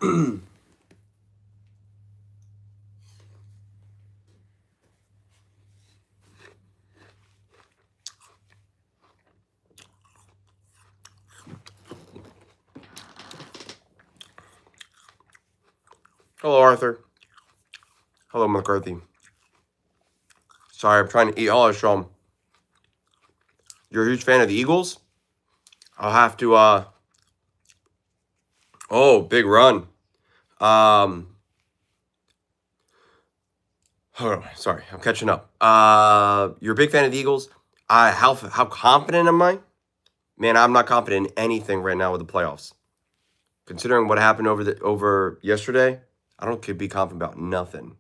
Hello, Arthur. Hello, McCarthy. Sorry, I'm trying to eat. Hello, Sean. You're a huge fan of the Eagles? I'll have to, oh, big run. Hold on. Sorry, I'm catching up. You're a big fan of the Eagles? How confident am I? Man, I'm not confident in anything right now with the playoffs. Considering what happened over yesterday, I don't could be confident about nothing.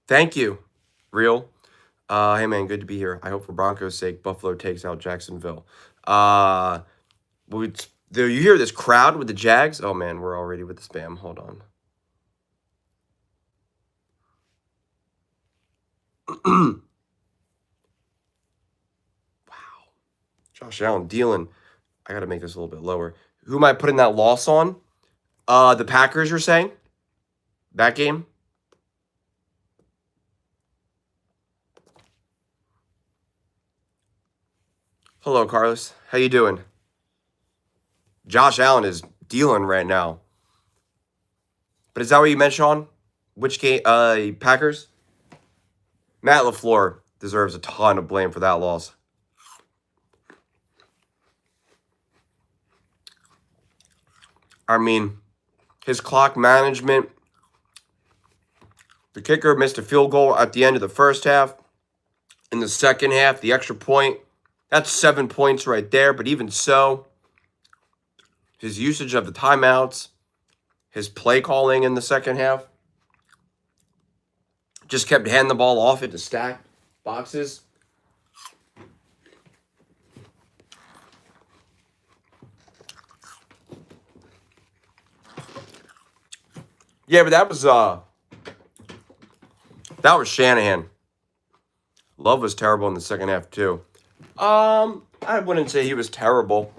Thank you, Real. Hey man, good to be here. I hope for Broncos' sake, Buffalo takes out Jacksonville. Do you hear this crowd with the Jags? Oh man, we're already with the spam. Hold on. Wow. Josh Allen dealing. I got to make this a little bit lower. Who am I putting that loss on? The Packers, you're saying? That game? Hello, Carlos. How you doing? Josh Allen is dealing right now. But is that what you meant, Sean? Which game? Packers? Matt LaFleur deserves a ton of blame for that loss. I mean, his clock management. The kicker missed a field goal at the end of the first half. In the second half, the extra point. That's 7 points right there. But even so, his usage of the timeouts, his play calling in the second half, just kept handing the ball off into stacked boxes. Yeah, but that was Shanahan. Love was terrible in the second half too. I wouldn't say he was terrible.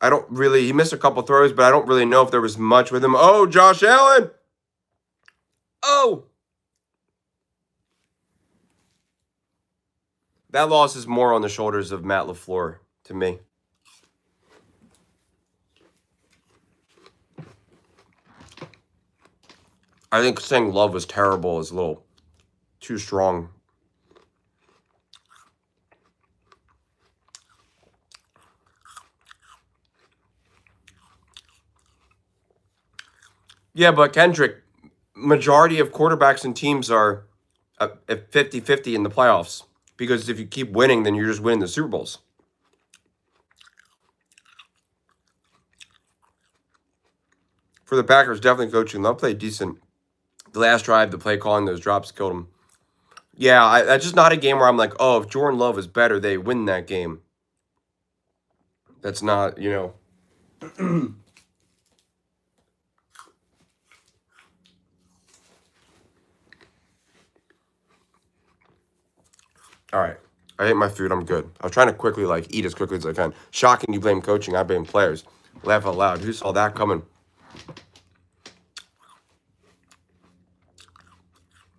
He missed a couple throws, but I don't really know if there was much with him. Oh, Josh Allen! Oh! That loss is more on the shoulders of Matt LaFleur to me. I think saying Love was terrible is a little too strong. Yeah, but Kendrick, majority of quarterbacks and teams are at 50-50 in the playoffs. Because if you keep winning, then you're just winning the Super Bowls. For the Packers, definitely coaching. They'll play decent. The last drive, the play calling, those drops killed them. Yeah, that's just not a game where I'm like, oh, if Jordan Love is better, they win that game. That's not, All right. I ate my food. I'm good. I was trying to quickly, eat as quickly as I can. Shocking you blame coaching. I blame players. Laugh out loud. Who saw that coming?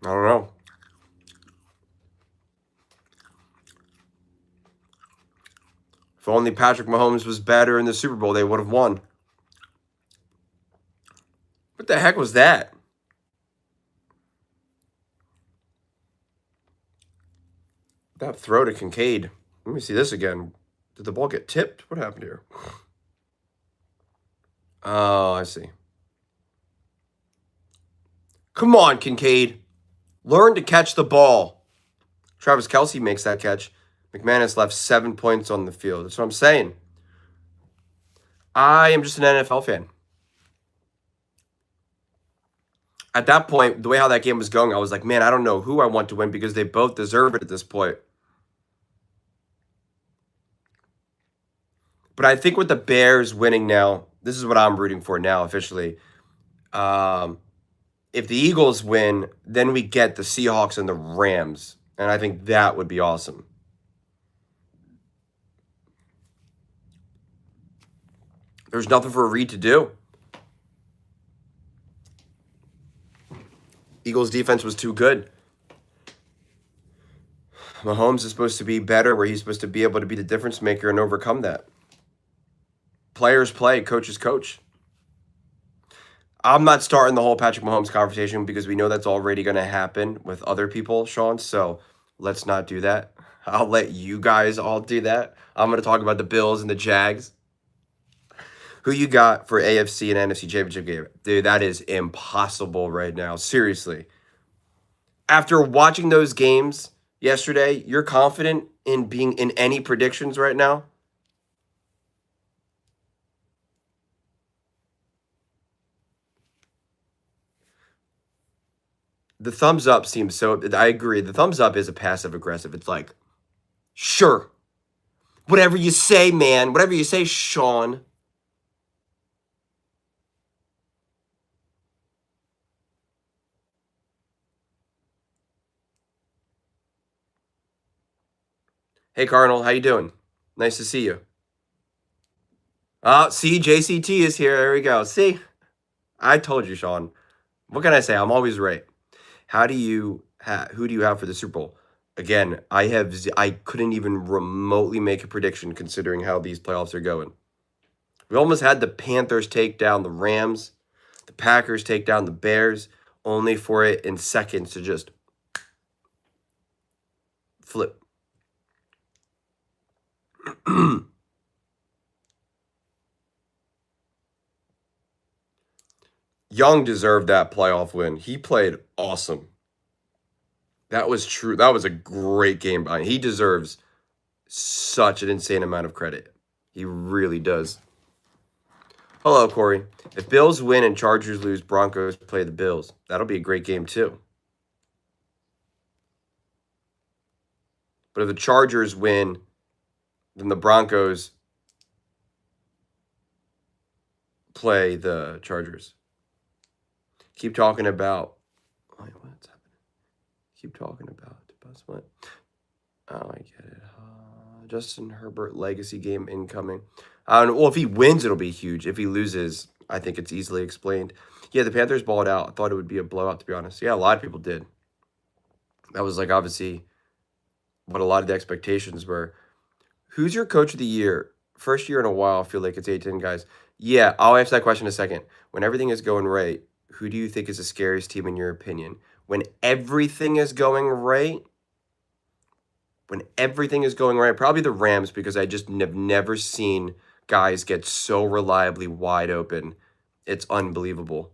I don't know. If only Patrick Mahomes was better in the Super Bowl, they would have won. What the heck was that? That throw to Kincaid. Let me see this again. Did the ball get tipped? What happened here? Oh, I see. Come on, Kincaid. Learn to catch the ball. Travis Kelce makes that catch. McManus left 7 points on the field. That's what I'm saying. I am just an NFL fan. At that point, the way how that game was going, I was like, man, I don't know who I want to win because they both deserve it at this point. But I think with the Bears winning now, this is what I'm rooting for now officially. If the Eagles win, then we get the Seahawks and the Rams. And I think that would be awesome. There's nothing for Reed to do. Eagles defense was too good. Mahomes is supposed to be better, where he's supposed to be able to be the difference maker and overcome that. Players play, coaches coach. I'm not starting the whole Patrick Mahomes conversation because we know that's already going to happen with other people, Sean. So let's not do that. I'll let you guys all do that. I'm going to talk about the Bills and the Jags. Who you got for AFC and NFC championship game? Dude, that is impossible right now. Seriously. After watching those games yesterday, you're confident in being in any predictions right now? The thumbs up seems so. I agree. The thumbs up is a passive aggressive. It's like, sure. Whatever you say, man. Whatever you say, Sean. Hey, Cardinal. How you doing? Nice to see you. See, JCT is here. There we go. See? I told you, Sean. What can I say? I'm always right. Who do you have for the Super Bowl? Again, I couldn't even remotely make a prediction considering how these playoffs are going. We almost had the Panthers take down the Rams, the Packers take down the Bears, only for it in seconds to just flip. Young deserved that playoff win. He played awesome. That was true. That was a great game by him. He deserves such an insane amount of credit. He really does. Hello, Corey. If Bills win and Chargers lose, Broncos play the Bills. That'll be a great game, too. But if the Chargers win, then the Broncos play the Chargers. Keep talking about... Wait, what's happening? Keep talking about what? Oh, I get it. Justin Herbert legacy game incoming. I don't know. Well, if he wins, it'll be huge. If he loses, I think it's easily explained. Yeah, the Panthers balled out. I thought it would be a blowout, to be honest. Yeah, a lot of people did. That was like obviously what a lot of the expectations were. Who's your coach of the year? First year in a while, I feel like it's 8-10 guys. Yeah, I'll answer that question in a second. When everything is going right, who do you think is the scariest team in your opinion? When everything is going right, probably the Rams, because I just have never seen guys get so reliably wide open. It's unbelievable.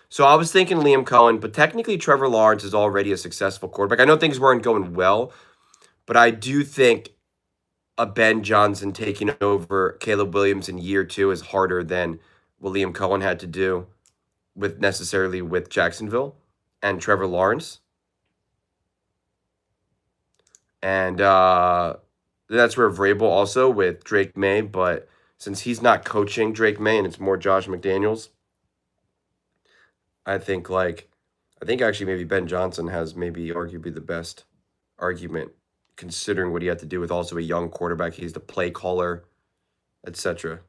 So I was thinking Liam Cohen, but technically Trevor Lawrence is already a successful quarterback. I know things weren't going well, but I do think a Ben Johnson taking over Caleb Williams in year 2 is harder than what Liam Cohen had to do with Jacksonville and Trevor Lawrence. And that's where Vrabel also with Drake May, but since he's not coaching Drake May and it's more Josh McDaniels, I think actually maybe Ben Johnson has maybe arguably the best argument considering what he had to do with also a young quarterback. He's the play caller, etc.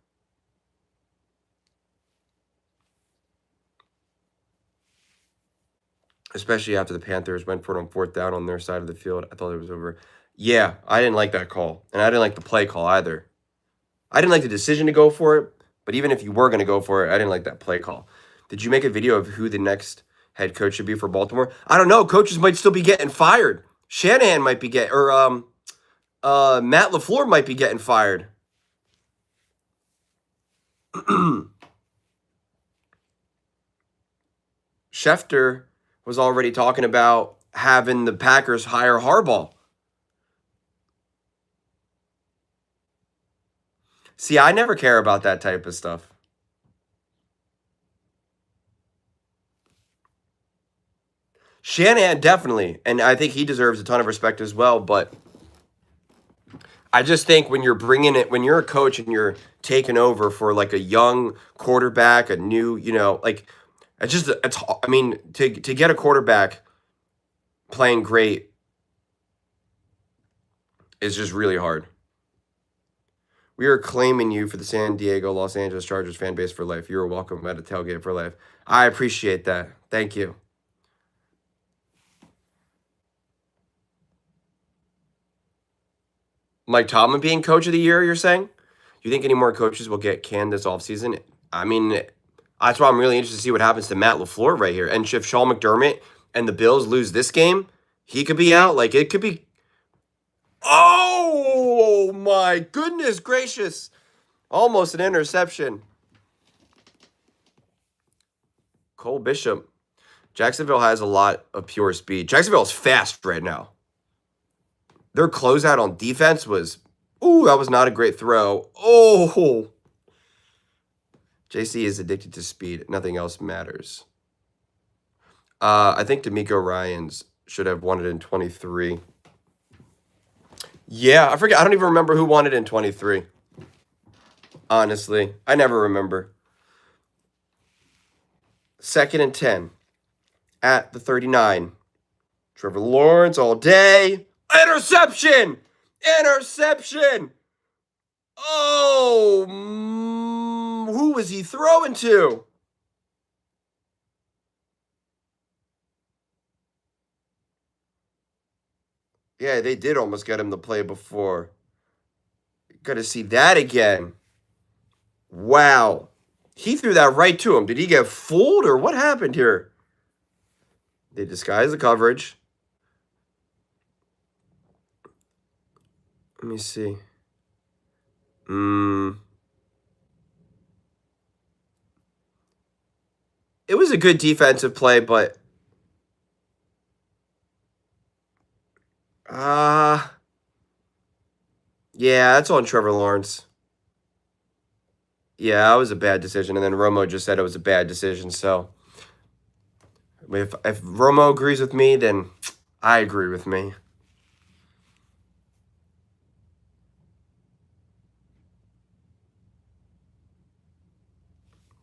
Especially after the Panthers went for it on 4th down on their side of the field. I thought it was over. Yeah, I didn't like that call. And I didn't like the play call either. I didn't like the decision to go for it. But even if you were going to go for it, I didn't like that play call. Did you make a video of who the next head coach should be for Baltimore? I don't know. Coaches might still be getting fired. Shanahan might be getting, or Matt LaFleur might be getting fired. Schefter was already talking about having the Packers hire Harbaugh. See, I never care about that type of stuff. Shanahan, definitely. And I think he deserves a ton of respect as well. But I just think when you're a coach and you're taking over for like a young quarterback, a new, to get a quarterback playing great is just really hard. We are claiming you for the San Diego, Los Angeles Chargers fan base for life. You are welcome at a tailgate for life. I appreciate that. Thank you. Mike Tomlin being coach of the year, you're saying? You think any more coaches will get canned this offseason? I mean, that's why I'm really interested to see what happens to Matt LaFleur right here. And if Sean McDermott and the Bills lose this game, he could be out. Like, it could be. Oh, my goodness gracious. Almost an interception. Cole Bishop. Jacksonville has a lot of pure speed. Jacksonville is fast right now. Their closeout on defense was, that was not a great throw. Oh. JC is addicted to speed. Nothing else matters. I think D'Amico Ryans should have won it in 23. Yeah, I forget. I don't even remember who won it in 23. Honestly, I never remember. 2nd and 10 at the 39. Trevor Lawrence all day. Interception! Interception! Oh, who was he throwing to? Yeah, they did almost get him to play before. Got to see that again. Wow. He threw that right to him. Did he get fooled or what happened here? They disguised the coverage. Let me see. It was a good defensive play, but yeah, that's on Trevor Lawrence. Yeah, that was a bad decision, and then Romo just said it was a bad decision. So if Romo agrees with me, then I agree with me.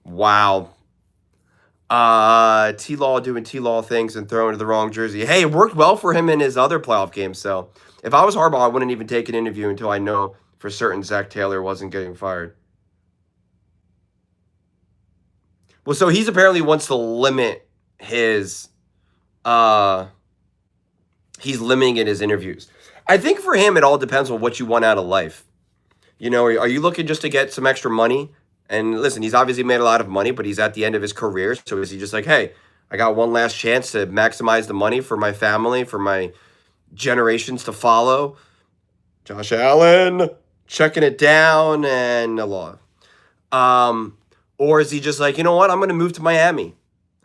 Wow. T-Law doing T-Law things and throwing to the wrong jersey. Hey, it worked well for him in his other playoff games. So if I was Harbaugh, I wouldn't even take an interview until I know for certain Zach Taylor wasn't getting fired. Well, so he's apparently wants to limit his he's limiting his interviews. I think for him it all depends on what you want out of life. You know, are you looking just to get some extra money? And listen, he's obviously made a lot of money, but he's at the end of his career. So is he just like, hey, I got one last chance to maximize the money for my family, for my generations to follow? Josh Allen checking it down and a lot. Or is he just like, you know what? I'm going to move to Miami.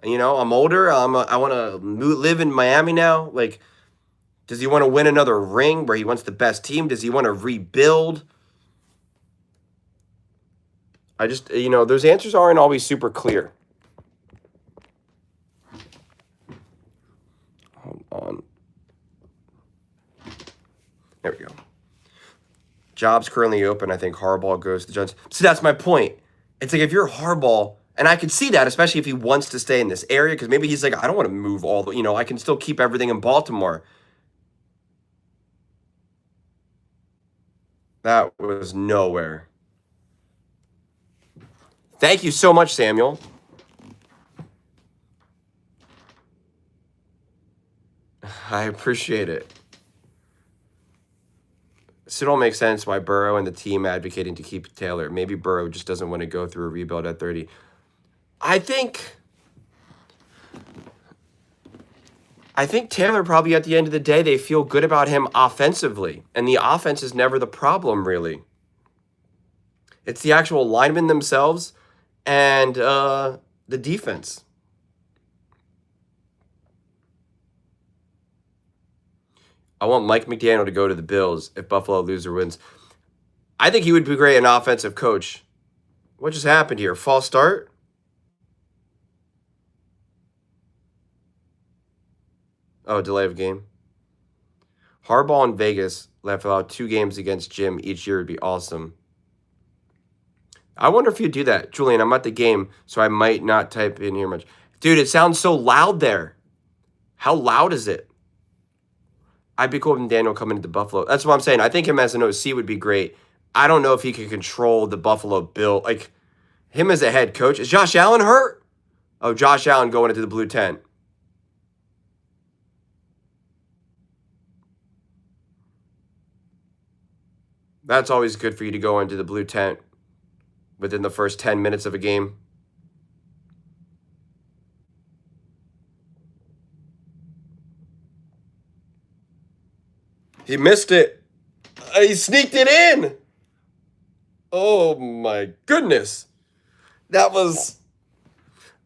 You know, I'm older. I want to live in Miami now. Like, does he want to win another ring where he wants the best team? Does he want to rebuild? I just, those answers aren't always super clear. Hold on. There we go. Jobs currently open. I think Harbaugh goes to the Giants. See, that's my point. It's like if you're Harbaugh, and I can see that, especially if he wants to stay in this area, because maybe he's like, I don't want to move all the, I can still keep everything in Baltimore. That was nowhere. Thank you so much, Samuel. I appreciate it. So it all makes sense why Burrow and the team advocating to keep Taylor. Maybe Burrow just doesn't want to go through a rebuild at 30. I think Taylor probably at the end of the day, they feel good about him offensively. And the offense is never the problem, really. It's the actual linemen themselves and the defense. I want Mike McDaniel to go to the Bills if Buffalo loses or wins. I think he would be great an offensive coach. What just happened here? False start? Oh, delay of game. Harbaugh in Vegas left out 2 games against Jim each year would be awesome. I wonder if you'd do that. Julian, I'm at the game, so I might not type in here much. Dude, it sounds so loud there. How loud is it? I'd be cool with Daniel coming into Buffalo. That's what I'm saying. I think him as an OC would be great. I don't know if he can control the Buffalo Bill. Like, him as a head coach. Is Josh Allen hurt? Oh, Josh Allen going into the blue tent. That's always good for you to go into the blue tent within the first 10 minutes of a game. He missed it. He sneaked it in. Oh my goodness. That was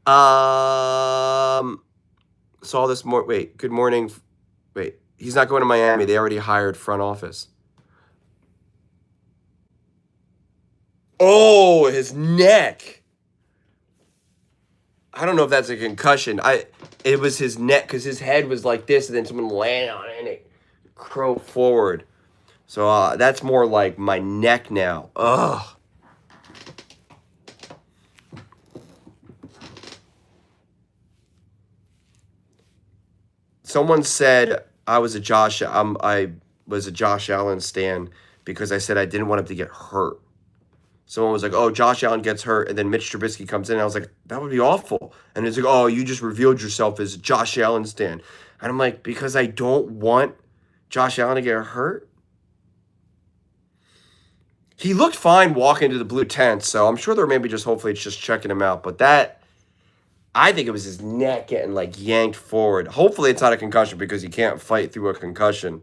saw this more wait, good morning. Wait, he's not going to Miami. They already hired front office. Oh, his neck. I don't know if that's a concussion. It was his neck because his head was like this, and then someone landed on it and it crowed forward. So that's more like my neck now. Ugh. Someone said I was a Josh Allen stan because I said I didn't want him to get hurt. Someone was like, "Oh, Josh Allen gets hurt," and then Mitch Trubisky comes in. And I was like, "That would be awful." And it's like, "Oh, you just revealed yourself as a Josh Allen stan." And I'm like, because I don't want Josh Allen to get hurt. He looked fine walking into the blue tent, so I'm sure they're maybe just hopefully it's just checking him out. But I think it was his neck getting like yanked forward. Hopefully it's not a concussion because he can't fight through a concussion.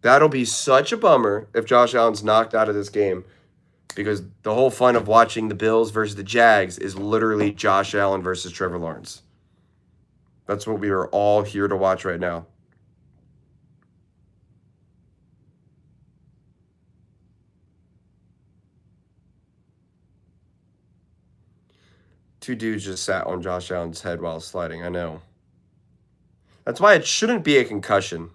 That'll be such a bummer if Josh Allen's knocked out of this game because the whole fun of watching the Bills versus the Jags is literally Josh Allen versus Trevor Lawrence. That's what we are all here to watch right now. Two dudes just sat on Josh Allen's head while sliding. I know. That's why it shouldn't be a concussion.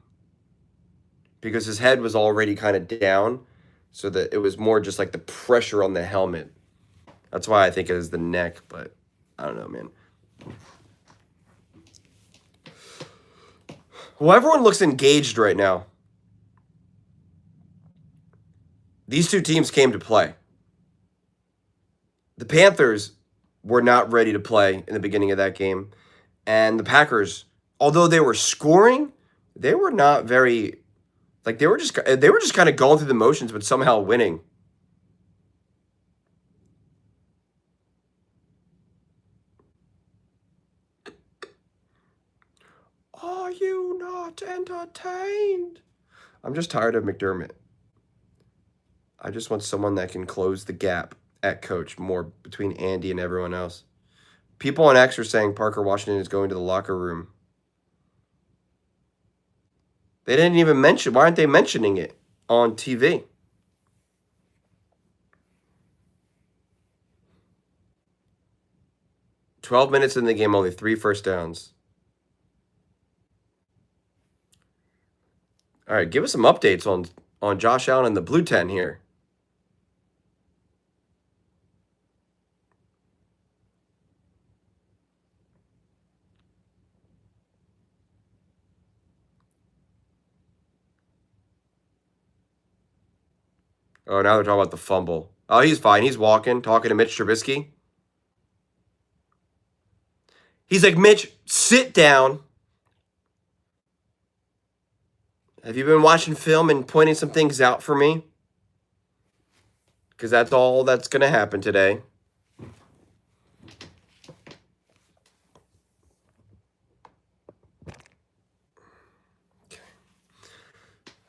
Because his head was already kind of down, so that it was more just like the pressure on the helmet. That's why I think it is the neck, but I don't know, man. Well, everyone looks engaged right now. These two teams came to play. The Panthers were not ready to play in the beginning of that game, and the Packers, although they were scoring, they were not very. Like they were just kind of going through the motions, but somehow winning. Are you not entertained? I'm just tired of McDermott. I just want someone that can close the gap at coach more between Andy and everyone else. People on X are saying Parker Washington is going to the locker room. They didn't even mention. Why aren't they mentioning it on TV? "12 minutes in the game, only 3 first downs." All right, give us some updates on Josh Allen and the blue tent here. Oh, now they're talking about the fumble. Oh, he's fine. He's walking, talking to Mitch Trubisky. He's like, "Mitch, sit down. Have you been watching film and pointing some things out for me? Because that's all that's going to happen today."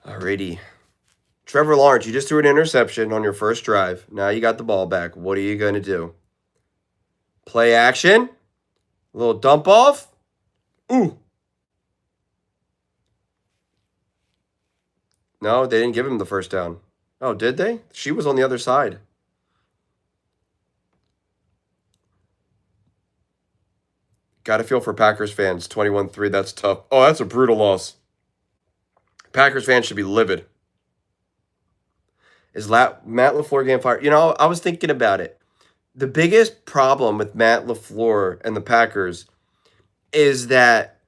Alrighty. Trevor Lawrence, you just threw an interception on your first drive. Now you got the ball back. What are you going to do? Play action. A little dump off. Ooh. No, they didn't give him the first down. Oh, did they? She was on the other side. Got to feel for Packers fans. 21-3, that's tough. Oh, that's a brutal loss. Packers fans should be livid. Is Matt LaFleur getting fired? You know, I was thinking about it. The biggest problem with Matt LaFleur and the Packers is that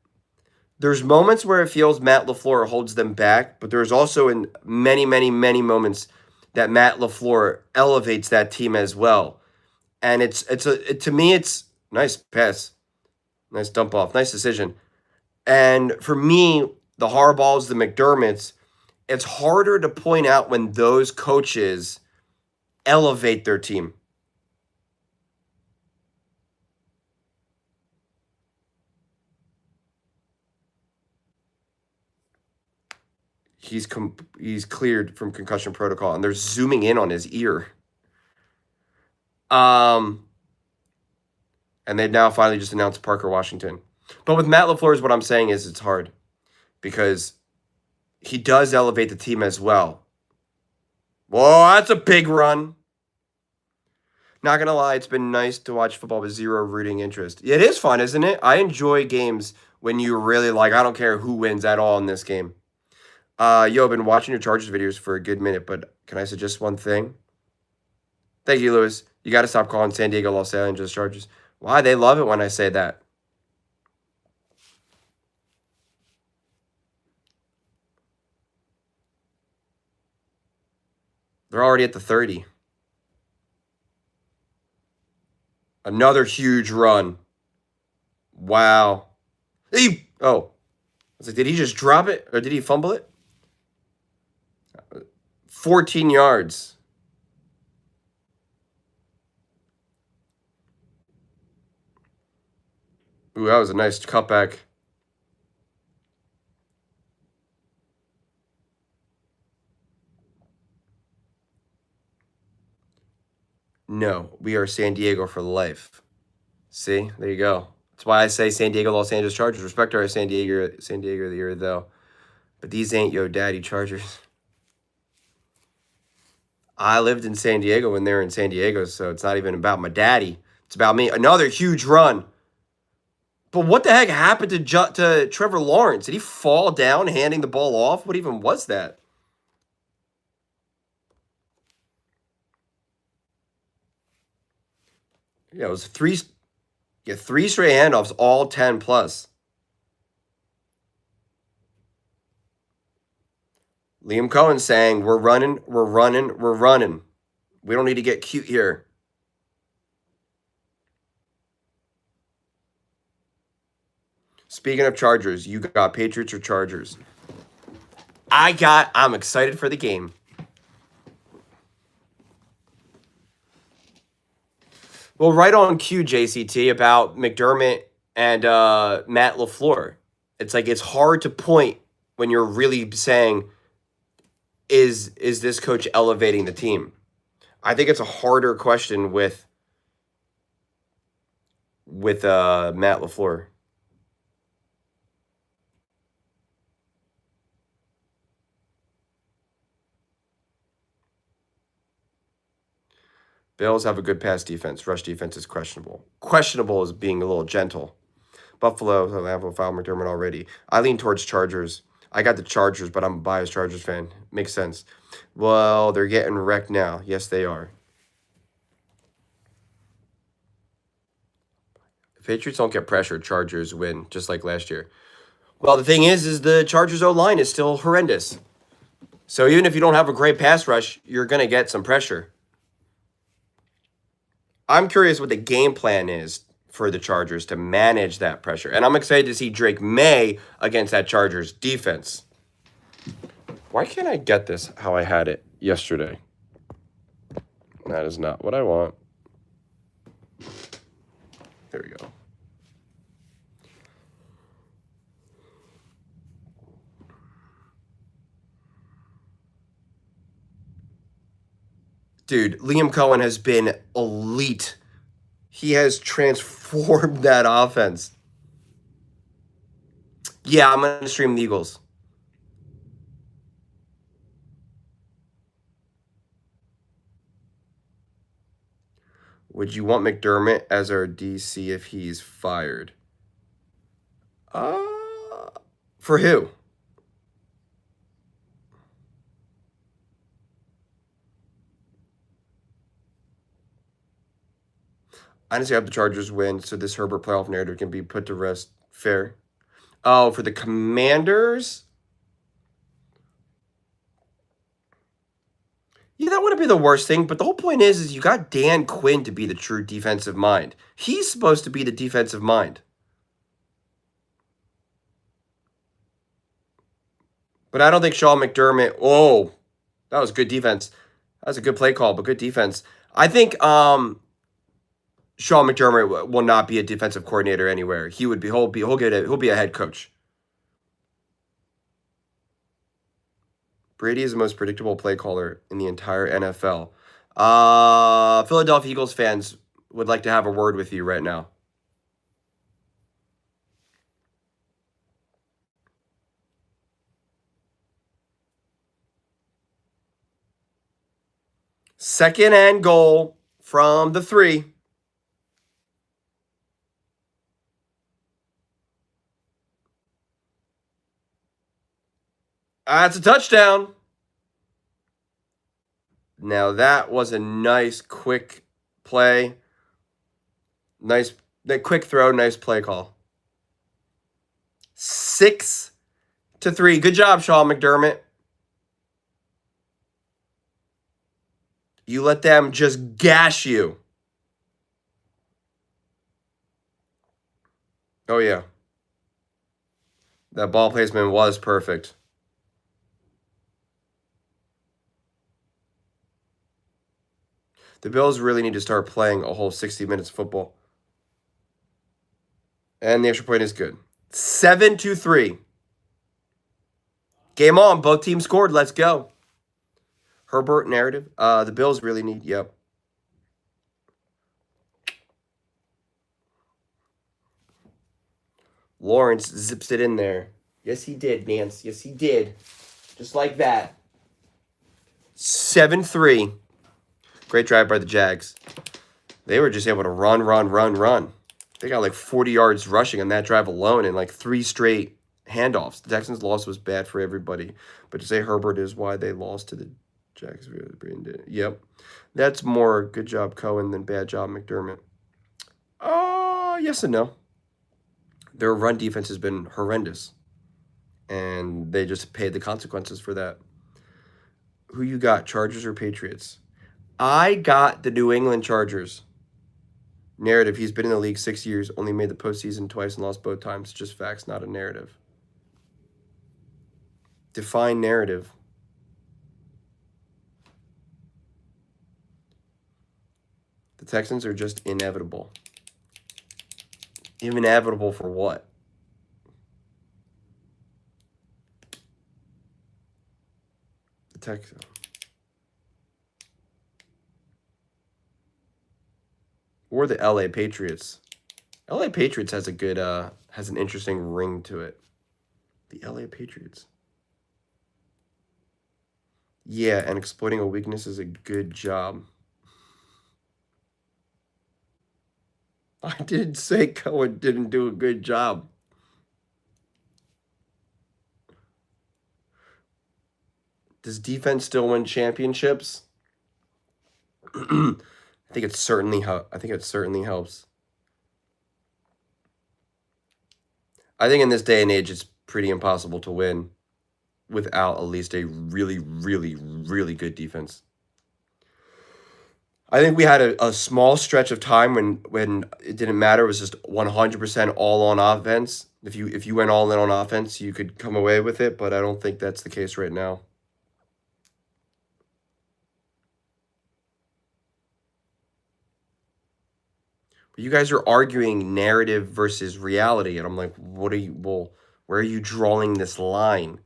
There's moments where it feels Matt LaFleur holds them back, but there's also in many, many, many moments that Matt LaFleur elevates that team as well. And to me, it's nice pass, nice dump off, nice decision. And for me, the Harbaughs, the McDermotts, it's harder to point out when those coaches elevate their team. He's cleared from concussion protocol, and they're zooming in on his ear. And they now finally just announced Parker Washington. But with Matt LaFleur, what I'm saying is it's hard because he does elevate the team as well. Whoa, that's a big run. Not going to lie, it's been nice to watch football with zero rooting interest. It is fun, isn't it? I enjoy games when you really like, I don't care who wins at all in this game. Yo, I've been watching your Chargers videos for a good minute, but can I suggest one thing? Thank you, Lewis. You got to stop calling San Diego Los Angeles Chargers. Why? They love it when I say that. They're already at the 30. Another huge run. Wow. I was like, did he just drop it or did he fumble it? 14 yards. Ooh, that was a nice cutback. No, we are San Diego for life. See, there you go. That's why I say San Diego, Los Angeles Chargers. Respect our San Diego of the year, though. But these ain't yo daddy Chargers. I lived in San Diego when they were in San Diego, so it's not even about my daddy. It's about me. Another huge run. But what the heck happened to Trevor Lawrence? Did he fall down handing the ball off? What even was that? Yeah, it was three straight handoffs, all 10 plus. Liam Cohen saying, we're running. We don't need to get cute here. Speaking of Chargers, you got Patriots or Chargers? I'm excited for the game. Well, right on cue, JCT, about McDermott and Matt LaFleur. It's like it's hard to point when you're really saying, is this coach elevating the team? I think it's a harder question with Matt LaFleur. Bills have a good pass defense. Rush defense is questionable. Questionable is being a little gentle. Buffalo, I have a file McDermott already. I lean towards Chargers. I got the Chargers, but I'm a biased Chargers fan. Makes sense. Well, they're getting wrecked now. Yes, they are. If Patriots don't get pressured, Chargers win, just like last year. Well, the thing is the Chargers O-line is still horrendous. So even if you don't have a great pass rush, you're going to get some pressure. I'm curious what the game plan is for the Chargers to manage that pressure. And I'm excited to see Drake May against that Chargers defense. Why can't I get this how I had it yesterday? That is not what I want. There we go. Dude, Liam Cohen has been elite. He has transformed that offense. Yeah, I'm going to stream the Eagles. Would you want McDermott as our DC if he's fired? For who? Honestly, I hope the Chargers win so this Herbert playoff narrative can be put to rest. Fair. Oh, for the Commanders? Yeah, that wouldn't be the worst thing, but the whole point is you got Dan Quinn to be the true defensive mind. He's supposed to be the defensive mind. But I don't think Sean McDermott. Oh, that was good defense. That was a good play call, but good defense. I think Sean McDermott will not be a defensive coordinator anywhere. He'll be a head coach. Brady is the most predictable play caller in the entire NFL. Philadelphia Eagles fans would like to have a word with you right now. Second and goal from the 3. That's a touchdown. Now that was a nice quick play. Nice, that quick throw, nice play call. 6-3. Good job, Sean McDermott. You let them just gash you. Oh, yeah. That ball placement was perfect. The Bills really need to start playing a whole 60 minutes of football. And the extra point is good. 7-3. Game on. Both teams scored. Let's go. Herbert narrative. The Bills really need. Yep. Lawrence zips it in there. Yes, he did, Nance. Yes, he did. Just like that. 7-3. Great drive by the Jags. They were just able to run. They got like 40 yards rushing on that drive alone and like 3 straight handoffs. The Texans' loss was bad for everybody. But to say Herbert is why they lost to the Jacksonville. Yep. That's more good job Cohen than bad job McDermott. Yes and no. Their run defense has been horrendous. And they just paid the consequences for that. Who you got, Chargers or Patriots? I got the New England Chargers. Narrative, he's been in the league 6 years, only made the postseason twice and lost both times. Just facts, not a narrative. Define narrative. The Texans are just inevitable. Inevitable for what? The Texans. Or the LA Patriots. LA Patriots has a good has an interesting ring to it. The LA Patriots. Yeah, and exploiting a weakness is a good job. I didn't say Cohen didn't do a good job. Does defense still win championships? I think it certainly helps. I think in this day and age, it's pretty impossible to win without at least a really, really, really good defense. I think we had a small stretch of time when it didn't matter. It was just 100% all on offense. If you went all in on offense, you could come away with it, but I don't think that's the case right now. But you guys are arguing narrative versus reality, and I'm like, where are you drawing this line?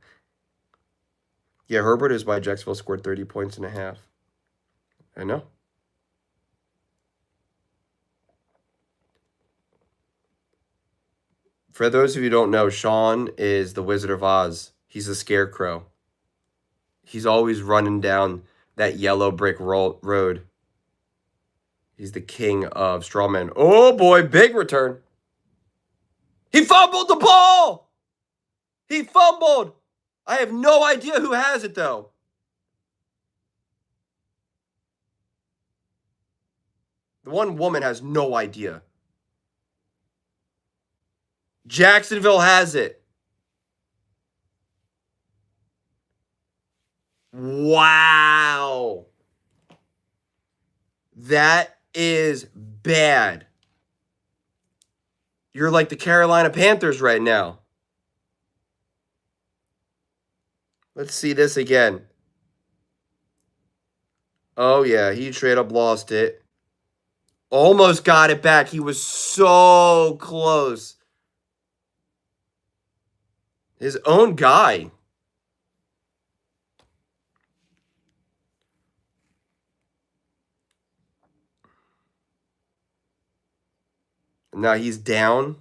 Yeah, Herbert is why Jacksonville scored 30 points and a half. I know. For those of you who don't know, Sean is the Wizard of Oz. He's a scarecrow. He's always running down that yellow brick road. He's the king of strawmen. Oh, boy, big return. He fumbled the ball! He fumbled! I have no idea who has it, though. The one woman has no idea. Jacksonville has it. Wow. That is bad. You're like the Carolina Panthers right now. Let's see this again. Oh, yeah, he straight up lost it. Almost got it back. He was so close. His own guy. Now he's down.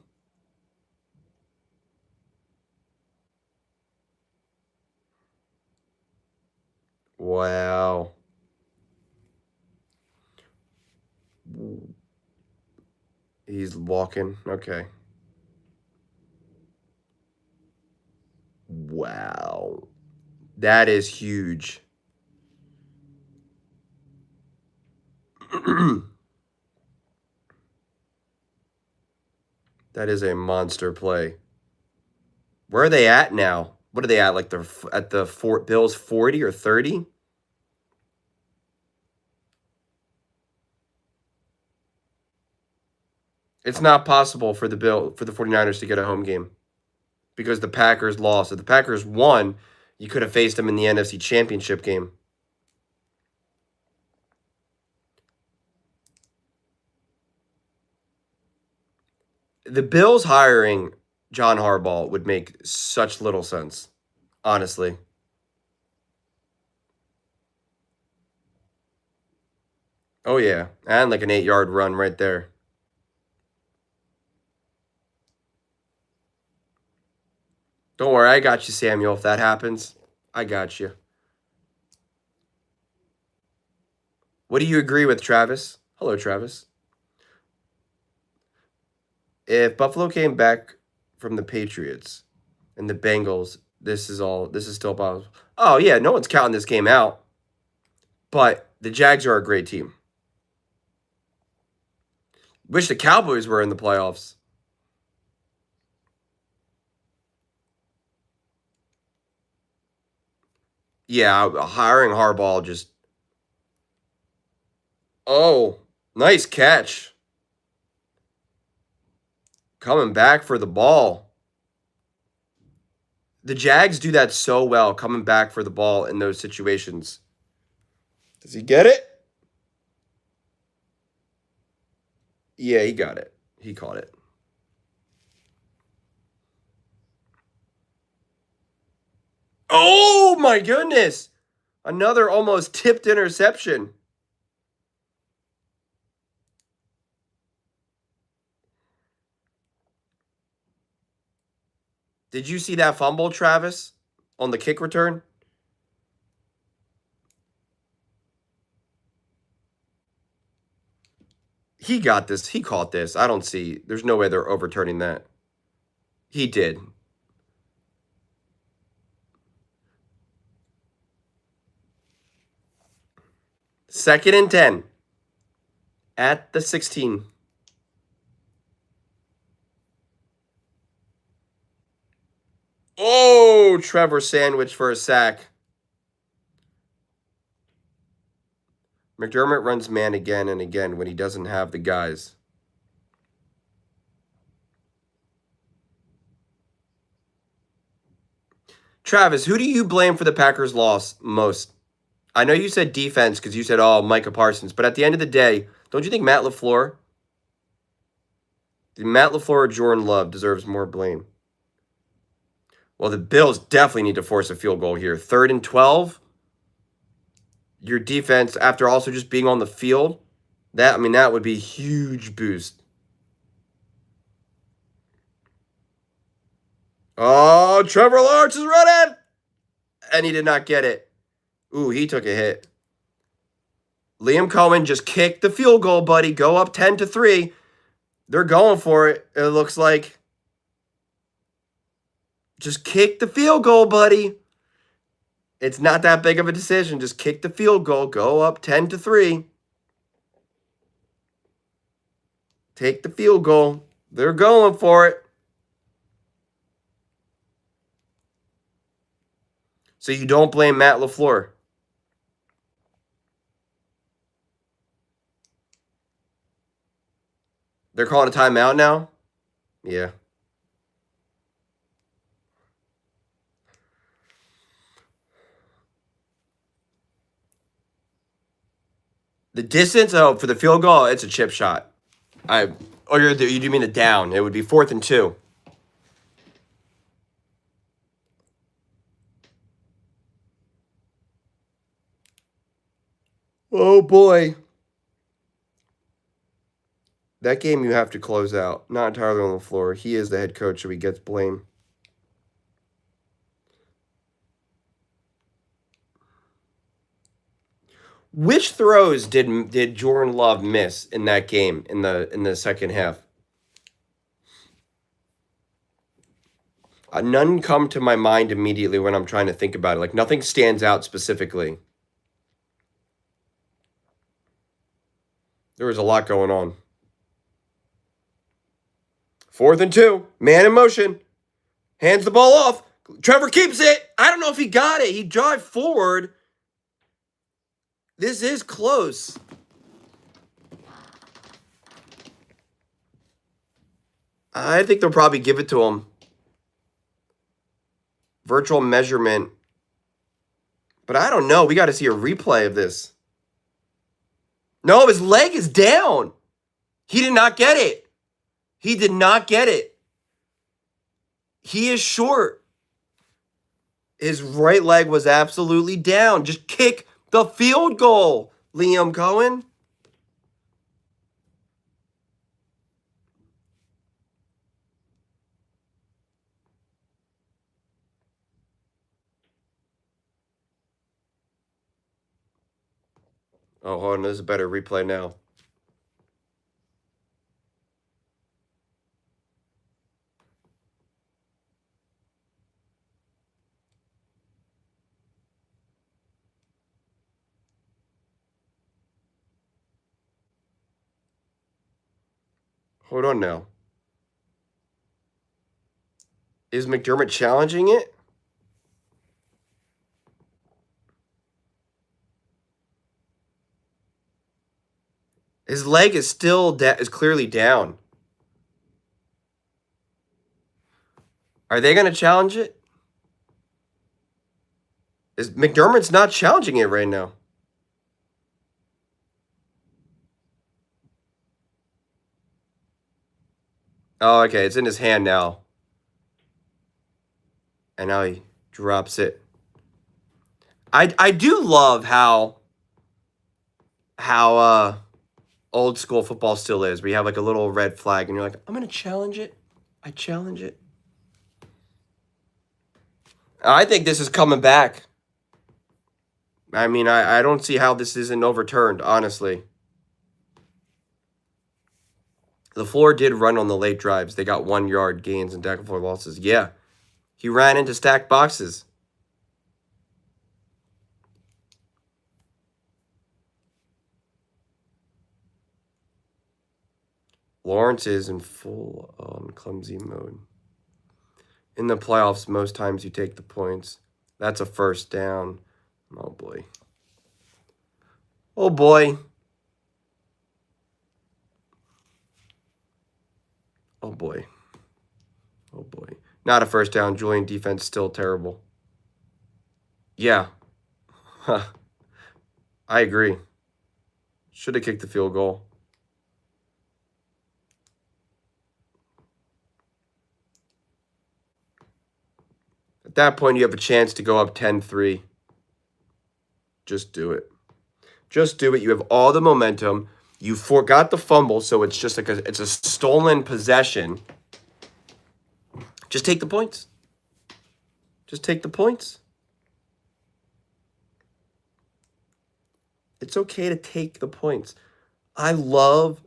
Wow. He's walking. Okay. Wow. That is huge. That is a monster play. Where are they at now? What are they at? Like they're at the Fort Bills 40 or 30? It's not possible for the 49ers to get a home game because the Packers lost. If the Packers won, you could have faced them in the NFC Championship game. The Bills hiring John Harbaugh would make such little sense, honestly. Oh, yeah. And like an 8-yard run right there. Don't worry, I got you, Samuel, if that happens. I got you. What do you agree with, Travis? Hello, Travis. If Buffalo came back from the Patriots and the Bengals, this is still possible. Oh, yeah, no one's counting this game out. But the Jags are a great team. Wish the Cowboys were in the playoffs. Yeah, hiring Harbaugh just. Oh, nice catch. Coming back for the ball. The Jags do that so well, coming back for the ball in those situations. Does he get it? Yeah, he got it. He caught it. Oh, my goodness. Another almost tipped interception. Did you see that fumble, Travis, on the kick return? He got this. He caught this. I don't see. There's no way they're overturning that. He did. Second and 10 at the 16. Oh, Trevor sandwich for a sack. McDermott runs man again and again when he doesn't have the guys. Travis, who do you blame for the Packers' loss most? I know you said defense because you said, oh, Micah Parsons. But at the end of the day, don't you think Matt LaFleur or Jordan Love deserves more blame? Well, the Bills definitely need to force a field goal here. 3rd and 12. Your defense, after also just being on the field, that would be a huge boost. Oh, Trevor Lawrence is running! And he did not get it. Ooh, he took a hit. Liam Cohen just kicked the field goal, buddy. Go up 10-3. They're going for it, it looks like. Just kick the field goal, buddy. It's not that big of a decision. Just kick the field goal. Go up 10-3. Take the field goal. They're going for it. So you don't blame Matt LaFleur. They're calling a timeout now? Yeah. The distance, for the field goal, it's a chip shot. You do mean the down? It would be 4th and 2. Oh boy. That game you have to close out. Not entirely on the floor. He is the head coach, so he gets blame. Which throws did Jordan Love miss in that game in the second half? None come to my mind immediately when I'm trying to think about it. Like, nothing stands out specifically. There was a lot going on. 4th and 2. Man in motion. Hands the ball off. Trevor keeps it. I don't know if he got it. He drive forward. This is close. I think they'll probably give it to him. Virtual measurement. But I don't know. We got to see a replay of this. No, his leg is down. He did not get it. He did not get it. He is short. His right leg was absolutely down. Just kick the field goal, Liam Cohen. Oh, hold on. This is a better replay now. Hold on now. Is McDermott challenging it? His leg is still is clearly down. Are they going to challenge it? Is McDermott's not challenging it right now? Oh, okay. It's in his hand now. And now he drops it. I do love how old school football still is. We have like a little red flag and you're like, I'm going to challenge it. I challenge it. I think this is coming back. I mean, I don't see how this isn't overturned, honestly. The floor did run on the late drives. They got 1 yard gains and tackle for losses. Yeah. He ran into stacked boxes. Lawrence is in full clumsy mode. In the playoffs, most times you take the points. That's a first down. Oh, boy. Oh, boy. Oh, boy. Oh, boy. Not a first down. Julian defense still terrible. Yeah. Huh. I agree. Should have kicked the field goal. At that point, you have a chance to go up 10-3. Just do it. Just do it. You have all the momentum. You forgot the fumble, so it's just like it's a stolen possession. Just take the points. Just take the points. It's okay to take the points. I love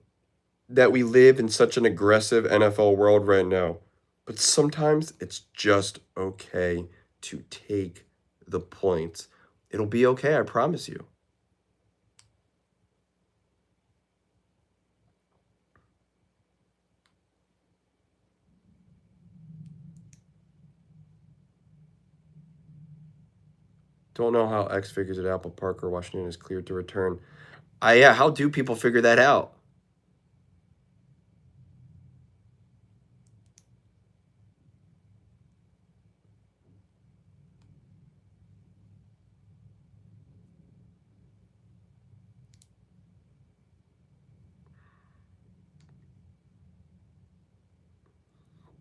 that we live in such an aggressive NFL world right now. But sometimes it's just okay to take the points. It'll be okay, I promise you. Don't know how X figures it out, but Parker Washington is cleared to return. Yeah, how do people figure that out?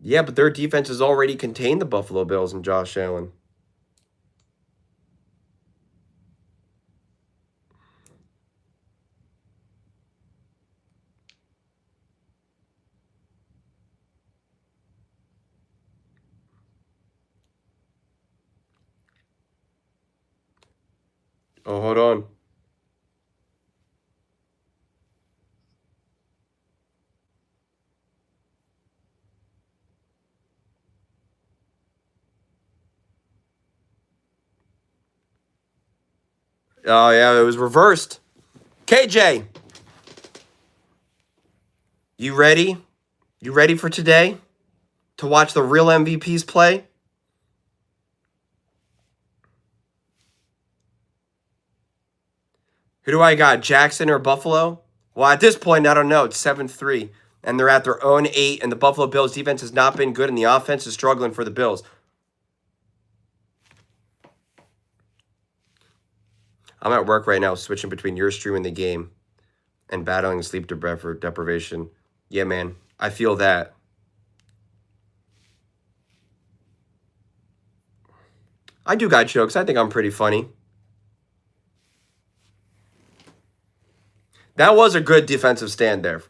Yeah, but their defense has already contained the Buffalo Bills and Josh Allen. Oh, hold on. Oh, yeah, it was reversed. KJ, you ready? You ready for today to watch the real MVPs play? Who do I got, Jackson or Buffalo? Well, at this point, I don't know. It's 7-3, and they're at their own 8, and the Buffalo Bills defense has not been good, and the offense is struggling for the Bills. I'm at work right now switching between your stream and the game and battling sleep deprivation. Yeah, man. I feel that. I do got jokes. I think I'm pretty funny. That was a good defensive stand there.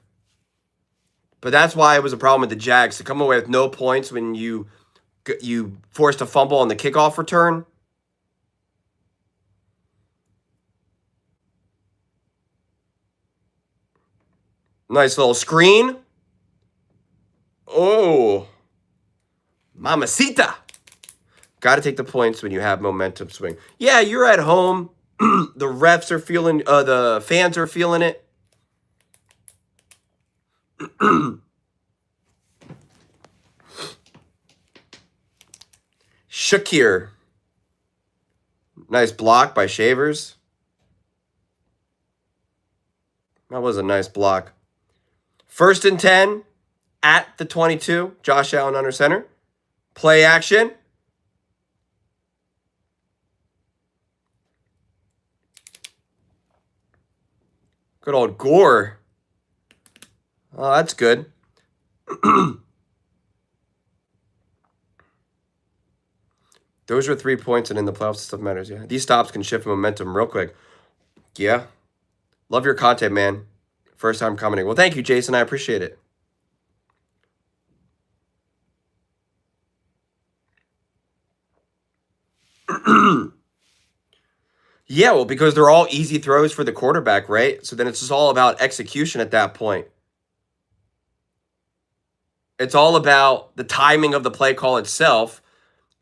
But that's why it was a problem with the Jags. To come away with no points when you forced a fumble on the kickoff return. Nice little screen. Oh. Mamacita. Got to take the points when you have momentum swing. Yeah, you're at home. The refs are feeling, the fans are feeling it. Shakir. Nice block by Shavers. That was a nice block. 1st and 10 at the 22. Josh Allen under center. Play action. Good old Gore. Oh, that's good. Those are 3 points, and in the playoffs, stuff matters. Yeah, these stops can shift momentum real quick. Yeah. Love your content, man. First time commenting. Well, thank you, Jason. I appreciate it. Yeah, well, because they're all easy throws for the quarterback, right? So then it's just all about execution at that point. It's all about the timing of the play call itself,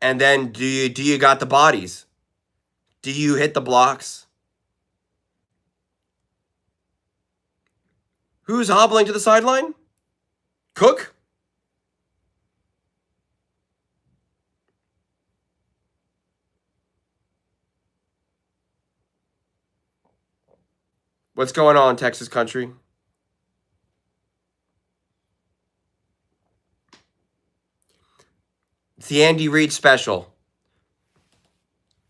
and then do you got the bodies? Do you hit the blocks? Who's hobbling to the sideline? Cook? What's going on, Texas country? It's the Andy Reid special.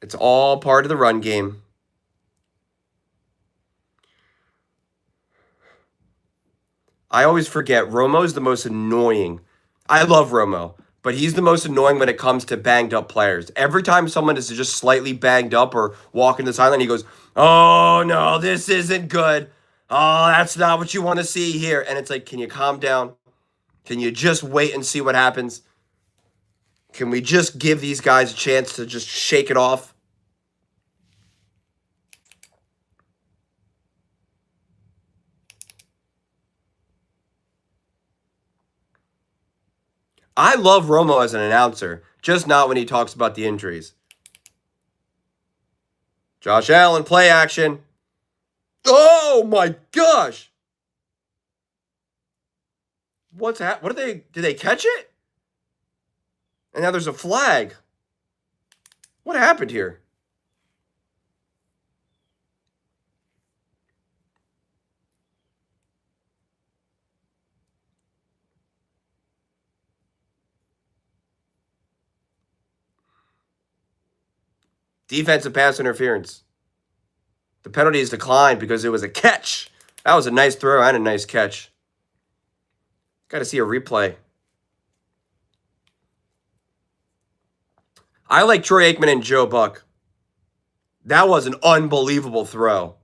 It's all part of the run game. I always forget, Romo's the most annoying. I love Romo, but he's the most annoying when it comes to banged up players. Every time someone is just slightly banged up or walking the sideline, he goes, "Oh no, this isn't good. Oh, that's not what you want to see here." And it's like, can you calm down? Can you just wait and see what happens? Can we just give these guys a chance to just shake it off? I love Romo as an announcer, just not when he talks about the injuries. Josh Allen, play action. Oh my gosh. What are they? Did they catch it? And now there's a flag. What happened here? Defensive pass interference. The penalty is declined because it was a catch. That was a nice throw and a nice catch. Got to see a replay. I like Troy Aikman and Joe Buck. That was an unbelievable throw.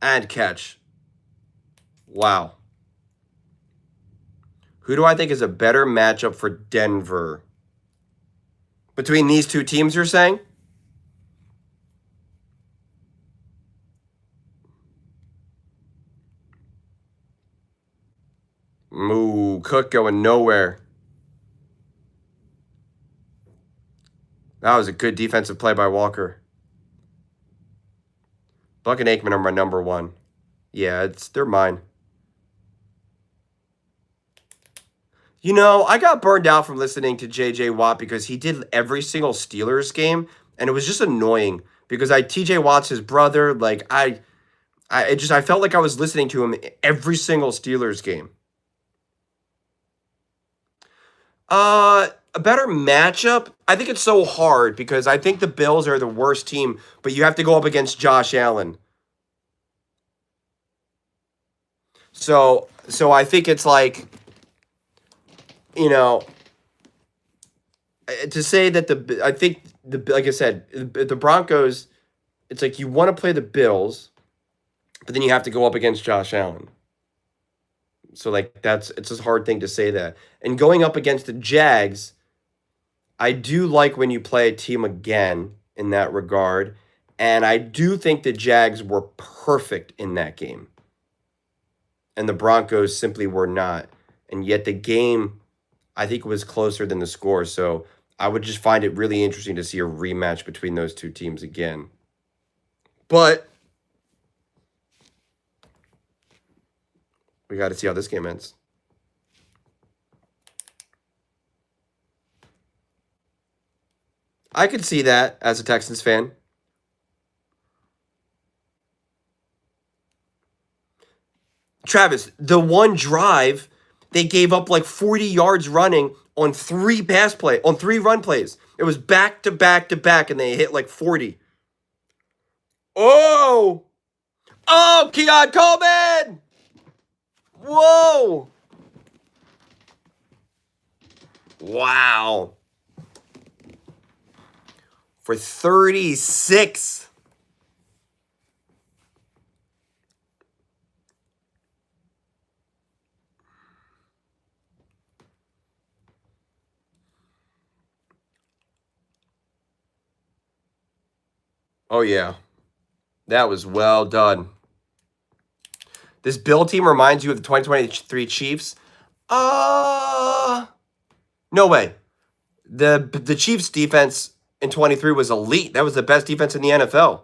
And catch. Wow. Who do I think is a better matchup for Denver? Between these two teams, you're saying? Ooh, Cook going nowhere. That was a good defensive play by Walker. Buck and Aikman are my number one. Yeah, they're mine. You know, I got burned out from listening to J.J. Watt because he did every single Steelers game, and it was just annoying because T.J. Watt's his brother. Like I felt like I was listening to him every single Steelers game. A better matchup? I think it's so hard because I think the Bills are the worst team, but you have to go up against Josh Allen. So I think it's like, you know, to say that like I said, the Broncos, it's like you want to play the Bills, but then you have to go up against Josh Allen. So like it's a hard thing to say that. And going up against the Jags, I do like when you play a team again in that regard. And I do think the Jags were perfect in that game. And the Broncos simply were not. And yet the game, I think, was closer than the score. So I would just find it really interesting to see a rematch between those two teams again. But we got to see how this game ends. I could see that as a Texans fan. Travis, the one drive, they gave up like 40 yards running on three run plays. It was back to back to back, and they hit like 40. Oh! Oh, Keon Coleman! Whoa! Wow. For 36. Oh, yeah. That was well done. This Bill team reminds you of the 2023 Chiefs? No way. The Chiefs defense in 23 was elite. That was the best defense in the NFL.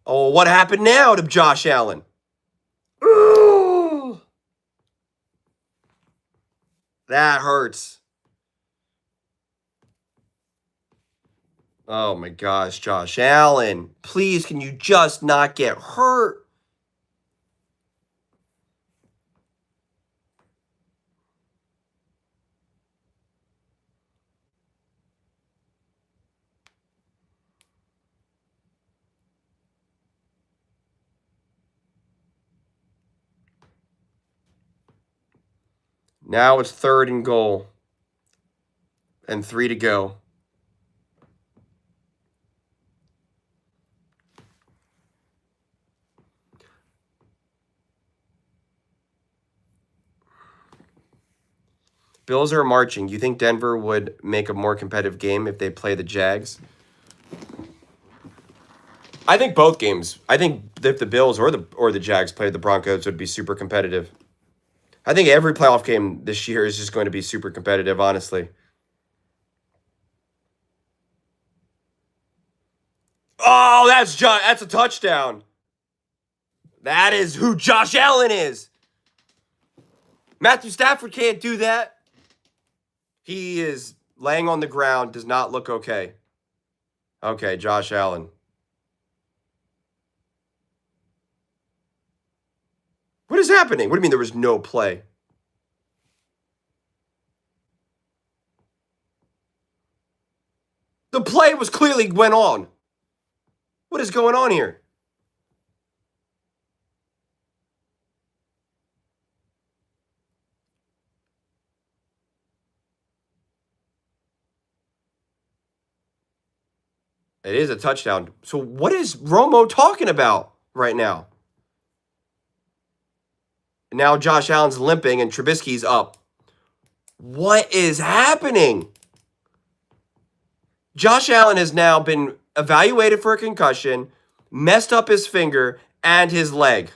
Oh, what happened now to Josh Allen? Ooh, that hurts. Oh my gosh, Josh Allen. Please, can you just not get hurt? Now it's 3rd and goal. And 3 to go. Bills are marching. Do you think Denver would make a more competitive game if they play the Jags? I think both games. I think if the Bills or the Jags played the Broncos, it would be super competitive. I think every playoff game this year is just going to be super competitive, honestly. Oh, that's a touchdown. That is who Josh Allen is. Matthew Stafford can't do that. He is laying on the ground, does not look okay. Okay, Josh Allen. What is happening? What do you mean there was no play? The play was clearly went on. What is going on here? It is a touchdown. So what is Romo talking about right now? Now Josh Allen's limping and Trubisky's up. What is happening? Josh Allen has now been evaluated for a concussion, messed up his finger and his leg.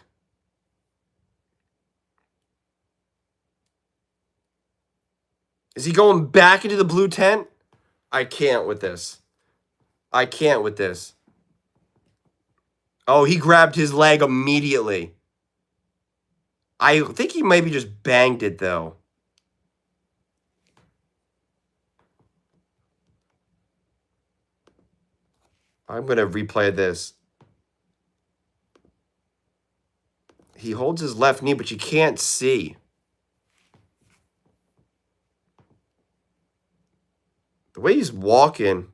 Is he going back into the blue tent? I can't with this. I can't with this. Oh, he grabbed his leg immediately. I think he maybe just banged it, though. I'm going to replay this. He holds his left knee, but you can't see. The way he's walking,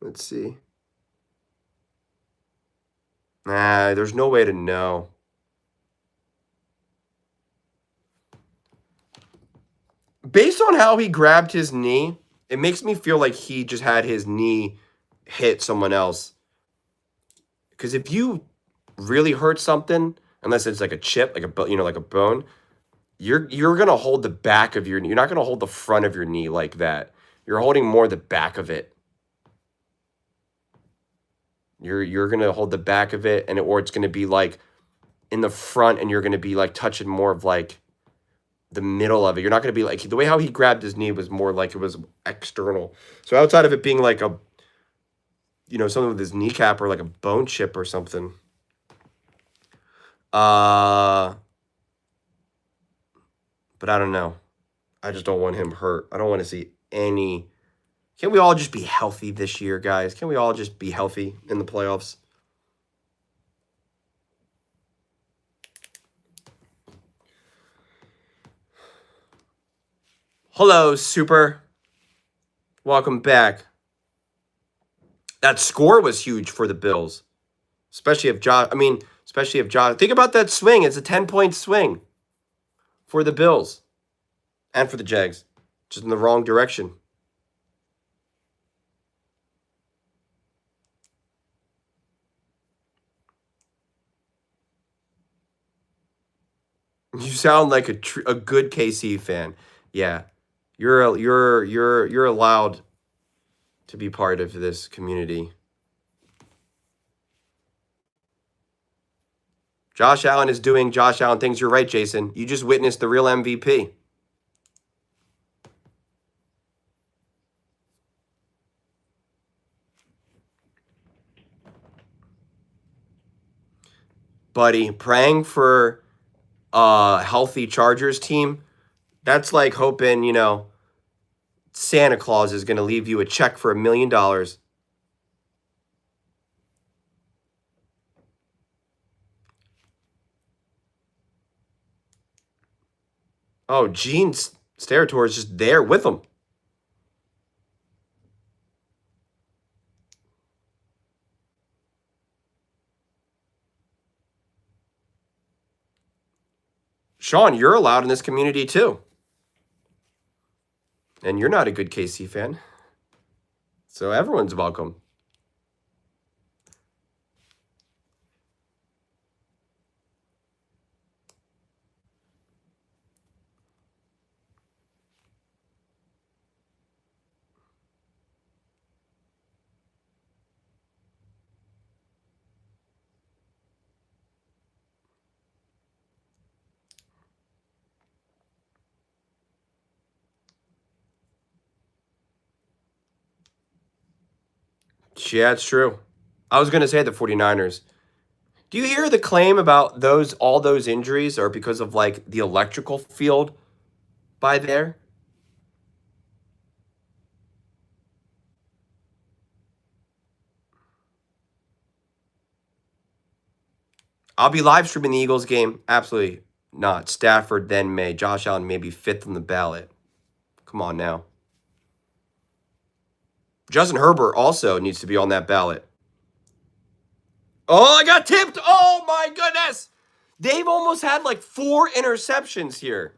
let's see. Nah, there's no way to know. Based on how he grabbed his knee, it makes me feel like he just had his knee hit someone else. Because if you really hurt something, unless it's like a chip, like like a bone, you're gonna hold the back of your knee. You're not gonna hold the front of your knee like that. You're holding more the back of it. You're gonna hold the back of it, or it's gonna be like in the front, and you're gonna be like touching more of like the middle of it. You're not gonna be like the way how he grabbed his knee was more like it was external. So outside of it being like a something with his kneecap or like a bone chip or something. But I don't know. I just don't want him hurt. I don't want to see any. Can't we all just be healthy this year, guys? Can we all just be healthy in the playoffs? Hello, Super. Welcome back. That score was huge for the Bills. Especially if Josh. Think about that swing. It's a 10-point swing for the Bills and for the Jags. Just in the wrong direction. You sound like a good KC fan. Yeah, you're allowed to be part of this community. Josh Allen is doing Josh Allen things. You're right, Jason. You just witnessed the real MVP. Buddy, praying for a healthy Chargers team, that's like hoping, Santa Claus is going to leave you a check for $1 million. Oh, Gene Steratore is just there with him. Sean, you're allowed in this community too. And you're not a good KC fan. So everyone's welcome. Yeah, it's true. I was going to say the 49ers. Do you hear the claim about all those injuries are because of like the electrical field by there? I'll be live streaming the Eagles game. Absolutely not. Stafford, then May. Josh Allen maybe fifth on the ballot. Come on now. Justin Herbert also needs to be on that ballot. Oh, I got tipped. Oh, my goodness. They've almost had like 4 interceptions here.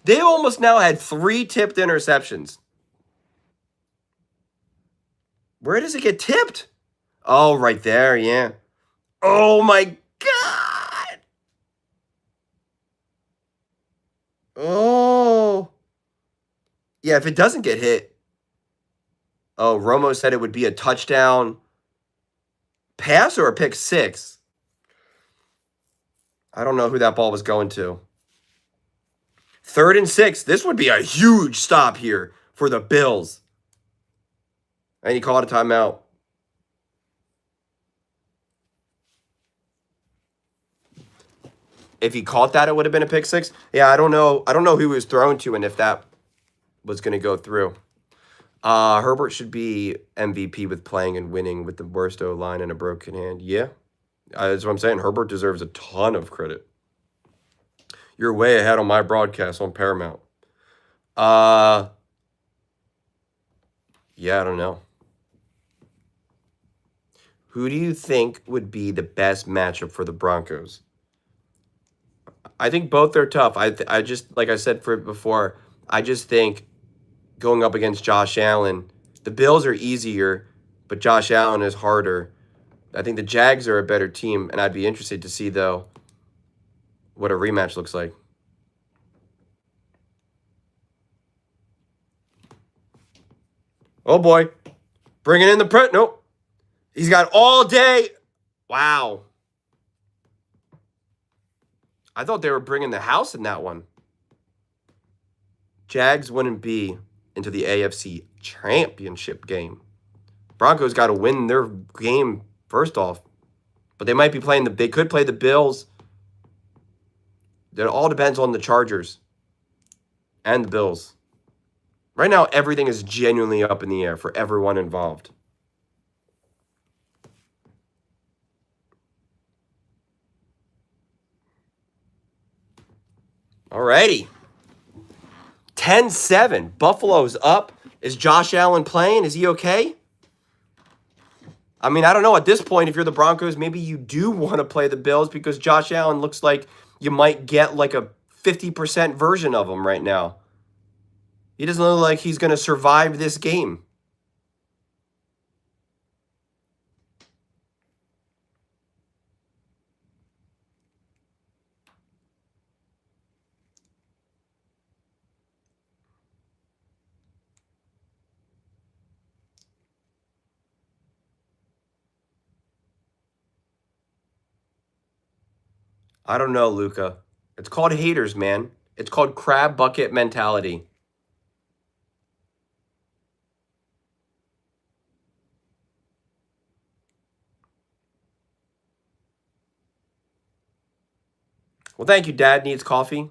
They've almost now had 3 tipped interceptions. Where does it get tipped? Oh, right there, yeah. Oh, my God. Oh. Yeah, if it doesn't get hit. Oh, Romo said it would be a touchdown pass or a pick 6. I don't know who that ball was going to. 3rd and 6. This would be a huge stop here for the Bills. And he called a timeout. If he caught that, it would have been a pick 6. Yeah, I don't know. I don't know who he was thrown to and if that was going to go through. Herbert should be MVP with playing and winning with the worst O-line and a broken hand. Yeah, that's what I'm saying. Herbert deserves a ton of credit. You're way ahead on my broadcast on Paramount. Yeah, I don't know. Who do you think would be the best matchup for the Broncos? I think both are tough. I just, like I said before, I just think going up against Josh Allen, the Bills are easier, but Josh Allen is harder. I think the Jags are a better team, and I'd be interested to see, though, what a rematch looks like. Oh, boy. Bringing in the print. Nope. He's got all day. Wow. I thought they were bringing the house in that one. Jags wouldn't be into the AFC Championship game. Broncos got to win their game first off. But they might be playing they could play the Bills. It all depends on the Chargers and the Bills. Right now, everything is genuinely up in the air for everyone involved. Alrighty. 10-7. Buffalo's up. Is Josh Allen playing? Is he okay? I mean, I don't know. At this point, if you're the Broncos, maybe you do want to play the Bills because Josh Allen looks like you might get like a 50% version of him right now. He doesn't look like he's going to survive this game. I don't know, Luca. It's called haters, man. It's called crab bucket mentality. Well, thank you, Dad Needs Coffee.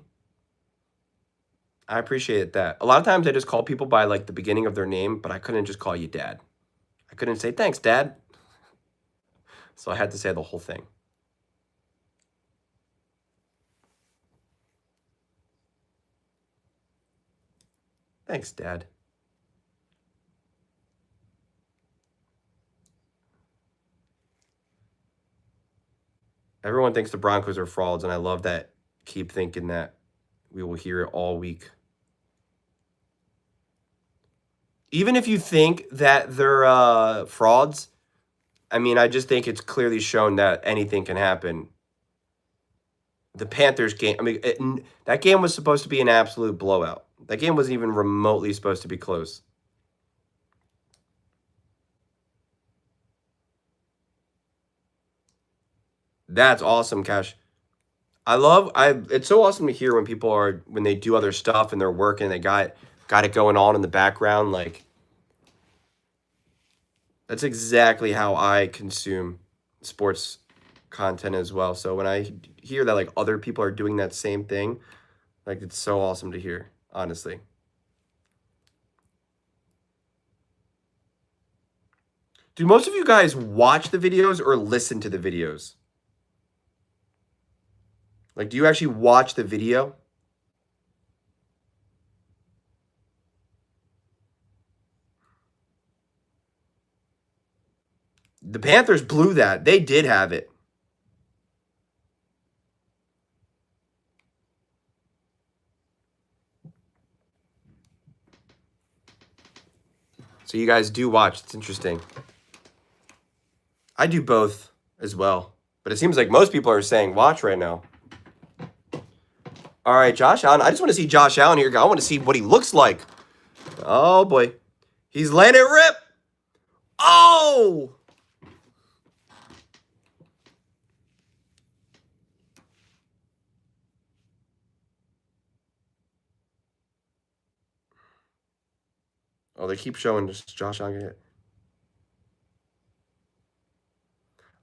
I appreciate that. A lot of times I just call people by like the beginning of their name, but I couldn't just call you Dad. I couldn't say, thanks, Dad. So I had to say the whole thing. Thanks, Dad. Everyone thinks the Broncos are frauds, and I love that. Keep thinking that. We will hear it all week. Even if you think that they're frauds, I mean, I just think it's clearly shown that anything can happen. The Panthers game, I mean, that game was supposed to be an absolute blowout. That game wasn't even remotely supposed to be close. That's awesome, Cash. It's so awesome to hear when people when they do other stuff and they're working, they got it going on in the background. Like, that's exactly how I consume sports content as well. So when I hear that like other people are doing that same thing, like it's so awesome to hear, honestly. Do most of you guys watch the videos or listen to the videos? Like, do you actually watch the video? The Panthers blew that. They did have it. So you guys do watch. It's interesting. I do both as well. But it seems like most people are saying watch right now. All right, Josh Allen. I just want to see Josh Allen here. I want to see what he looks like. Oh, boy. He's letting it rip. Oh! Oh, they keep showing just Josh Allen get hit.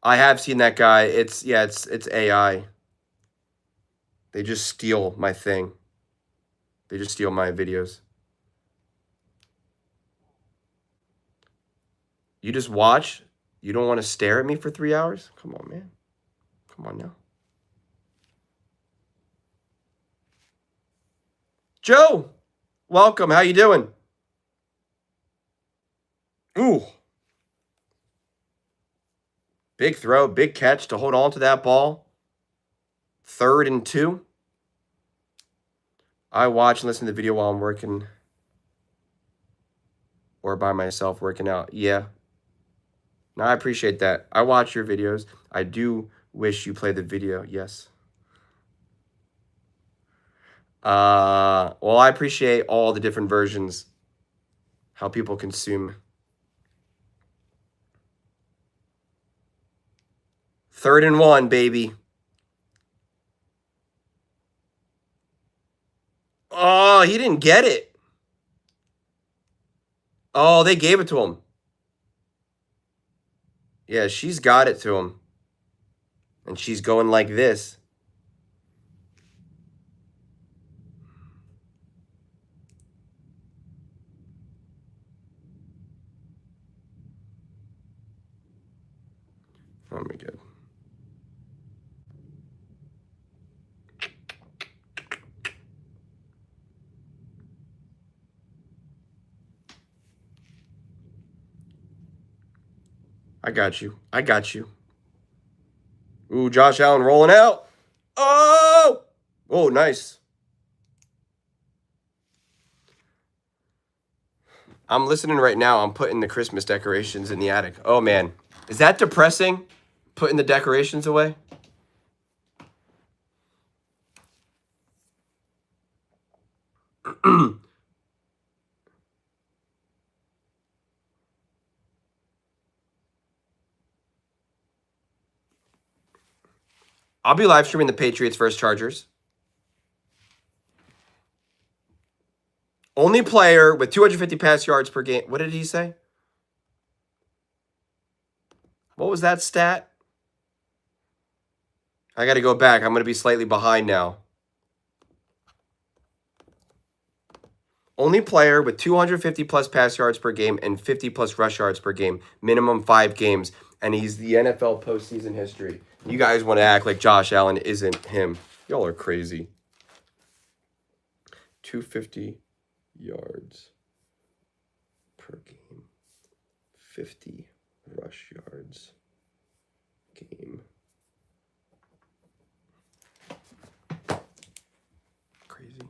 I have seen that guy. It's AI. They just steal my thing. They just steal my videos. You just watch? You don't want to stare at me for 3 hours? Come on, man. Come on now. Joe, welcome. How you doing? Ooh. Big throw, big catch to hold on to that ball. 3rd and 2. I watch and listen to the video while I'm working or by myself working out. Yeah. No, I appreciate that. I watch your videos. I do wish you played the video. Yes. Well, I appreciate all the different versions, how people consume. 3rd and 1, baby. Oh, he didn't get it. Oh, they gave it to him. Yeah, she's got it to him. And she's going like this. Oh my God. I got you. I got you. Ooh, Josh Allen rolling out. Oh! Oh, nice. I'm listening right now. I'm putting the Christmas decorations in the attic. Oh, man. Is that depressing? Putting the decorations away? I'll be live streaming the Patriots versus Chargers. Only player with 250 pass yards per game. What did he say? What was that stat? I got to go back. I'm going to be slightly behind now. Only player with 250 plus pass yards per game and 50 plus rush yards per game. Minimum 5 games. And he's the NFL postseason history. You guys want to act like Josh Allen isn't him. Y'all are crazy. 250 yards per game. 50 rush yards game. Crazy.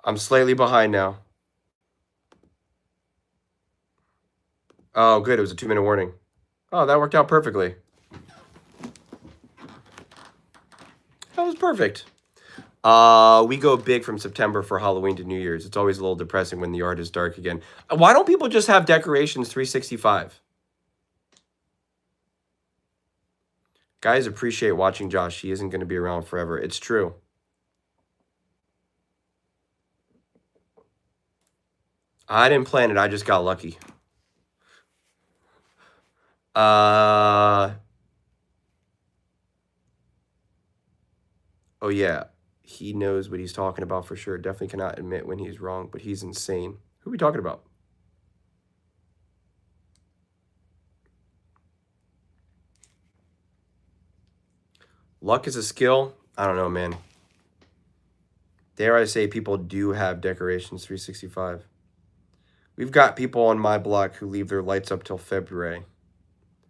I'm slightly behind now. Oh, good. It was a 2-minute warning. Oh, that worked out perfectly. That was perfect. We go big from September for Halloween to New Year's. It's always a little depressing when the yard is dark again. Why don't people just have decorations 365? Guys appreciate watching Josh. He isn't going to be around forever. It's true. I didn't plan it. I just got lucky. Oh, yeah. He knows what he's talking about for sure. Definitely cannot admit when he's wrong, but he's insane. Who are we talking about? Luck is a skill. I don't know, man. Dare I say people do have decorations 365. We've got people on my block who leave their lights up till February.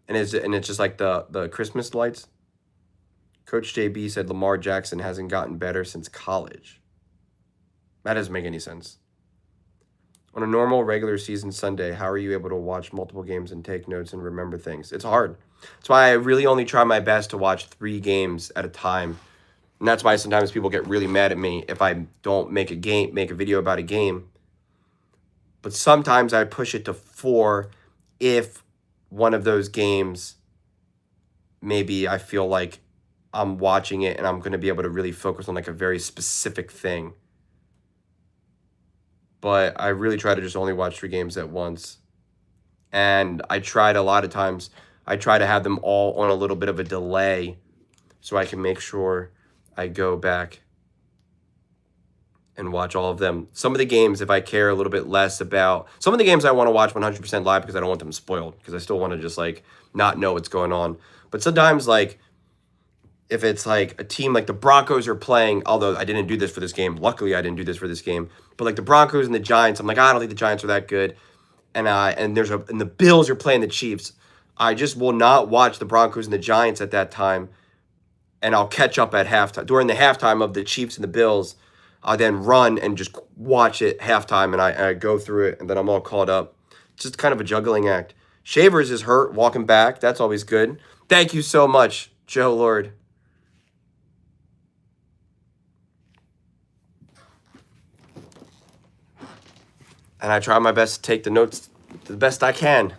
And it's just like the Christmas lights. Coach JB said Lamar Jackson hasn't gotten better since college. That doesn't make any sense. On a normal regular season Sunday, how are you able to watch multiple games and take notes and remember things? It's hard. That's why I really only try my best to watch 3 games at a time. And that's why sometimes people get really mad at me if I don't make a video about a game. But sometimes I push it to 4 if one of those games, maybe I feel like I'm watching it and I'm going to be able to really focus on like a very specific thing. But I really try to just only watch 3 games at once. And I tried a lot of times, I try to have them all on a little bit of a delay so I can make sure I go back and watch all of them. Some of the games, if I care a little bit less about, some of the games I want to watch 100% live because I don't want them spoiled, because I still want to just like not know what's going on. But sometimes like, if it's like a team like the Broncos are playing, although I didn't do this for this game. Luckily, I didn't do this for this game. But like the Broncos and the Giants, I'm like, I don't think the Giants are that good. And the Bills are playing the Chiefs. I just will not watch the Broncos and the Giants at that time. And I'll catch up at halftime. During the halftime of the Chiefs and the Bills, I'll then run and just watch it halftime. And I go through it. And then I'm all caught up. It's just kind of a juggling act. Shavers is hurt, walking back. That's always good. Thank you so much, Joe Lord. And I try my best to take the notes the best I can.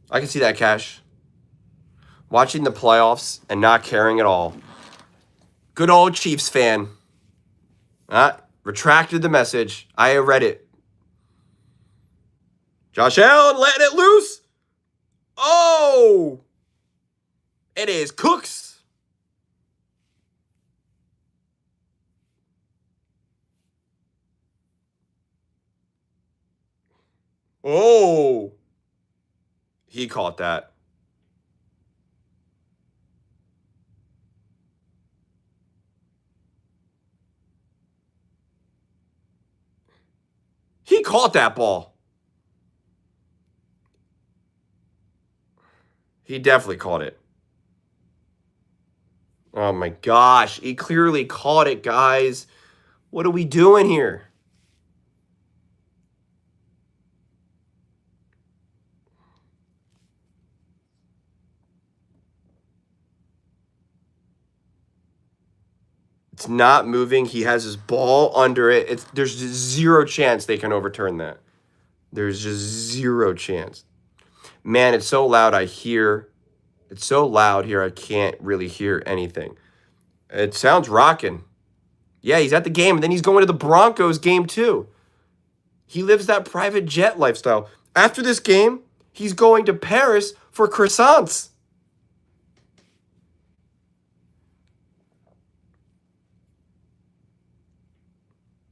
I can see that, Cash. Watching the playoffs and not caring at all. Good old Chiefs fan. Retracted the message. I read it. Josh Allen letting it loose. Oh! It is Cooks. Oh! He caught that. He caught that ball. He definitely caught it. Oh my gosh. He clearly caught it, guys. What are we doing here? It's not moving. He has his ball under it. There's just zero chance they can overturn that. There's just zero chance. Man, it's so loud It's so loud here I can't really hear anything. It sounds rocking. Yeah, he's at the game, and then he's going to the Broncos game too. He lives that private jet lifestyle. After this game, he's going to Paris for croissants.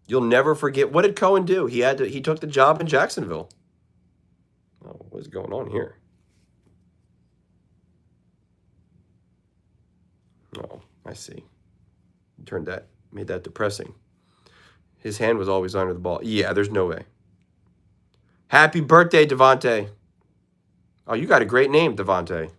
You'll never forget. What did Cohen do? He took the job in Jacksonville. Oh, what is going on here? Oh, I see. Made that depressing. His hand was always under the ball. Yeah, there's no way. Happy birthday, Devontae. Oh, you got a great name, Devontae.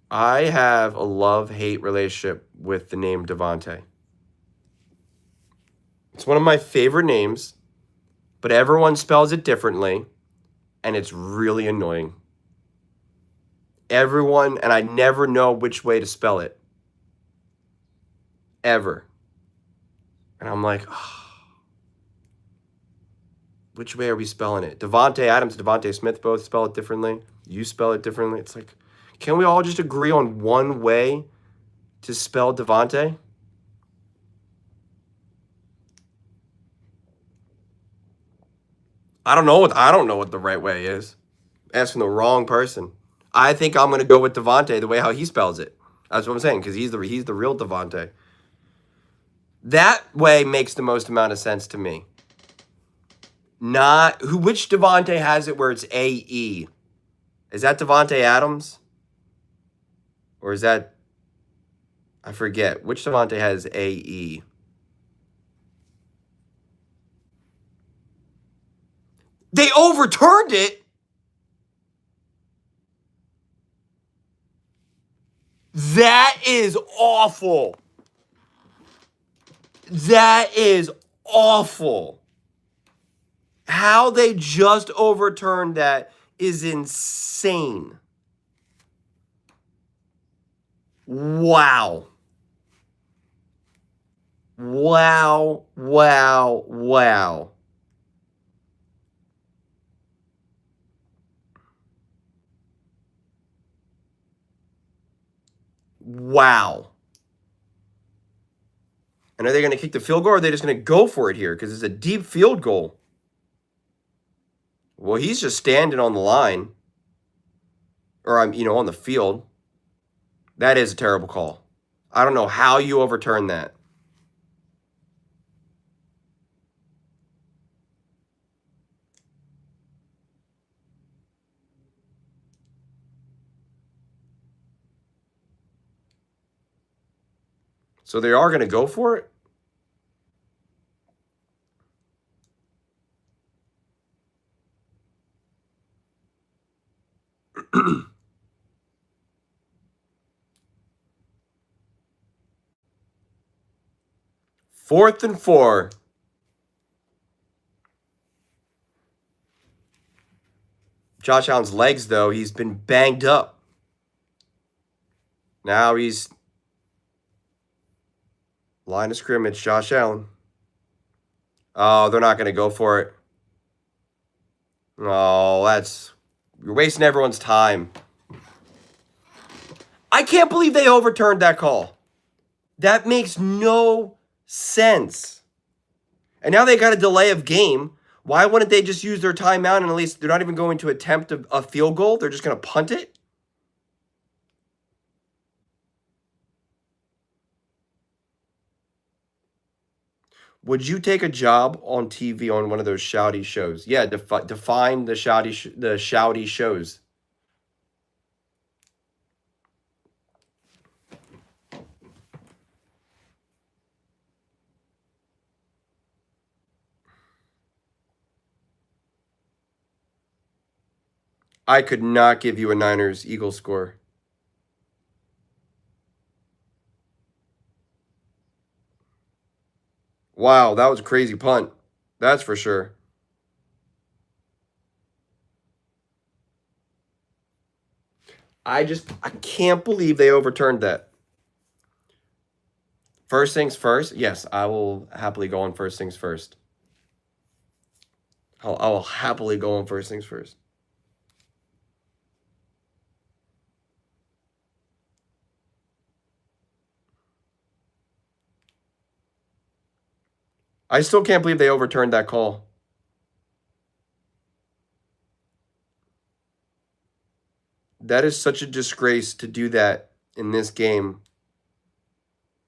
I have a love-hate relationship with the name Devontae. It's one of my favorite names, but everyone spells it differently, and it's really annoying. Everyone, and I never know which way to spell it. Ever. And I'm like, oh, which way are we spelling it? Devontae Adams, Devontae Smith both spell it differently. You spell it differently. It's like, can we all just agree on one way to spell Devontae? I don't know what the right way is. Asking the wrong person. I think I'm going to go with Devontae the way how he spells it. That's what I'm saying, because he's the real Devontae. That way makes the most amount of sense to me. Not which Devontae has it where it's AE? Is that Devontae Adams? Or is that, I forget. Which Devontae has AE? They overturned it. That is awful. That is awful. How they just overturned that is insane. Wow. Wow, wow, wow. Wow. And are they going to kick the field goal, or are they just going to go for it here? Because it's a deep field goal. Well, he's just standing on the line. Or, on the field. That is a terrible call. I don't know how you overturn that. So they are going to go for it? Fourth and 4. Josh Allen's legs, though, he's been banged up. Now he's line of scrimmage, Josh Allen. Oh, they're not going to go for it. Oh, you're wasting everyone's time. I can't believe they overturned that call. That makes no sense. And now they got a delay of game. Why wouldn't they just use their timeout and at least they're not even going to attempt a field goal? They're just going to punt it? Would you take a job on TV on one of those shouty shows? Yeah, define the shouty shows. I could not give you a Niners-Eagles score. Wow, that was a crazy punt. That's for sure. I can't believe they overturned that. First things first. Yes, I will happily go on first things first. I will happily go on first things first. I still can't believe they overturned that call. That is such a disgrace to do that in this game.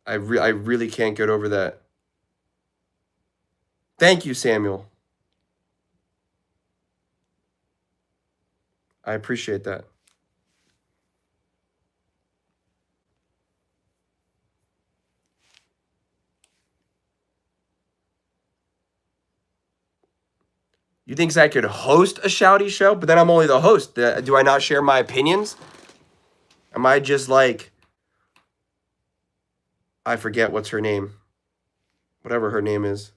I really can't get over that. Thank you, Samuel. I appreciate that. You think I could host a shouty show? But then I'm only the host. Do I not share my opinions? Am I just like, I forget what's her name. Whatever her name is.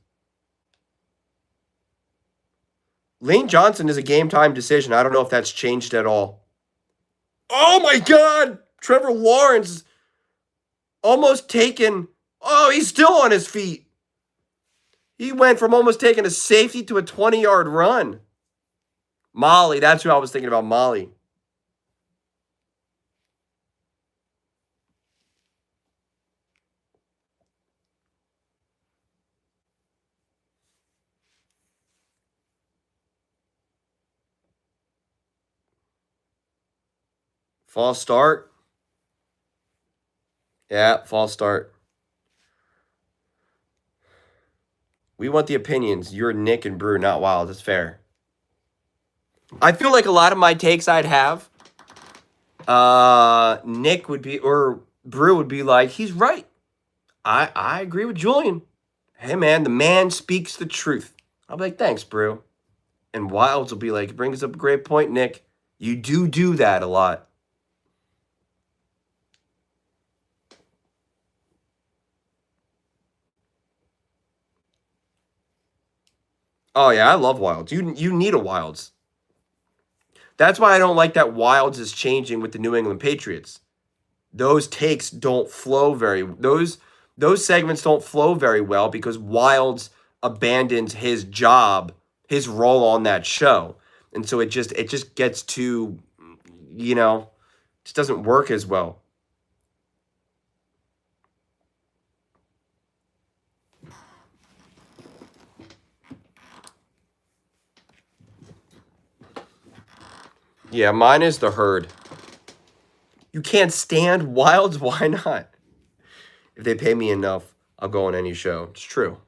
Lane Johnson is a game time decision. I don't know if that's changed at all. Oh my God! Trevor Lawrence almost taken. Oh, he's still on his feet. He went from almost taking a safety to a 20-yard run. Molly, that's who I was thinking about, Molly. False start. Yeah, false start. We want the opinions. You're Nick and Brew, not Wild. It's fair. I feel like a lot of my takes I'd have, Nick would be, or Brew would be like, he's right. I agree with Julian. Hey, man, the man speaks the truth. I'll be like, thanks, Brew. And Wilds will be like, brings up a great point, Nick. You do that a lot. Oh, yeah, I love Wilds. You need a Wilds. That's why I don't like that Wilds is changing with the New England Patriots. Those takes don't flow those segments don't flow very well because Wilds abandons his job, his role on that show. And so it just gets too, just doesn't work as well. Yeah, mine is the herd. You can't stand Wilds? Why not? If they pay me enough, I'll go on any show. It's true.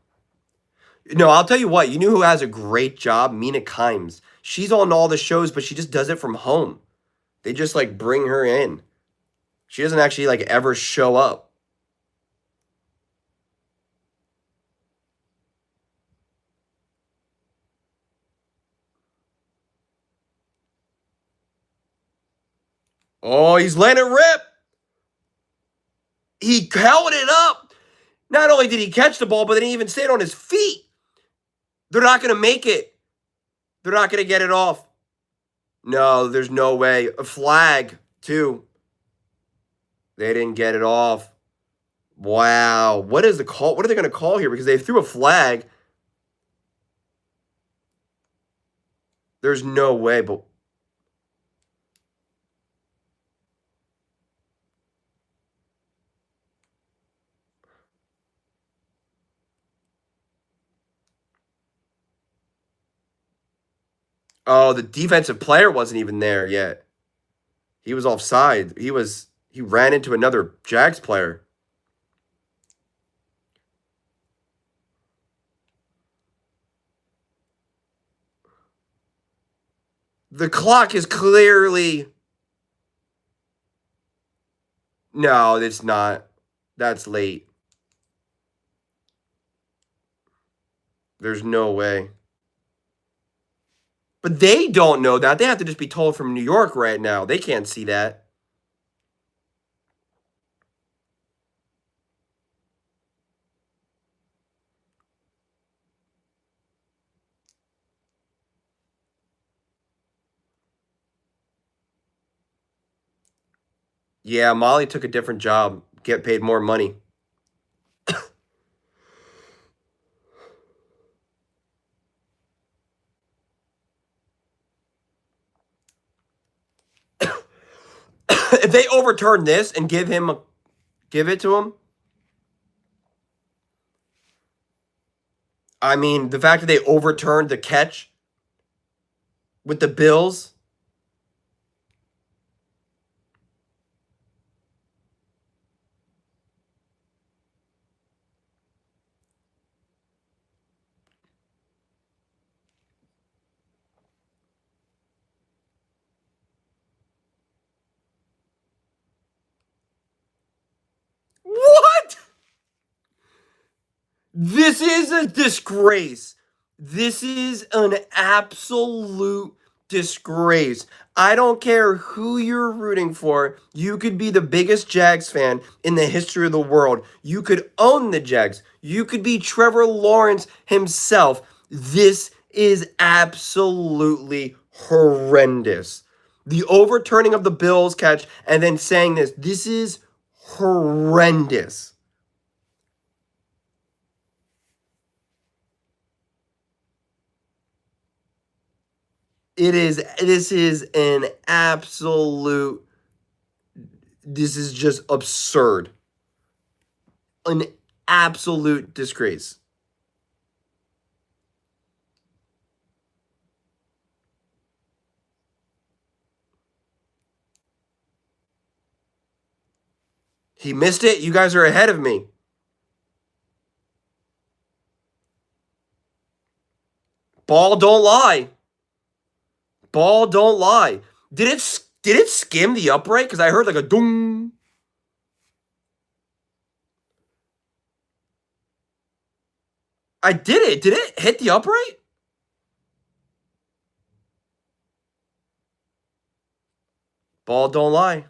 No, I'll tell you what. You know who has a great job? Mina Kimes. She's on all the shows, but she just does it from home. They just like bring her in. She doesn't actually like ever show up. Oh, he's letting it rip. He held it up. Not only did he catch the ball, but then he even stayed on his feet. They're not going to make it. They're not going to get it off. No, there's no way. A flag, too. They didn't get it off. Wow. What is the call? What are they going to call here? Because they threw a flag. There's no way, but oh, the defensive player wasn't even there yet. He was offside. He ran into another Jags player. The clock is clearly no, it's not. That's late. There's no way. But they don't know that. They have to just be told from New York right now. They can't see that. Yeah, Molly took a different job, get paid more money. If they overturn this and give it to him, I mean, the fact that they overturned the catch with the Bills. What? This is a disgrace. This is an absolute disgrace. I don't care who you're rooting for. You could be the biggest Jags fan in the history of the world. You could own the Jags. You could be Trevor Lawrence himself. This is absolutely horrendous. The overturning of the Bills catch and then saying this is horrendous. This is an absolute, this is just absurd. An absolute disgrace. He missed it. You guys are ahead of me. Ball don't lie. Ball don't lie. Did it skim the upright? Because I heard like a doom. I did it. Did it hit the upright? Ball don't lie.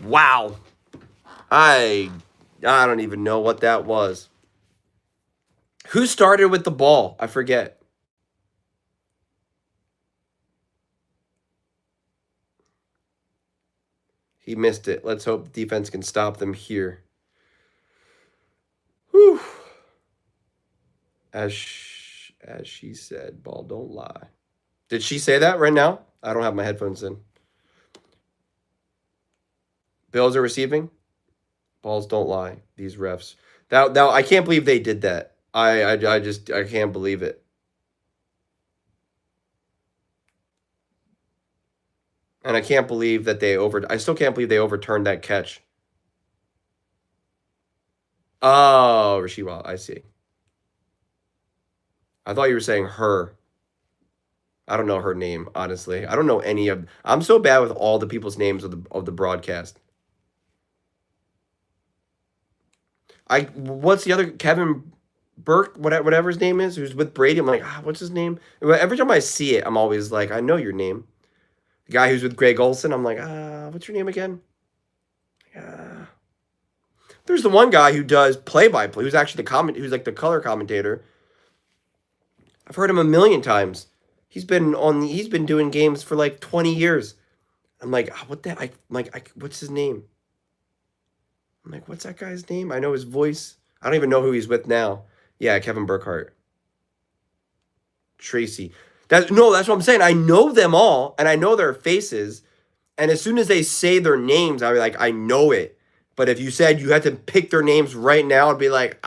Wow. I don't even know what that was. Who started with the ball? I forget. He missed it. Let's hope the defense can stop them here. Whew. As she said, ball don't lie. Did she say that right now? I don't have my headphones in. Bills are receiving. Balls don't lie. These refs. That I can't believe they did that. I can't believe it. And I can't believe that I still can't believe they overturned that catch. Oh, Rasheed Wallace. I see. I thought you were saying her. I don't know her name, honestly. I don't know any of. I'm so bad with all the people's names of the broadcast. What's the other Kevin Burke, whatever his name is, who's with Brady? I'm like, what's his name? Every time I see it, I'm always like, I know your name. The guy who's with Greg Olson, I'm like, what's your name again? There's the one guy who does play-by-play, who's actually who's like the color commentator. I've heard him a million times. He's been doing games for like 20 years. I'm like, what's his name? I'm like, what's that guy's name? I know his voice. I don't even know who he's with now. Yeah, Kevin Burkhardt. Tracy. That's what I'm saying. I know them all, and I know their faces. And as soon as they say their names, I'll be like, I know it. But if you said you had to pick their names right now, I'd be like,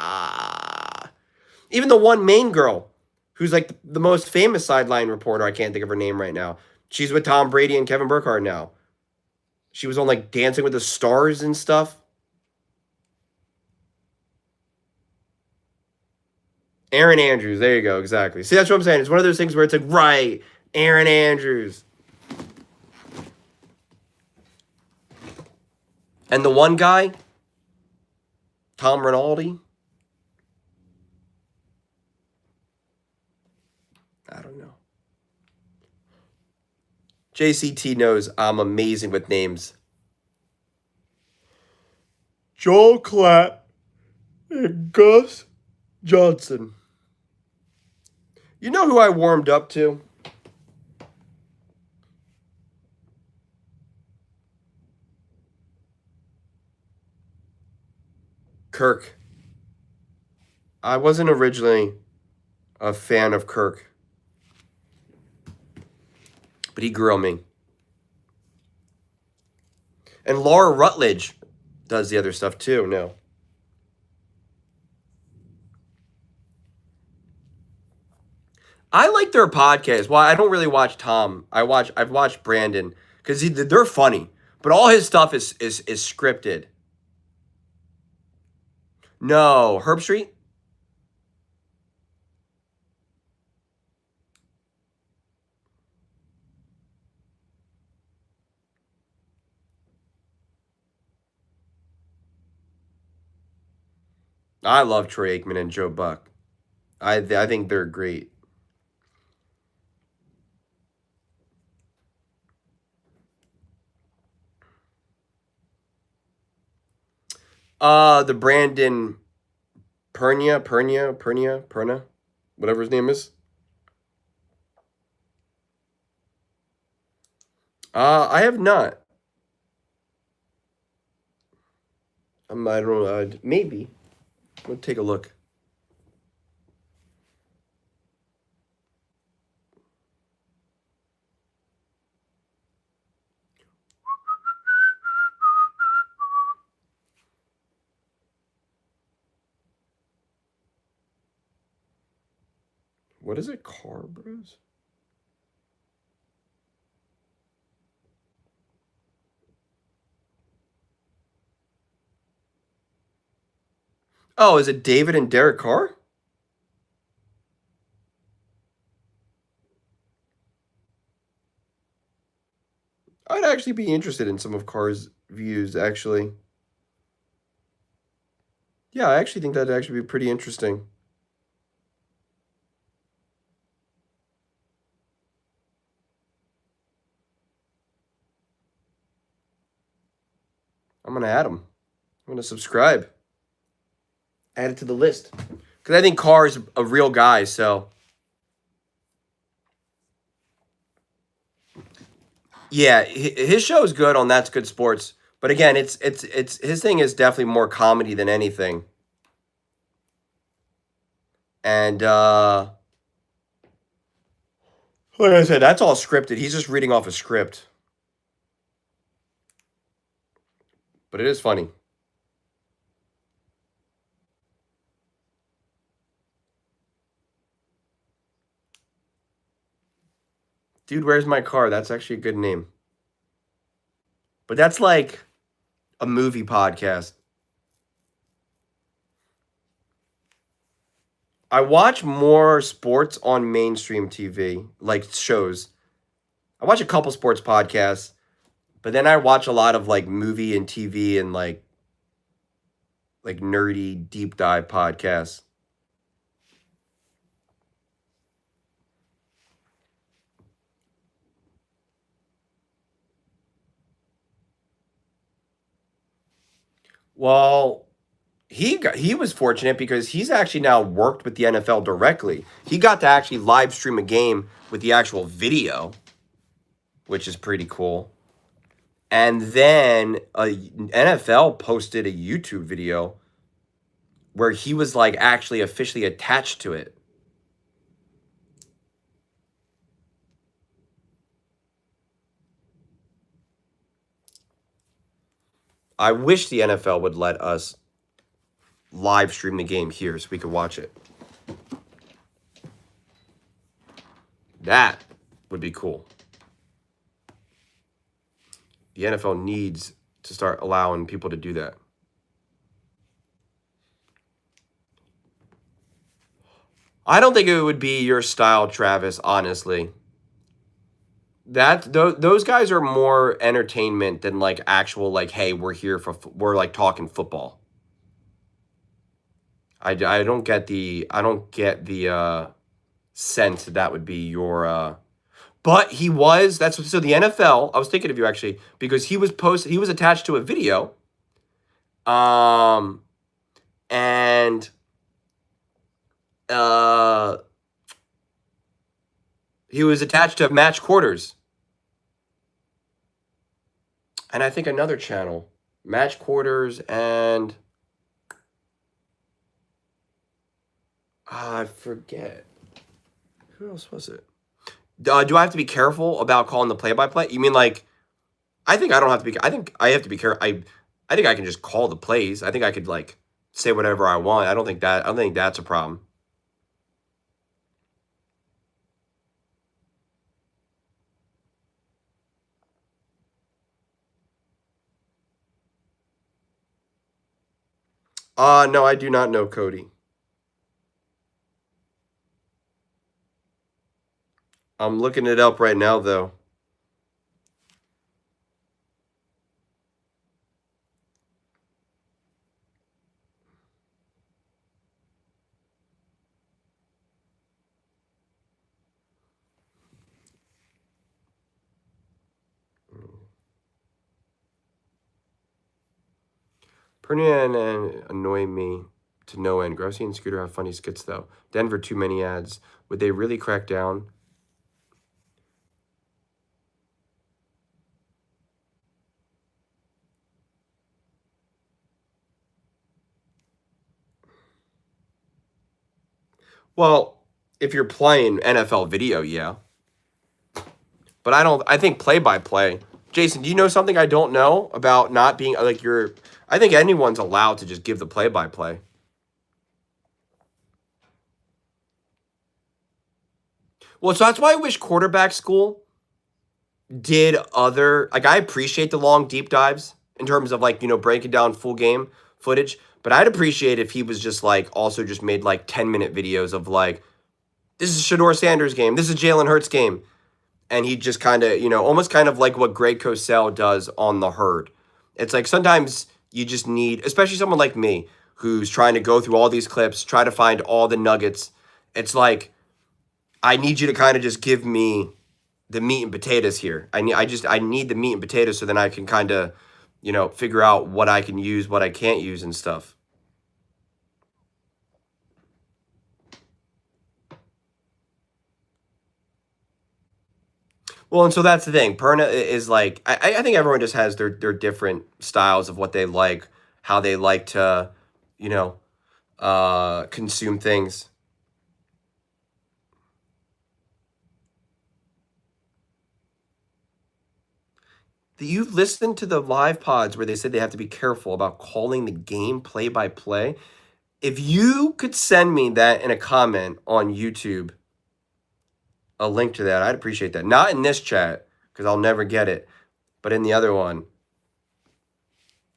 Even the one main girl, who's like the most famous sideline reporter, I can't think of her name right now. She's with Tom Brady and Kevin Burkhardt now. She was on like Dancing with the Stars and stuff. Aaron Andrews. There you go. Exactly. See, that's what I'm saying. It's one of those things where it's like, right, Aaron Andrews. And the one guy, Tom Rinaldi. I don't know. JCT knows I'm amazing with names. Joel Klatt and Gus Johnson. You know who I warmed up to? Kirk. I wasn't originally a fan of Kirk, but he grew on me. And Laura Rutledge does the other stuff too. No. I like their podcast. Well, I don't really watch Tom. I've watched Brandon because they're funny, but all his stuff is scripted. No, Herb Street. I love Troy Aikman and Joe Buck. I think they're great. The Brandon Perna, whatever his name is. I have not. I don't know. Maybe. We'll take a look. What is it? Car Bros? Oh, is it David and Derek Carr? I'd actually be interested in some of Carr's views, actually. Yeah, I actually think that'd actually be pretty interesting. I'm going to add him. I'm going to subscribe. Add it to the list. Because I think Carr is a real guy, so. Yeah, his show is good on That's Good Sports. But again, it's his thing is definitely more comedy than anything. And like I said, that's all scripted. He's just reading off a script. But it is funny. Dude, where's my car? That's actually a good name. But that's like a movie podcast. I watch more sports on mainstream TV, like shows. I watch a couple sports podcasts, but then I watch a lot of like movie and TV and like nerdy deep dive podcasts. Well, he was fortunate because he's actually now worked with the NFL directly. He got to actually live stream a game with the actual video, which is pretty cool. And then NFL posted a YouTube video where he was like actually officially attached to it. I wish the NFL would let us live stream the game here so we could watch it. That would be cool. The NFL needs to start allowing people to do that. I don't think it would be your style, Travis, honestly. Those guys are more entertainment than like actual like, hey, we're like talking football. I don't get the sense that would be your but he was that's so the NFL, I was thinking of you actually because he was attached to a video and he was attached to Match Quarters. And I think another channel, Match Quarters and I forget. Who else was it? Do I have to be careful about calling the play-by-play? You mean like I think I don't have to be I think I have to be careful. I think I can just call the plays. I think I could like say whatever I want. I don't think that's a problem. No, I do not know Cody. I'm looking it up right now though. Pernian and annoy me to no end. Grossi and Scooter have funny skits though. Denver, too many ads. Would they really crack down? Well, if you're playing NFL video, yeah. But I think play-by-play. Jason, do you know something I don't know about not being like I think anyone's allowed to just give the play-by-play. Well, so that's why I wish quarterback school did like I appreciate the long deep dives in terms of like, breaking down full game footage, But I'd appreciate if he was just like also just made like 10-minute videos of like, this is Shador Sanders game, this is Jalen Hurts game. And he just kind of, almost kind of like what Greg Cosell does on The Herd. It's like sometimes you just need, especially someone like me, who's trying to go through all these clips, try to find all the nuggets. It's like, I need you to kind of just give me the meat and potatoes here. I need the meat and potatoes so then I can kind of, figure out what I can use, what I can't use and stuff. Well, and so that's the thing. Perna is like, I think everyone just has their different styles of what they like, how they like to, consume things. You've listened to the live pods where they said they have to be careful about calling the game play by play. If you could send me that in a comment on YouTube, a link to that, I'd appreciate that. Not in this chat because I'll never get it, but in the other one.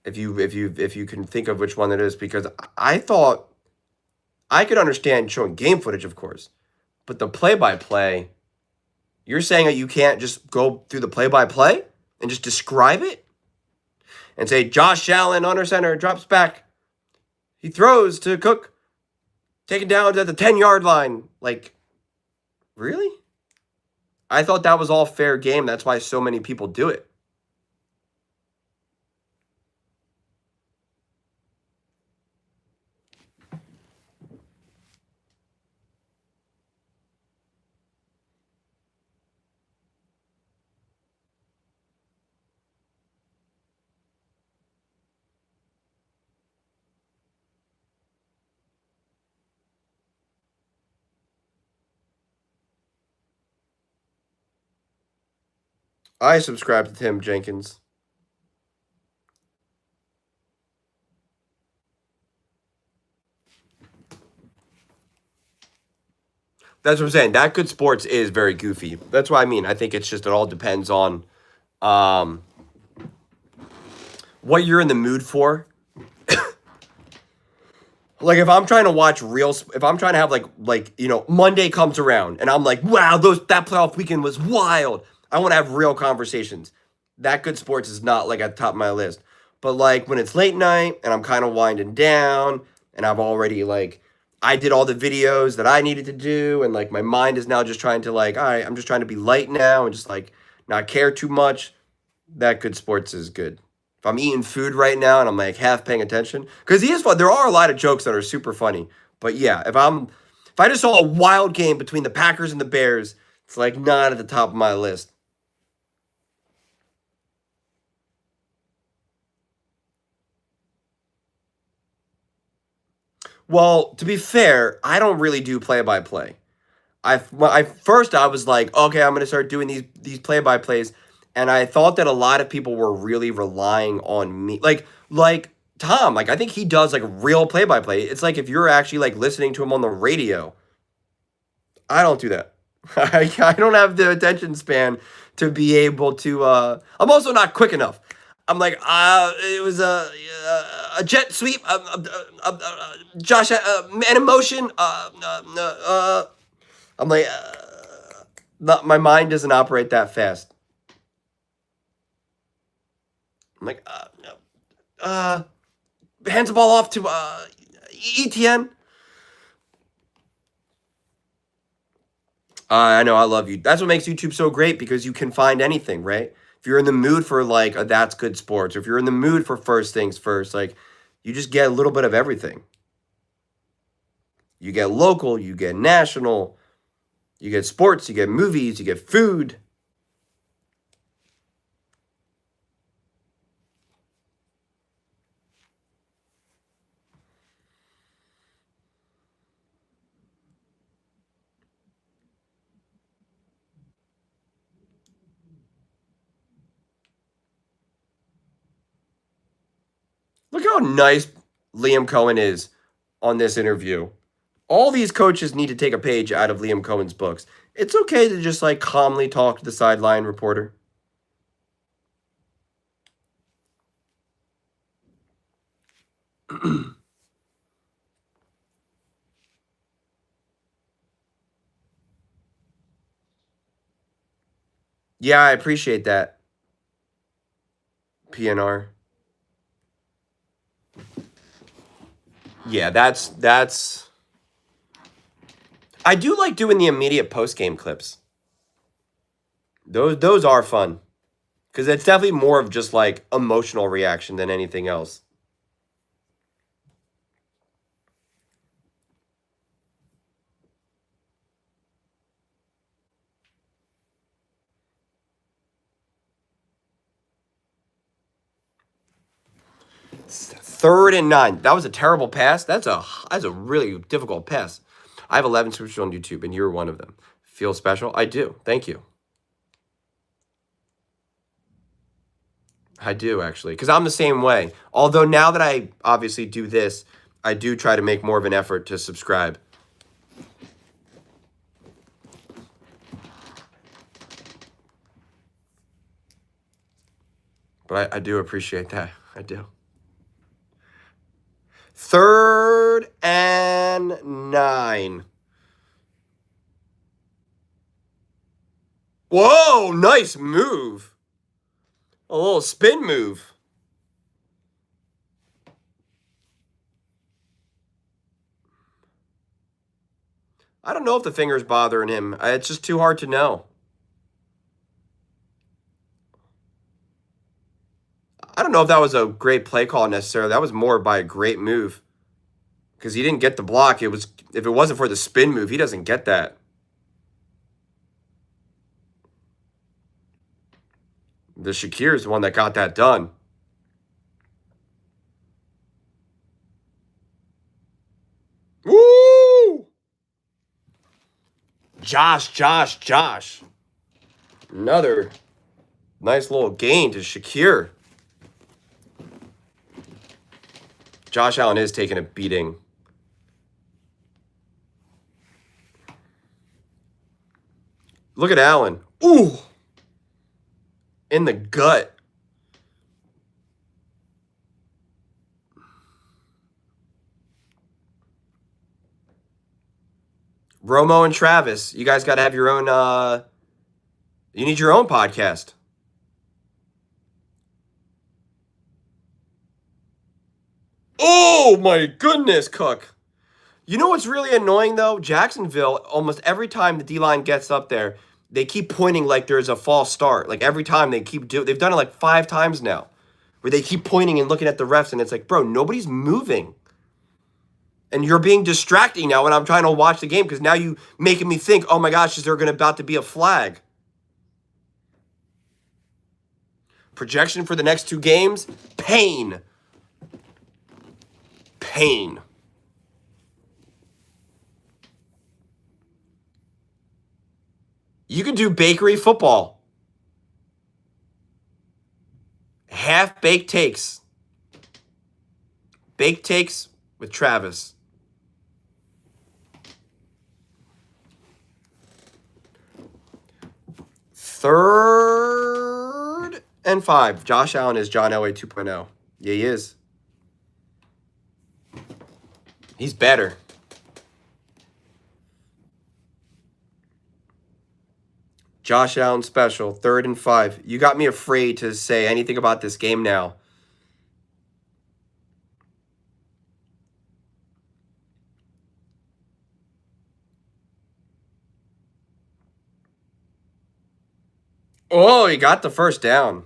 If you can think of which one it is, because I thought I could understand showing game footage, of course, but the play by play, you're saying that you can't just go through the play by play and just describe it and say Josh Allen under center drops back, he throws to Cook, taken down at the 10-yard line. Like, really? I thought that was all fair game. That's why so many people do it. I subscribe to Tim Jenkins. That's what I'm saying. That Good Sports is very goofy. That's what I mean. I think it's just, it all depends on what you're in the mood for. Like, if I'm trying to watch if I'm trying to have Monday comes around and I'm like, wow, that playoff weekend was wild. I want to have real conversations. That Good Sports is not like at the top of my list. But like when it's late night and I'm kind of winding down and I've already I did all the videos that I needed to do, and like my mind is now just trying to all right, I'm just trying to be light now and just not care too much. That Good Sports is good. If I'm eating food right now and I'm half paying attention, because he is fun. There are a lot of jokes that are super funny. But yeah, if I just saw a wild game between the Packers and the Bears, it's not at the top of my list. Well, to be fair, I don't really do play-by-play. First I was like, okay, I'm gonna start doing these play-by-plays, and I thought that a lot of people were really relying on me, like Tom. I think he does real play-by-play. It's like if you're actually listening to him on the radio. I don't do that. I don't have the attention span to be able to. I'm also not quick enough. I'm it was a jet sweep, Josh, man in motion. I'm my mind doesn't operate that fast. I'm hands the ball off to ETN. I know, I love you. That's what makes YouTube so great, because you can find anything, right? If you're in the mood for a That's Good Sports, or if you're in the mood for First Things First, you just get a little bit of everything. You get local, you get national, you get sports, you get movies, you get food. Look how nice Liam Cohen is on this interview. All these coaches need to take a page out of Liam Cohen's books. It's okay to just calmly talk to the sideline reporter. Yeah, I appreciate that. PNR. Yeah, that's. I do like doing the immediate post game clips. Those are fun because it's definitely more of just like emotional reaction than anything else. Third and 9. That was a terrible pass. That's a really difficult pass. I have 11 subscriptions on YouTube, and you're one of them. Feel special? I do. Thank you. I do actually, because I'm the same way. Although now that I obviously do this, I do try to make more of an effort to subscribe. But I do appreciate that. I do. 3rd and 9. Whoa, nice move. A little spin move. I don't know if the finger's bothering him. It's just too hard to know. I don't know if that was a great play call necessarily. That was more by a great move. Because he didn't get the block. If it wasn't for the spin move, he doesn't get that. The Shakir's the one that got that done. Woo! Josh. Another nice little gain to Shakir. Josh Allen is taking a beating. Look at Allen. Ooh! In the gut. Romo and Travis, you guys got to have your own, you need your own podcast. Oh my goodness, Cook. You know what's really annoying though? Jacksonville, almost every time the D-line gets up there, they keep pointing like there's a false start. Like every time they've done it like 5 times now. Where they keep pointing and looking at the refs and it's like, bro, nobody's moving. And you're being distracting now when I'm trying to watch the game because now you making me think, oh my gosh, is there about to be a flag? Projection for the next 2 games? Pain. You can do bakery football. Half-baked takes. Baked takes with Travis. 3rd and 5. Josh Allen is John Elway 2.0. Yeah, he is. He's better. Josh Allen special, 3rd and 5. You got me afraid to say anything about this game now. Oh, he got the first down.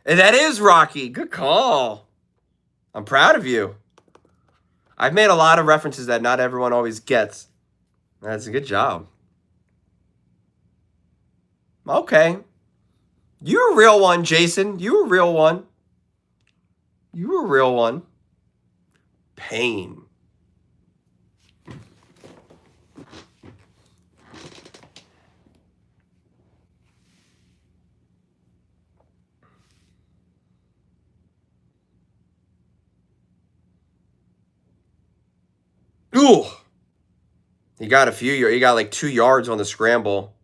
And that is Rocky. Good call. I'm proud of you. I've made a lot of references that not everyone always gets. That's a good job. Okay. You're a real one, Jason. You a real one. You a real one. Pain. Ooh. He got a few. He got like 2 yards on the scramble.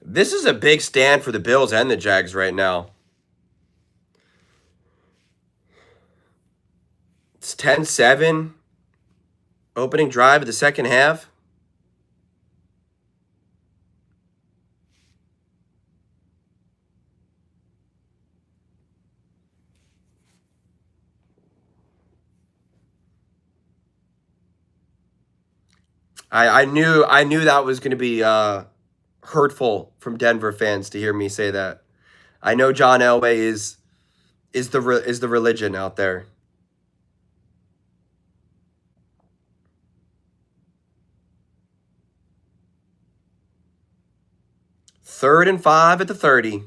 This is a big stand for the Bills and the Jags right now. It's 10-7. Opening drive of the second half. I knew that was going to be hurtful from Denver fans to hear me say that. I know John Elway is the religion out there. Third and 5 at the 30.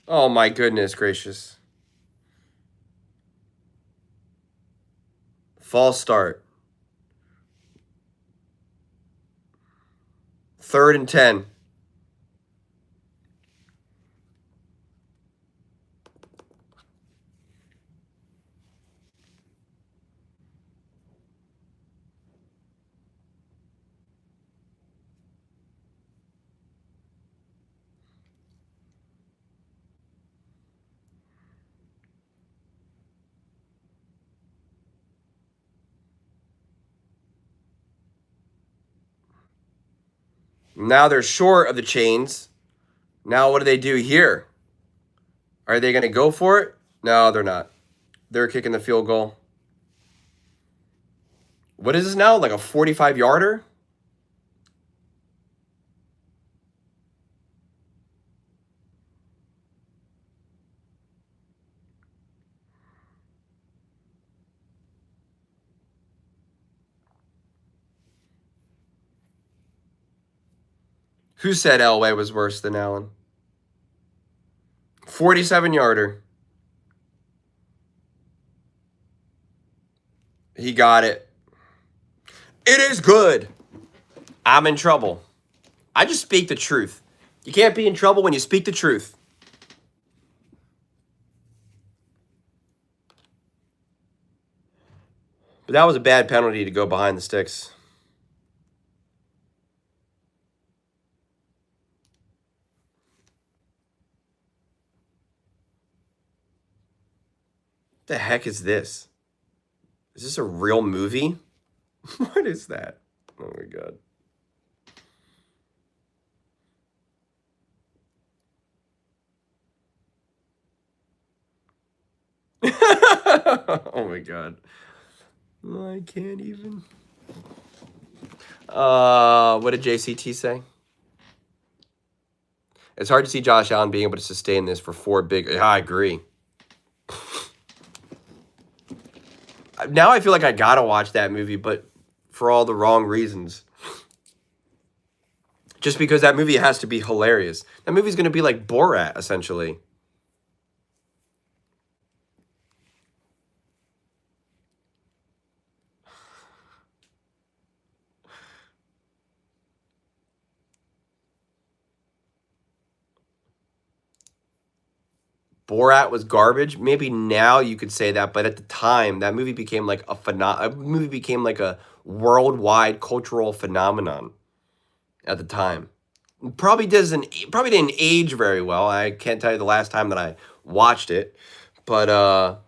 Oh my goodness gracious. False start. 3rd and 10. Now they're short of the chains. Now what do they do here? Are they going to go for it? No, they're not. They're kicking the field goal. What is this now? Like a 45-yarder? Who said Elway was worse than Allen? 47-yarder. He got it. It is good. I'm in trouble. I just speak the truth. You can't be in trouble when you speak the truth. But that was a bad penalty to go behind the sticks. What the heck is this? Is this a real movie? What is that? Oh my god. Oh my god. I can't even. What did JCT say? It's hard to see Josh Allen being able to sustain this for 4 big. Yeah, I agree. Now I feel like I gotta watch that movie, but for all the wrong reasons. Just because that movie has to be hilarious. That movie's gonna be like Borat, essentially. Borat was garbage. Maybe now you could say that, but at the time, that movie became like a worldwide cultural phenomenon at the time. Probably didn't age very well. I can't tell you the last time that I watched it, but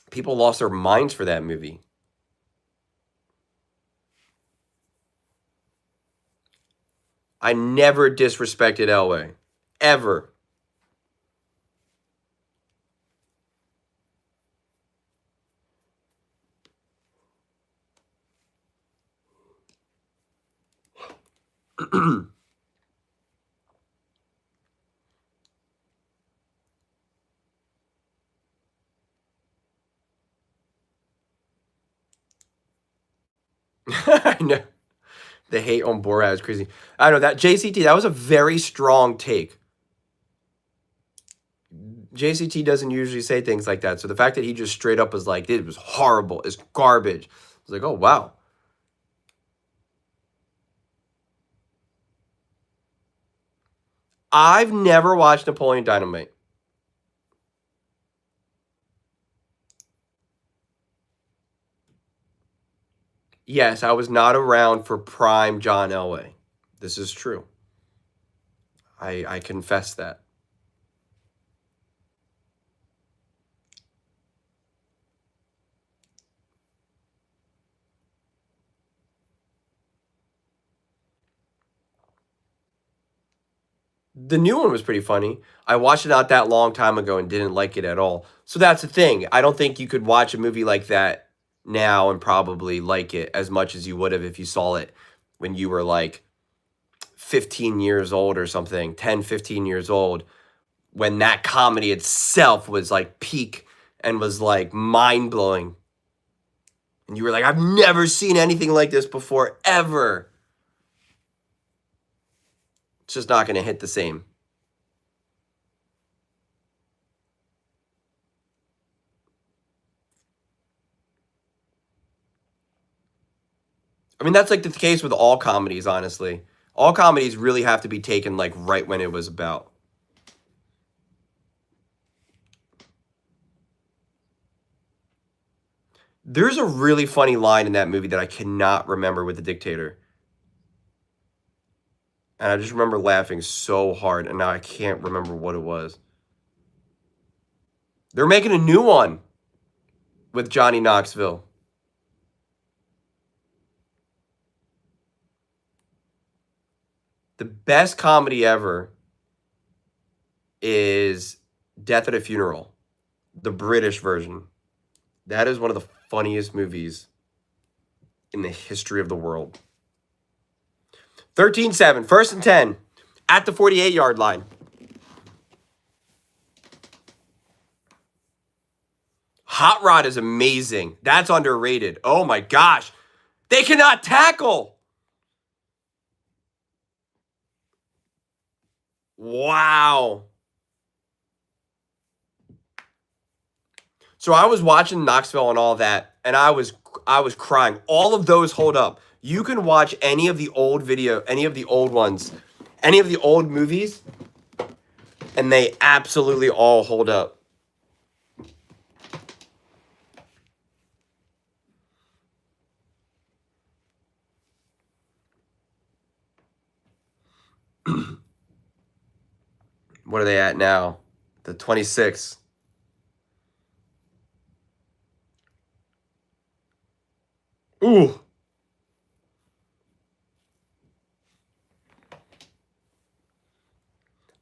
people lost their minds for that movie. I never disrespected Elway. Ever. I know. The hate on Borat is crazy. I know that JCT, that was a very strong take. JCT doesn't usually say things like that. So the fact that he just straight up was like, it was horrible, it's garbage. I was like, oh, wow. I've never watched Napoleon Dynamite. Yes, I was not around for prime John Elway. This is true. I confess that. The new one was pretty funny. I watched it not that long time ago and didn't like it at all. So that's the thing. I don't think you could watch a movie like that now and probably like it as much as you would have if you saw it when you were like 15 years old or something, 10, 15 years old, when that comedy itself was like peak and was like mind blowing. And you were like, I've never seen anything like this before, ever. It's just not going to hit the same. I mean, that's like the case with all comedies, honestly. All comedies really have to be taken like right when it was about. There's a really funny line in that movie that I cannot remember with the dictator. And I just remember laughing so hard, and now I can't remember what it was. They're making a new one with Johnny Knoxville. The best comedy ever is Death at a Funeral, the British version. That is one of the funniest movies in the history of the world. 13-7, 1st and 10, at the 48-yard line. Hot Rod is amazing. That's underrated. Oh my gosh. They cannot tackle. Wow. So I was watching Knoxville and all that, and I was crying. All of those hold up. You can watch any of the old video, any of the old ones, any of the old movies, and they absolutely all hold up. What are they at now? The 26. Ooh.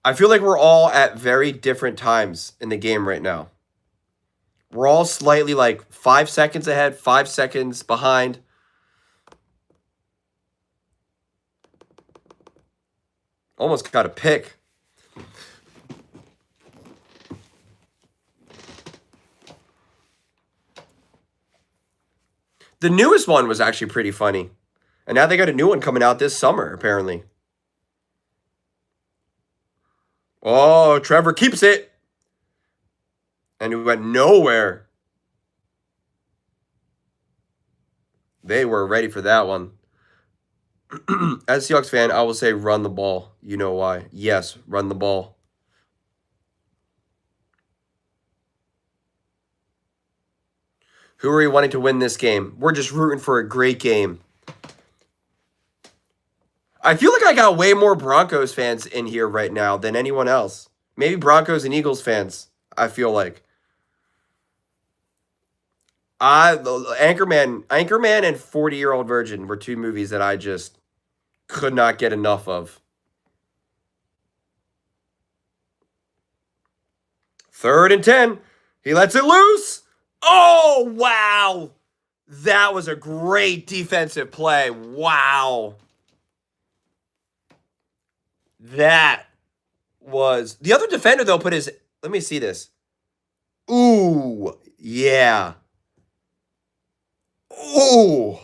I feel like we're all at very different times in the game right now. We're all slightly like 5 seconds ahead, 5 seconds behind. Almost got a pick. The newest one was actually pretty funny. And now they got a new one coming out this summer, apparently. Oh, Trevor keeps it. And it went nowhere. They were ready for that one. As a Seahawks fan, I will say run the ball. You know why. Yes, run the ball. Who are you wanting to win this game? We're just rooting for a great game. I feel like I got way more Broncos fans in here right now than anyone else. Maybe Broncos and Eagles fans, I feel like. Anchorman and 40-Year-Old Virgin were two movies that I just could not get enough of. 3rd and 10. He lets it loose. Oh, wow. That was a great defensive play. Wow. That was... The other defender, though, put his... Let me see this. Ooh, yeah. Ooh.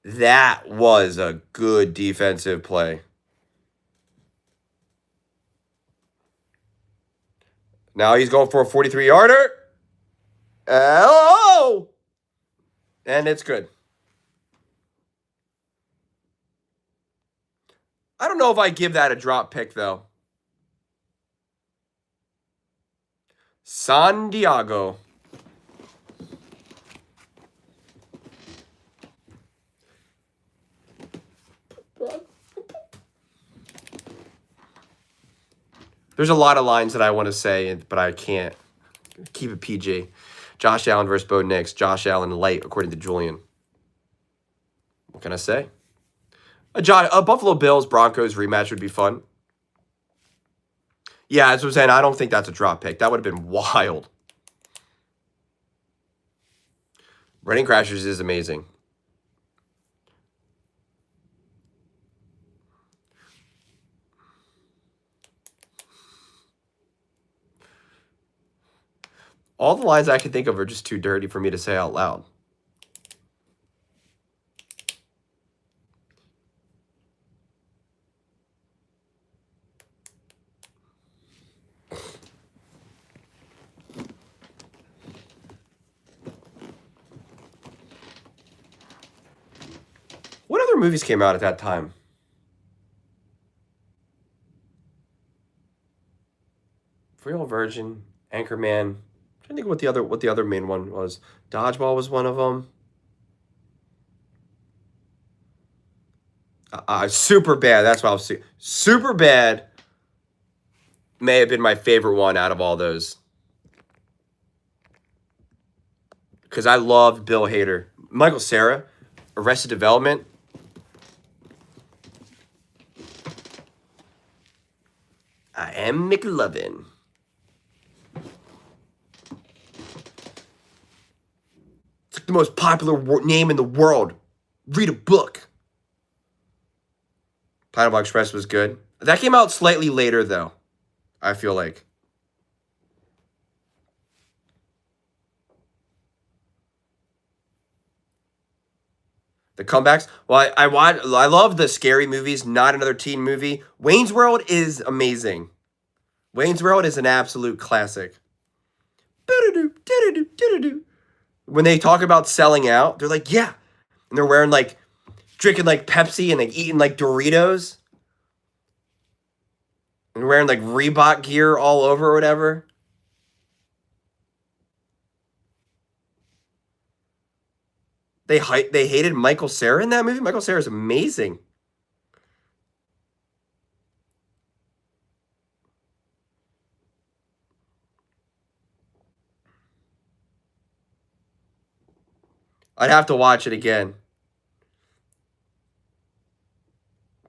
That was a good defensive play. Now he's going for a 43-yarder. Oh! And it's good. I don't know if I give that a drop pick, though. San Diego. There's a lot of lines that I want to say, but I can't. Keep it PG. Josh Allen versus Bo Nix. Josh Allen light, according to Julian. What can I say? A Buffalo Bills Broncos rematch would be fun. Yeah, as I was saying, I don't think that's a drop pick. That would have been wild. Running Crashers is amazing. All the lines I can think of are just too dirty for me to say out loud. What other movies came out at that time? Real Virgin, Anchorman. I'm trying to think what the other main one was. Dodgeball was one of them. Super Bad. That's what I was saying. Super Bad may have been my favorite one out of all those. Because I loved Bill Hader. Michael Cera, Arrested Development. I am McLovin. It's like the most popular name in the world. Read a book. Pineapple Express was good. That came out slightly later, though, I feel like. The comebacks. Well, I love the scary movies, not another teen movie. Wayne's World is amazing. Wayne's World is an absolute classic. When they talk about selling out, they're like, yeah. And they're wearing like, drinking like Pepsi and like eating like Doritos. And wearing like Reebok gear all over or whatever. They hated Michael Cera in that movie. Michael Cera is amazing. I'd have to watch it again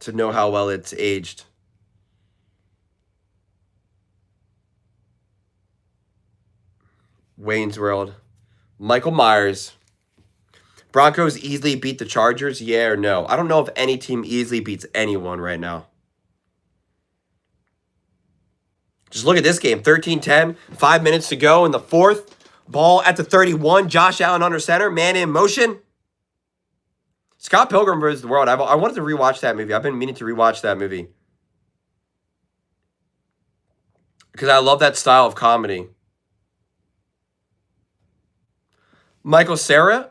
to know how well it's aged. Wayne's World. Michael Myers. Broncos easily beat the Chargers? Yeah or no? I don't know if any team easily beats anyone right now. Just look at this game. 13-10. 5 minutes to go in the fourth. Ball at the 31. Josh Allen under center. Man in motion. Scott Pilgrim vs. the World. I wanted to rewatch that movie. I've been meaning to rewatch that movie. Because I love that style of comedy. Michael Cera,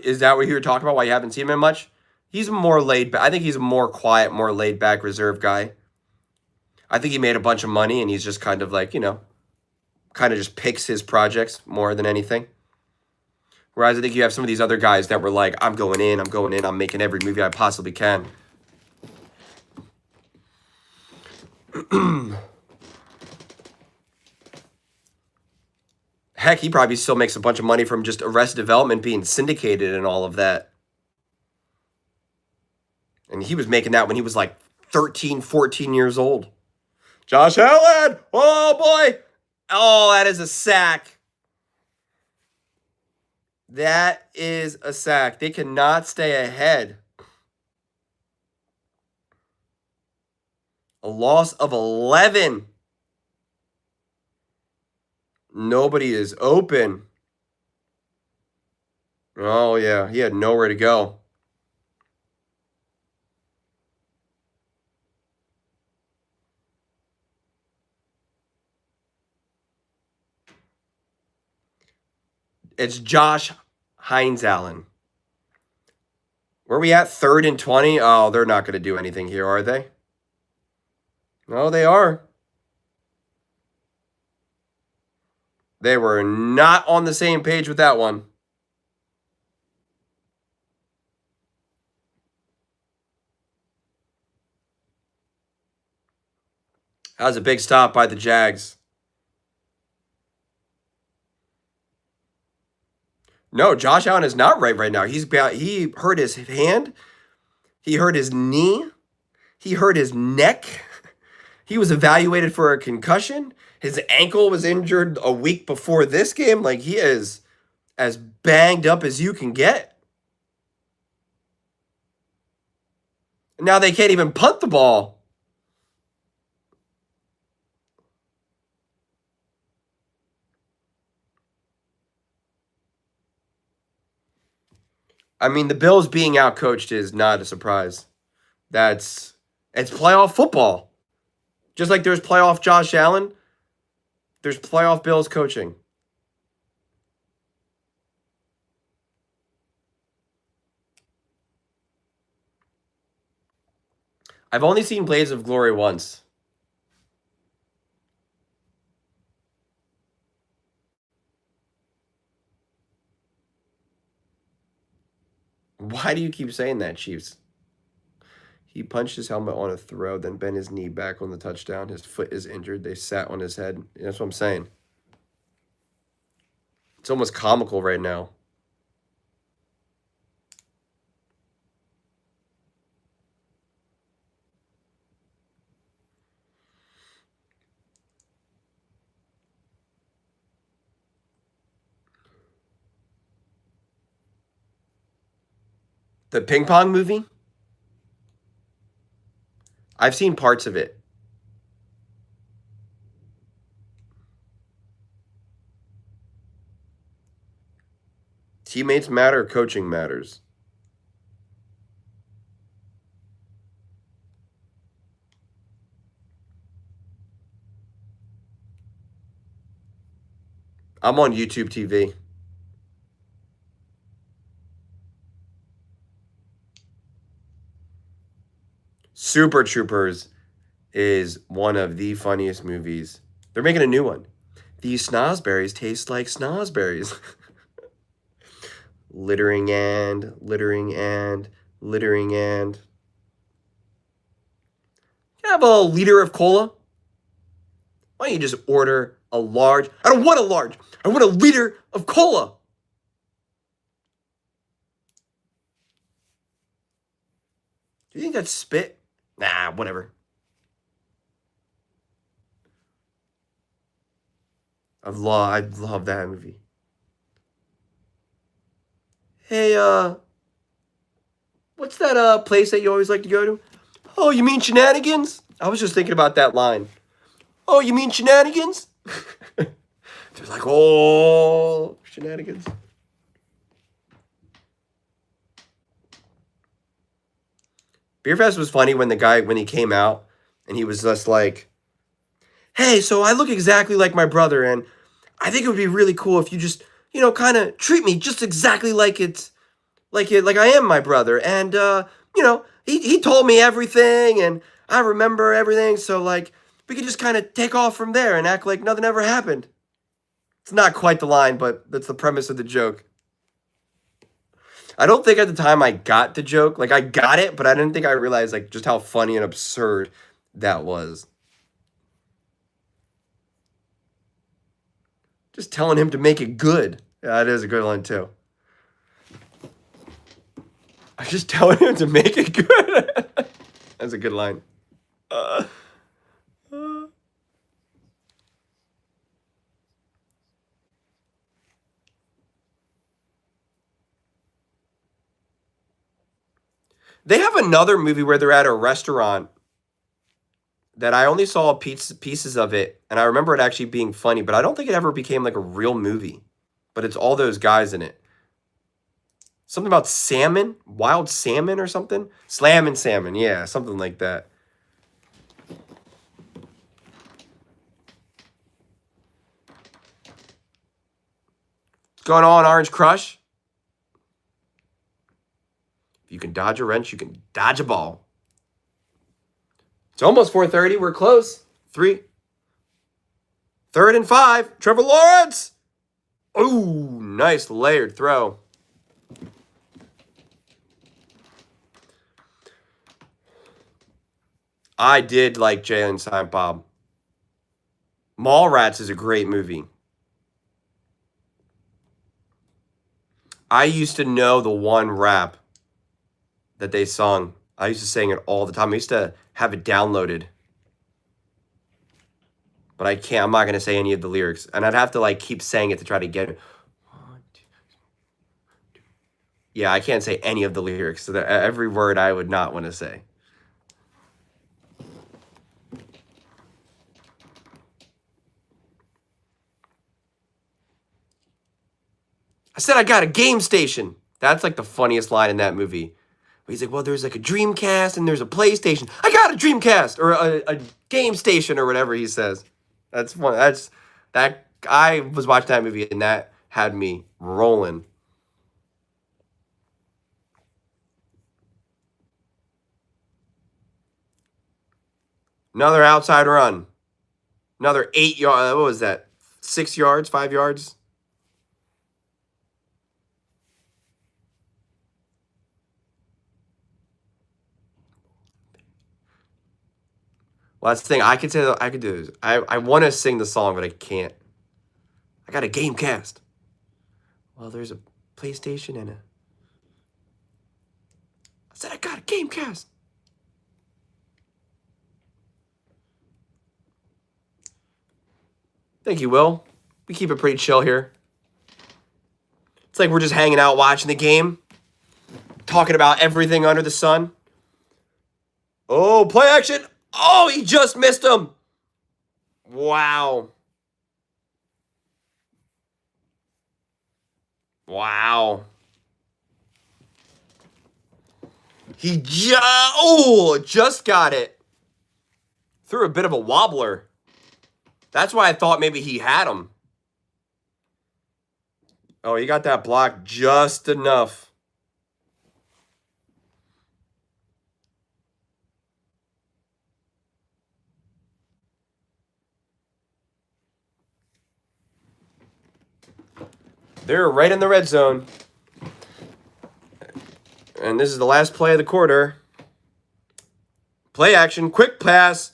is that what you were talking about? Why you haven't seen him in much? He's more laid back. I think he's a more quiet, more laid back, reserved guy. I think he made a bunch of money and he's just kind of like, kind of just picks his projects more than anything. Whereas I think you have some of these other guys that were like, I'm going in, I'm making every movie I possibly can. Heck, he probably still makes a bunch of money from just Arrested Development being syndicated and all of that. And he was making that when he was like 13, 14 years old. Josh Allen! Oh, boy! Oh, that is a sack. That is a sack. They cannot stay ahead. A loss of 11. Nobody is open. Oh, yeah. He had nowhere to go. It's Josh Hines Allen. Where are we at? 3rd and 20? Oh, they're not going to do anything here, are they? No, they are. They were not on the same page with that one. That was a big stop by the Jags. No, Josh Allen is not right now. He hurt his hand. He hurt his knee. He hurt his neck. He was evaluated for a concussion. His ankle was injured a week before this game. Like, he is as banged up as you can get. Now they can't even punt the ball. I mean, the Bills being outcoached is not a surprise. It's playoff football. Just like there's playoff Josh Allen, there's playoff Bills coaching. I've only seen Blades of Glory once. Why do you keep saying that, Chiefs? He punched his helmet on a throw, then bent his knee back on the touchdown. His foot is injured. They sat on his head. That's what I'm saying. It's almost comical right now. The ping pong movie? I've seen parts of it. Teammates matter, coaching matters. I'm on YouTube TV. Super Troopers is one of the funniest movies. They're making a new one. These snozberries taste like snozberries. littering and. Can I have a liter of cola? Why don't you just order a large? I don't want a large. I want a liter of cola. Do you think that's spit? Nah, whatever. I love that movie. Hey, what's that place that you always like to go to? Oh, you mean Shenanigans? I was just thinking about that line. Oh, you mean Shenanigans? They're like, oh, Shenanigans. Beer Fest was funny when he came out and he was just like, hey, so I look exactly like my brother and I think it would be really cool if you just, kind of treat me just exactly like I am my brother. And, he told me everything and I remember everything. So like, we could just kind of take off from there and act like nothing ever happened. It's not quite the line, but that's the premise of the joke. I don't think at the time I got the joke. Like, I got it, but I didn't think I realized, like, just how funny and absurd that was. Just telling him to make it good. Yeah, that is a good line, too. I'm just telling him to make it good. That's a good line. They have another movie where they're at a restaurant that I only saw pieces of it, and I remember it actually being funny, but I don't think it ever became like a real movie. But it's all those guys in it. Something about salmon, wild salmon or something? Slam and salmon, yeah, something like that. What's going on, Orange Crush? If you can dodge a wrench, you can dodge a ball. It's almost 4:30. We're close. 3rd and 5. Trevor Lawrence. Ooh, nice layered throw. I did like Jay and Silent Bob. Mallrats is a great movie. I used to know the one rap that they sung. I used to sing it all the time. I used to have it downloaded. But I can't. I'm not going to say any of the lyrics. And I'd have to, like, keep saying it to try to get it. Yeah, I can't say any of the lyrics. So that every word I would not want to say. I said I got a game station. That's like the funniest line in that movie. He's like, well, there's like a Dreamcast and there's a PlayStation. I got a Dreamcast or a game station or whatever he says. That's fun. I was watching that movie and that had me rolling. Another outside run. Another 8 yards. What was that? 6 yards? 5 yards? Well, that's the thing. I could say that I could do this. I want to sing the song, but I can't. I got a Gamecast. Well, there's a PlayStation and a... I said I got a Gamecast. Thank you, Will. We keep it pretty chill here. It's like we're just hanging out watching the game. Talking about everything under the sun. Oh, play action. Oh, he just missed him. Wow. Wow. He just got it. Threw a bit of a wobbler. That's why I thought maybe he had him. Oh, he got that block just enough. They're right in the red zone. And this is the last play of the quarter. Play action, quick pass.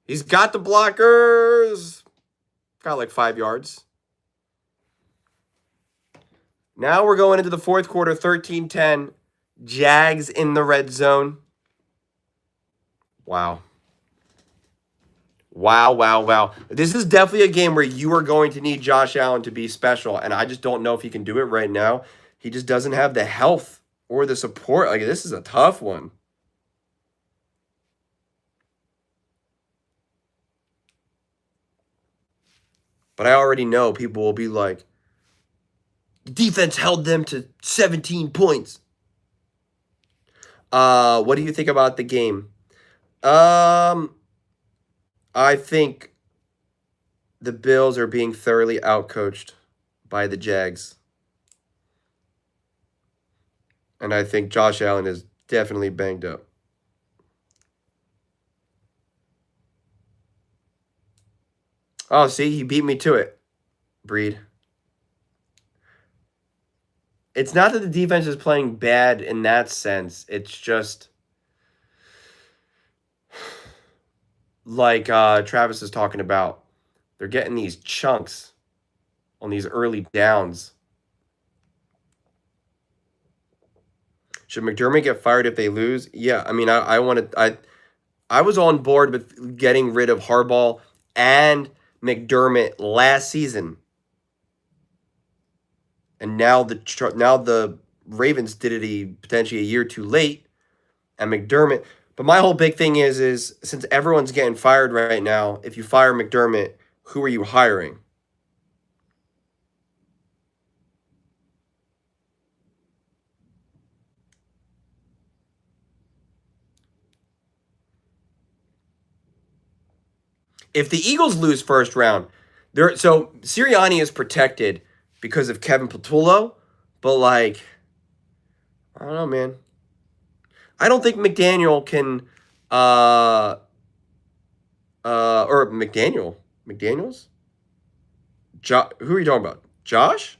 He's got the blockers. Got like 5 yards. Now we're going into the fourth quarter, 13-10. Jags in the red zone. Wow. Wow, wow, wow. This is definitely a game where you are going to need Josh Allen to be special, and I just don't know if he can do it right now. He just doesn't have the health or the support. Like, this is a tough one. But I already know people will be like, the defense held them to 17 points. What do you think about the game? I think the Bills are being thoroughly outcoached by the Jags. And I think Josh Allen is definitely banged up. Oh, see, he beat me to it, Breed. It's not that the defense is playing bad in that sense. It's just like Travis is talking about. They're getting these chunks on these early downs. Should McDermott get fired if they lose? Yeah, I mean, I was on board with getting rid of Harbaugh and McDermott last season. And now the Ravens did it potentially a year too late, and McDermott. But my whole big thing is since everyone's getting fired right now, if you fire McDermott, who are you hiring? If the Eagles lose first round, so Sirianni is protected because of Kevin Patullo, but like, I don't know, man. I don't think McDaniel can Or McDaniels? Who are you talking about? Josh?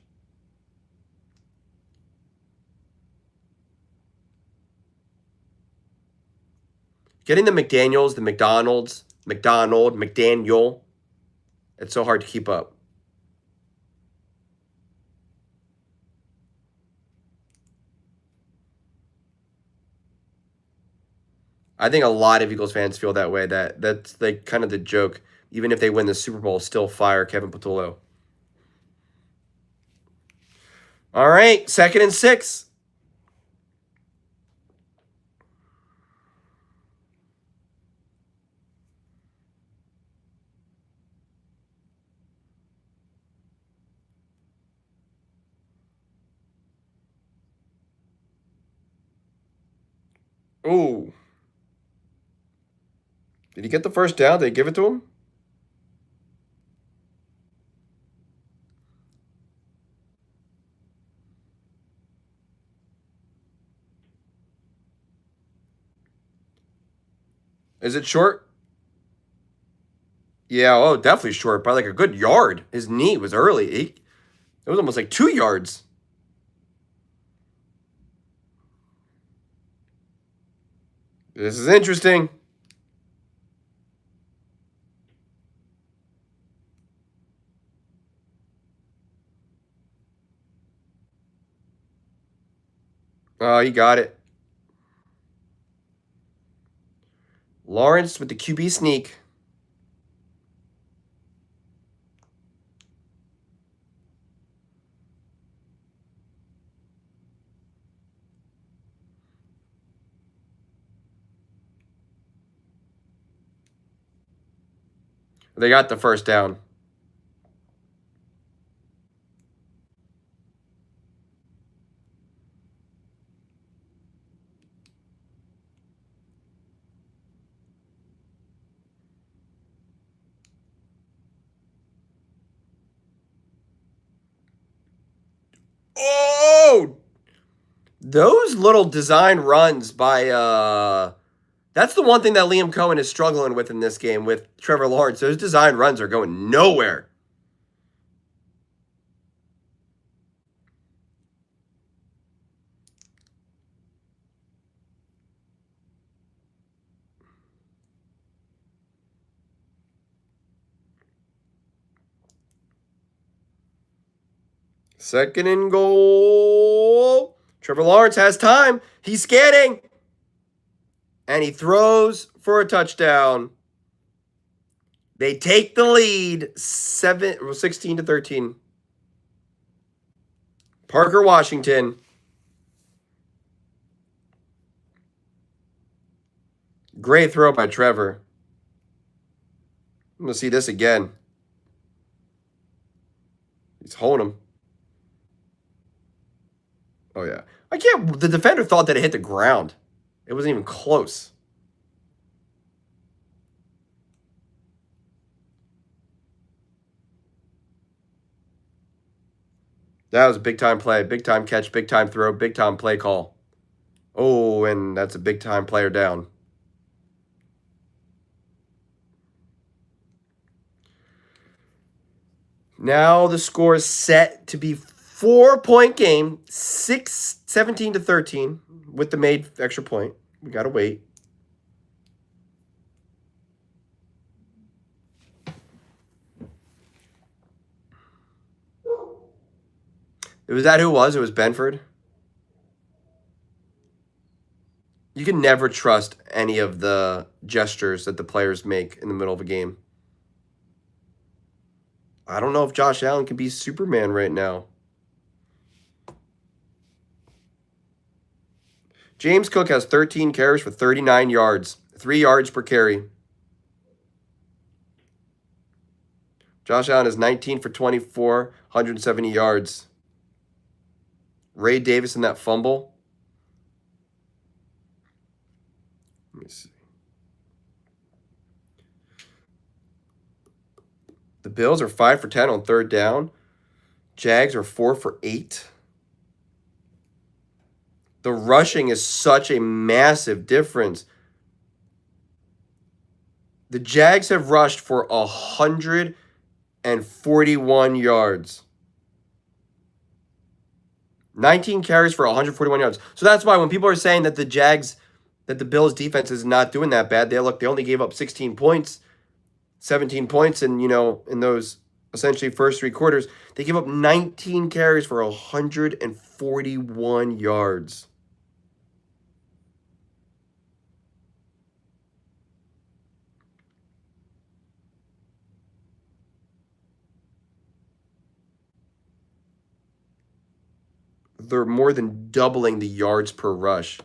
Getting the McDaniels, the McDaniel. It's so hard to keep up. I think a lot of Eagles fans feel that way. That's like kind of the joke. Even if they win the Super Bowl, still fire Kevin Patullo. All right, 2nd and 6. Ooh. Did he get the first down? Did they give it to him? Is it short? Yeah, oh, definitely short by like a good yard. His knee was early. It was almost like 2 yards. This is interesting. Oh, he got it. Lawrence with the QB sneak. They got the first down. Oh! Those little design runs by that's the one thing that Liam Cohen is struggling with in this game with Trevor Lawrence. Those design runs are going nowhere. Second and goal. Trevor Lawrence has time. He's scanning. And he throws for a touchdown. They take the lead 16 to 13. Parker Washington. Great throw by Trevor. I'm going to see this again. He's holding him. Oh, yeah. I can't. The defender thought that it hit the ground. It wasn't even close. That was a big time play, big time catch, big time throw, big time play call. Oh, and that's a big time player down. Now the score is set to be 4-point game, 17 to 13 with the made extra point. We got to wait. Was that who it was? It was Benford. You can never trust any of the gestures that the players make in the middle of a game. I don't know if Josh Allen can be Superman right now. James Cook has 13 carries for 39 yards, 3 yards per carry. Josh Allen is 19 for 24, 170 yards. Ray Davis in that fumble. Let me see. The Bills are 5 for 10 on 3rd down. Jags are 4 for 8. The rushing is such a massive difference. The Jags have rushed for 141 yards. 19 carries for 141 yards. So that's why when people are saying that the Bills defense is not doing that bad, they only gave up 16 points, 17 points in those essentially first three quarters. They gave up 19 carries for 141 yards. They're more than doubling the yards per rush.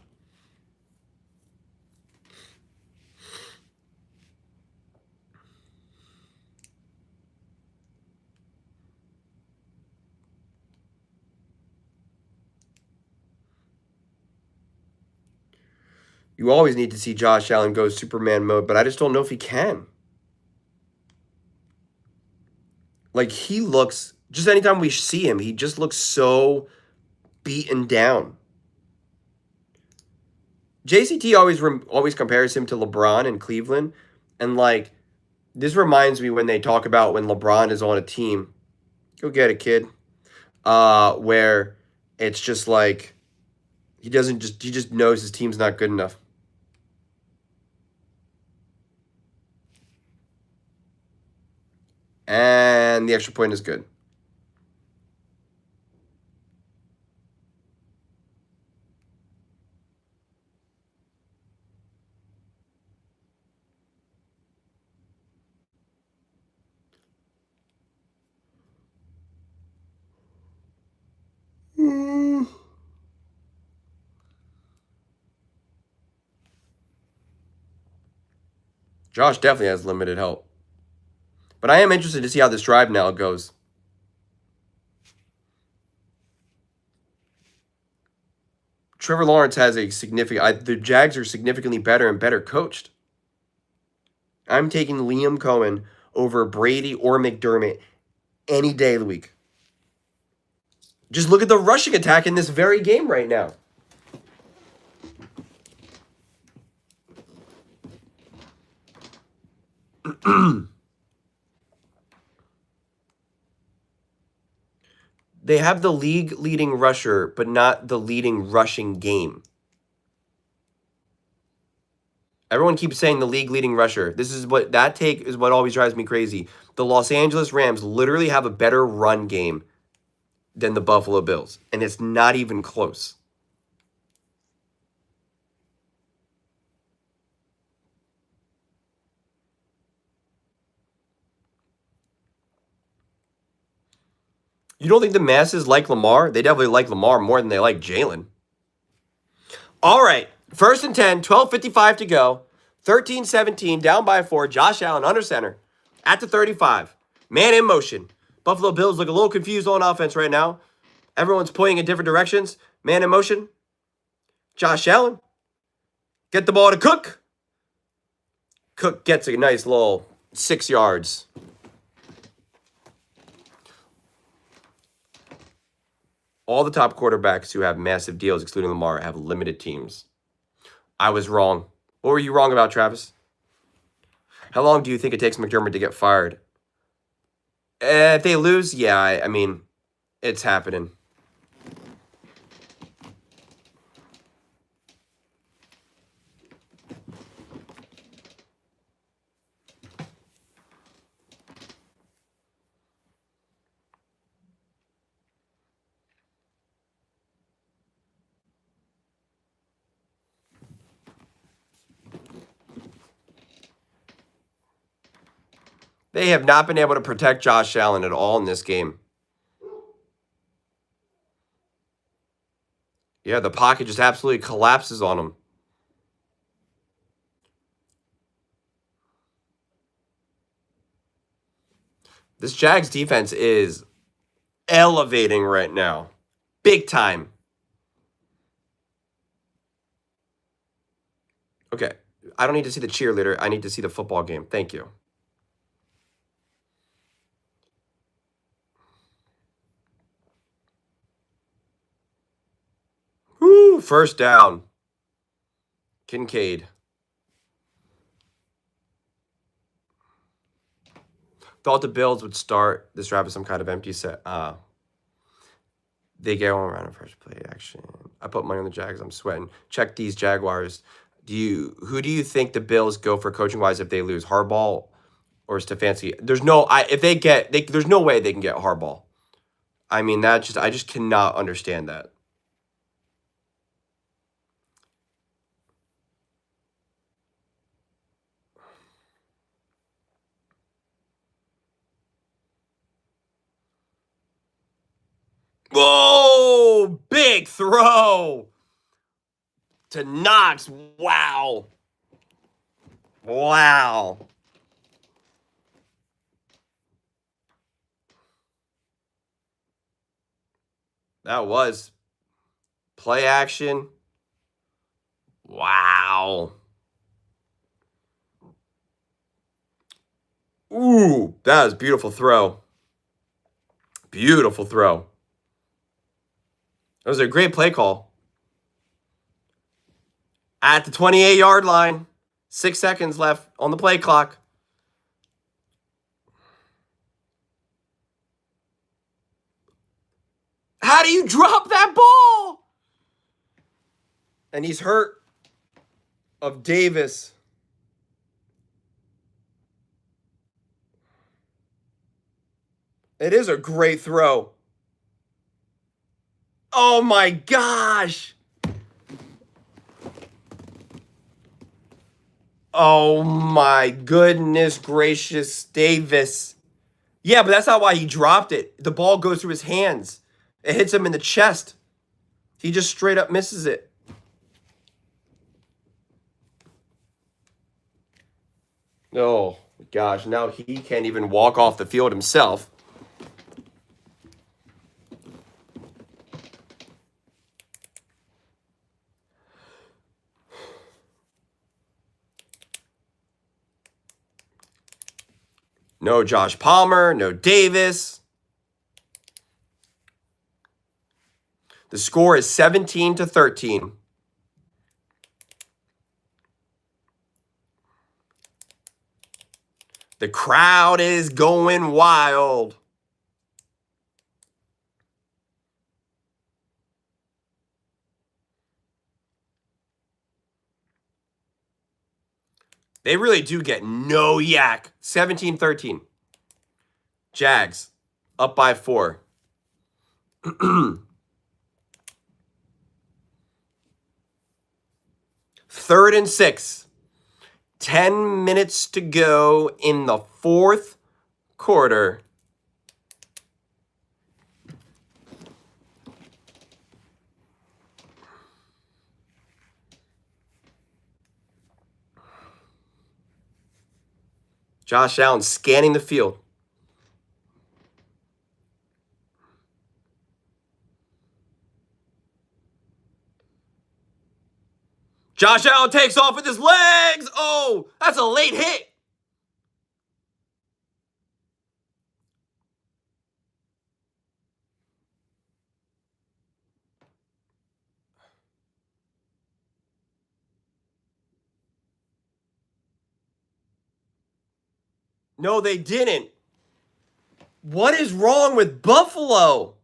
You always need to see Josh Allen go Superman mode, but I just don't know if he can. Like, he looks, just anytime we see him, he just looks so beaten down. JCT always compares him to LeBron in Cleveland, and like this reminds me when they talk about when LeBron is on a team. Go get it, kid. Where it's just like he just knows his team's not good enough. And the extra point is good. Josh definitely has limited help. But I am interested to see how this drive now goes. Trevor Lawrence has a significant. The Jags are significantly better and better coached. I'm taking Liam Cohen over Brady or McDermott any day of the week. Just look at the rushing attack in this very game right now. They have the league leading rusher, but not the leading rushing game. Everyone keeps saying the league leading rusher. That take is what always drives me crazy. The Los Angeles Rams literally have a better run game than the Buffalo Bills, and it's not even close. You don't think the masses like Lamar? They definitely like Lamar more than they like Jalen. All right. 1st and 10, 12:55 to go. 13-17, down by 4. Josh Allen under center at the 35. Man in motion. Buffalo Bills look a little confused on offense right now. Everyone's pointing in different directions. Man in motion. Josh Allen. Get the ball to Cook. Cook gets a nice little 6 yards. All the top quarterbacks who have massive deals, excluding Lamar, have limited teams. I was wrong. What were you wrong about, Travis? How long do you think it takes McDermott to get fired? If they lose, yeah, I mean, it's happening. They have not been able to protect Josh Allen at all in this game. Yeah, the pocket just absolutely collapses on him. This Jags defense is elevating right now. Big time. Okay. I don't need to see the cheerleader. I need to see the football game. Thank you. Woo, first down. Kincaid. Thought the Bills would start this drive with some kind of empty set. They get one round of first play action. I put money on the Jags. I'm sweating. Check these Jaguars. Who do you think the Bills go for coaching wise if they lose? Harbaugh or Stefanski? There's no there's no way they can get Harbaugh. I mean, I just cannot understand that. Whoa! Big throw to Knox. Wow. Wow. That was play action. Wow. Ooh, that was a beautiful throw. Beautiful throw. It was a great play call. At the 28-yard line, 6 seconds left on the play clock. How do you drop that ball? And he's hurt of Davis. It is a great throw. Oh my gosh. Oh my goodness gracious, Davis. Yeah, but that's not why he dropped it. The ball goes through his hands. It hits him in the chest. He just straight up misses it. Oh gosh, now he can't even walk off the field himself. No Josh Palmer, no Davis. The score is 17-13. The crowd is going wild. They really do get no yak. 17-13. Jags up by 4. Third and 6. 10 minutes to go in the fourth quarter. Josh Allen scanning the field. Josh Allen takes off with his legs. Oh, that's a late hit. No, they didn't. What is wrong with Buffalo?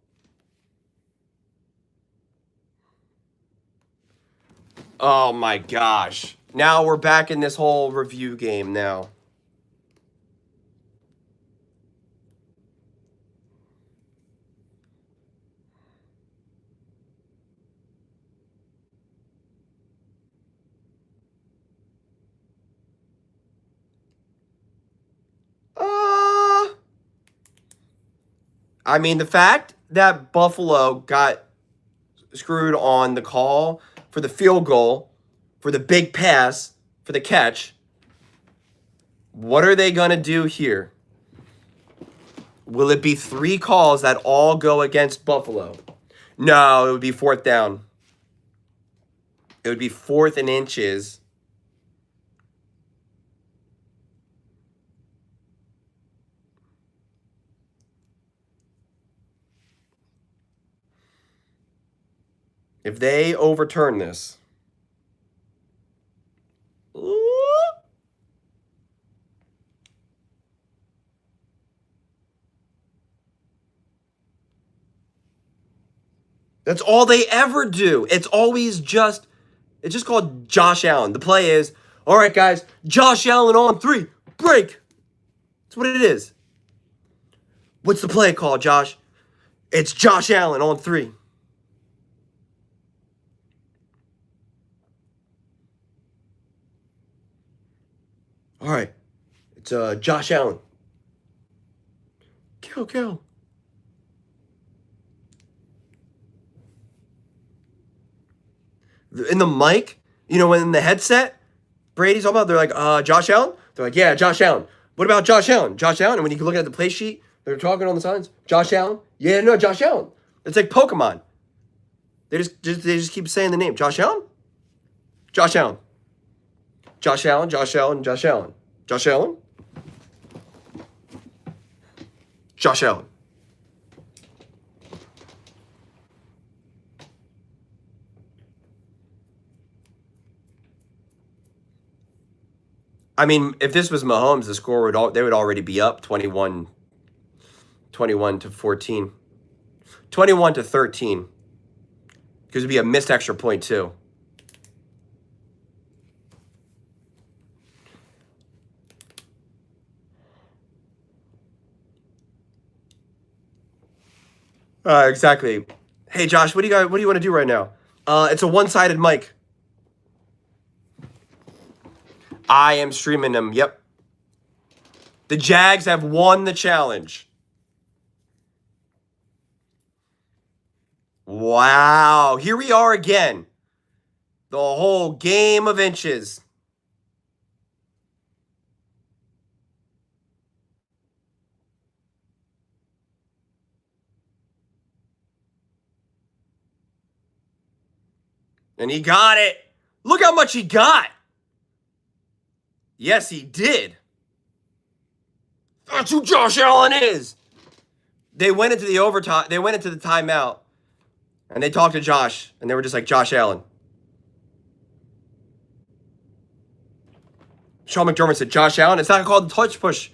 Oh my gosh. Now we're back in this whole review game now. I mean, the fact that Buffalo got screwed on the call for the field goal, for the big pass, for the catch, what are they going to do here? Will it be 3 calls that all go against Buffalo? No, it would be 4th down. It would be 4th and inches. If they overturn this. That's all they ever do. It's just called Josh Allen. The play is, all right, guys, Josh Allen on 3, break. That's what it is. What's the play called, Josh? It's Josh Allen on 3. All right, it's Josh Allen. Kill. In the mic, when in the headset, Brady's all about, they're like, Josh Allen? They're like, yeah, Josh Allen. What about Josh Allen? Josh Allen? And when you look at the play sheet, they're talking on the signs. Josh Allen? Yeah, no, Josh Allen. It's like Pokemon. They just keep saying the name. Josh Allen? Josh Allen. Josh Allen, Josh Allen, Josh Allen. Josh Allen? Josh Allen. I mean, if this was Mahomes, the score they would already be up 21 to 14. 21 to 13. Because it'd be a missed extra point too. Exactly. Hey Josh, what do you want to do right now? It's a one-sided mic. I am streaming them. Yep. The Jags have won the challenge. Wow. Here we are again. The whole game of inches. And he got it. Look how much he got. Yes, he did. That's who Josh Allen is. They went into the overtime. They went into the timeout. And they talked to Josh. And they were just like, Josh Allen. Sean McDermott said, Josh Allen. It's not called the tush push.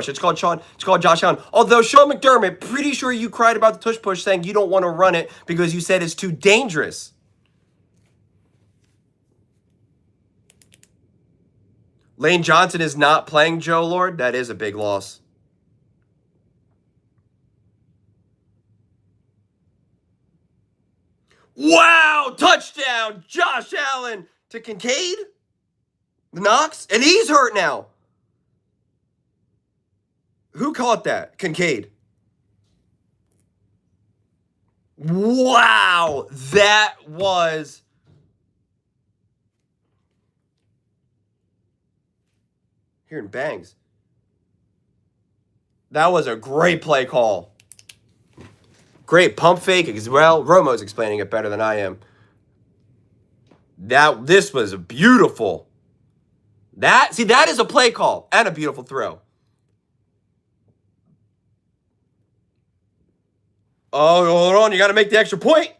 It's called Josh Allen. Although Sean McDermott, pretty sure you cried about the tush push saying you don't want to run it because you said it's too dangerous. Lane Johnson is not playing, Joe Lord. That is a big loss. Wow! Touchdown! Josh Allen to Kincaid. Knox. And he's hurt now. Who caught that? Kincaid. Wow! That was... Hearing bangs. That was a great play call. Great pump fake as well. Romo's explaining it better than I am. This was beautiful. That is a play call and a beautiful throw. Oh, hold on. You got to make the extra point.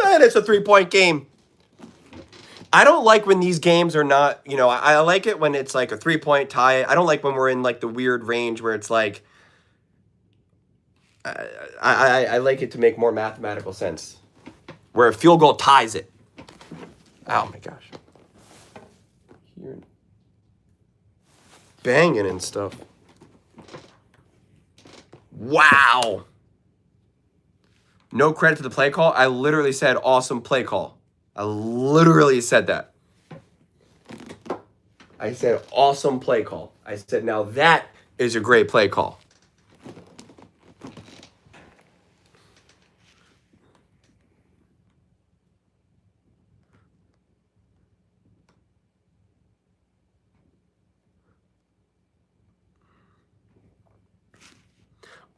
And it's a 3-point game. I don't like when these games are not, I like it when it's like a 3-point tie. I don't like when we're in like the weird range where it's like, I like it to make more mathematical sense. Where a field goal ties it. Oh my gosh. Hearing banging and stuff. Wow. No credit to the play call. I literally said awesome play call. I literally said that. I said awesome play call. I said now that is a great play call.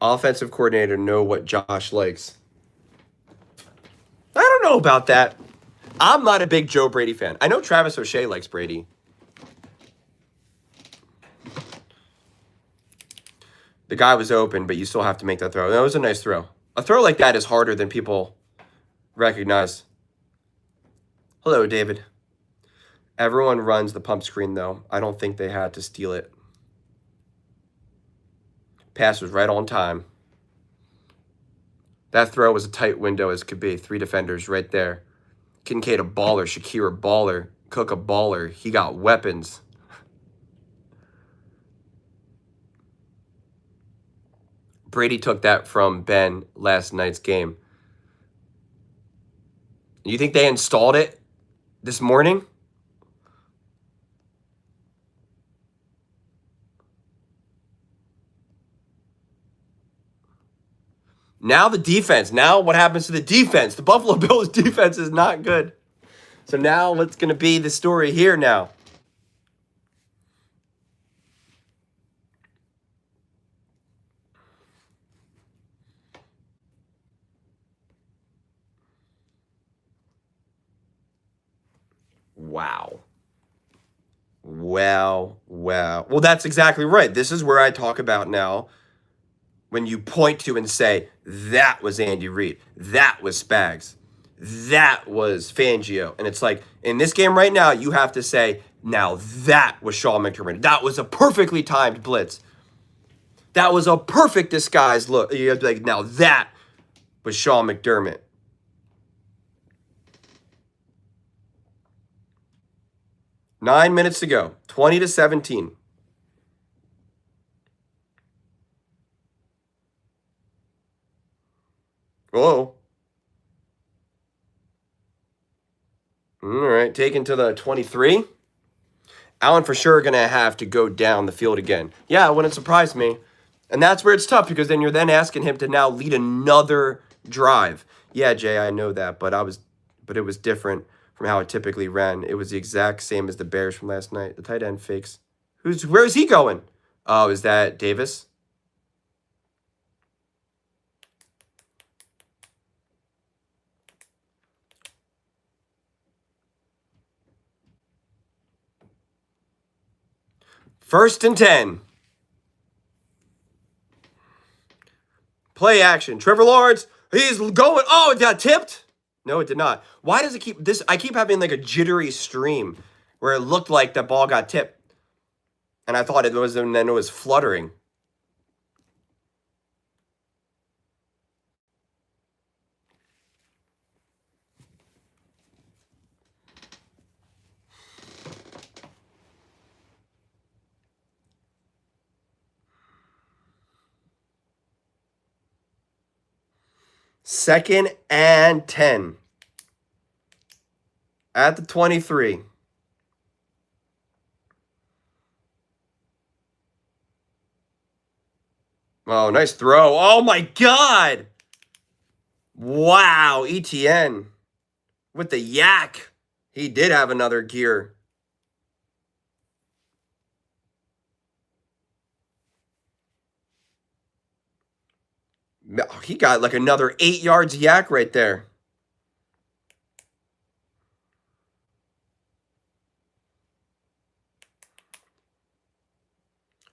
Offensive coordinator know what Josh likes. I don't know about that. I'm not a big Joe Brady fan. I know Travis O'Shea likes Brady. The guy was open, but you still have to make that throw. That was a nice throw. A throw like that is harder than people recognize. Hello, David. Everyone runs the pump screen, though. I don't think they had to steal it. Pass was right on time. That throw was a tight window as could be. 3 defenders right there. Kincaid a baller. Shakir a baller. Cook a baller. He got weapons. Brady took that from Ben last night's game. You think they installed it this morning? Now the defense. Now what happens to the defense? The Buffalo Bills defense is not good. So now what's going to be the story here now? Wow. Wow. Well, that's exactly right. This is where I talk about now when you point to and say, that was Andy Reid. That was Spags. That was Fangio. And it's like, in this game right now, you have to say, now that was Sean McDermott. That was a perfectly timed blitz. That was a perfect disguise look. You have to be like, now that was Sean McDermott. Nine minutes to go. 20-17. Whoa. All right, taken to the 23. Allen for sure going to have to go down the field again. Yeah, it wouldn't surprise me. And that's where it's tough because then you're then asking him to now lead another drive. Yeah, Jay, I know that, but it was different from how it typically ran. It was the exact same as the Bears from last night. The tight end fakes. Where is he going? Oh, is that Davis? First and 10. Play action. Trevor Lawrence, he's going. Oh, it got tipped. No, it did not. Why does it keep this? I keep having like a jittery stream where it looked like the ball got tipped. And I thought it was, and then it was fluttering. Second and 10. At the 23. Oh, nice throw. Oh, my God. Wow, ETN with the yak. He did have another gear. He got like another 8 yards yak right there.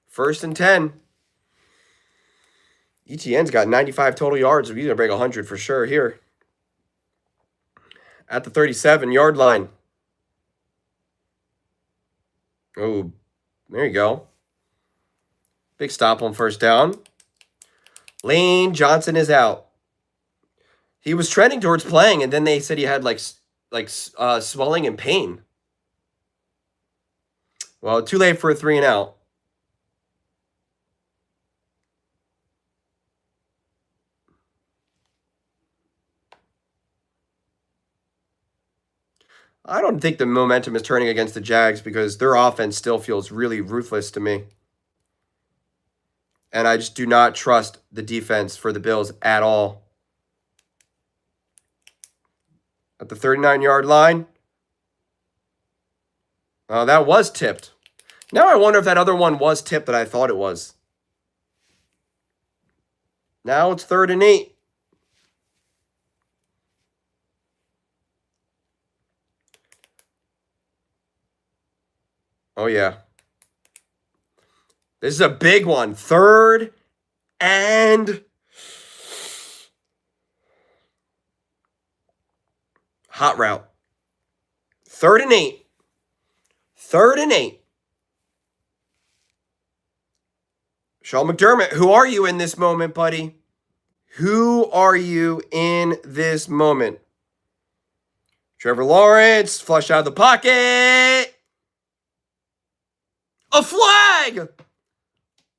First and 10. ETN's got 95 total yards. He's going to break 100 for sure here. At the 37-yard line. Oh, there you go. Big stop on first down. Lane Johnson is out. He was trending towards playing, and then they said he had like swelling and pain. Well, too late for a 3 and out. I don't think the momentum is turning against the Jags because their offense still feels really ruthless to me. And I just do not trust the defense for the Bills at all. At the 39-yard line. Oh, that was tipped. Now I wonder if that other one was tipped that I thought it was. Now it's 3rd and 8. Oh, yeah. This is a big one. 3rd and hot route. 3rd and 8. 3rd and 8. Sean McDermott, who are you in this moment, buddy? Who are you in this moment? Trevor Lawrence, flush out of the pocket. A flag!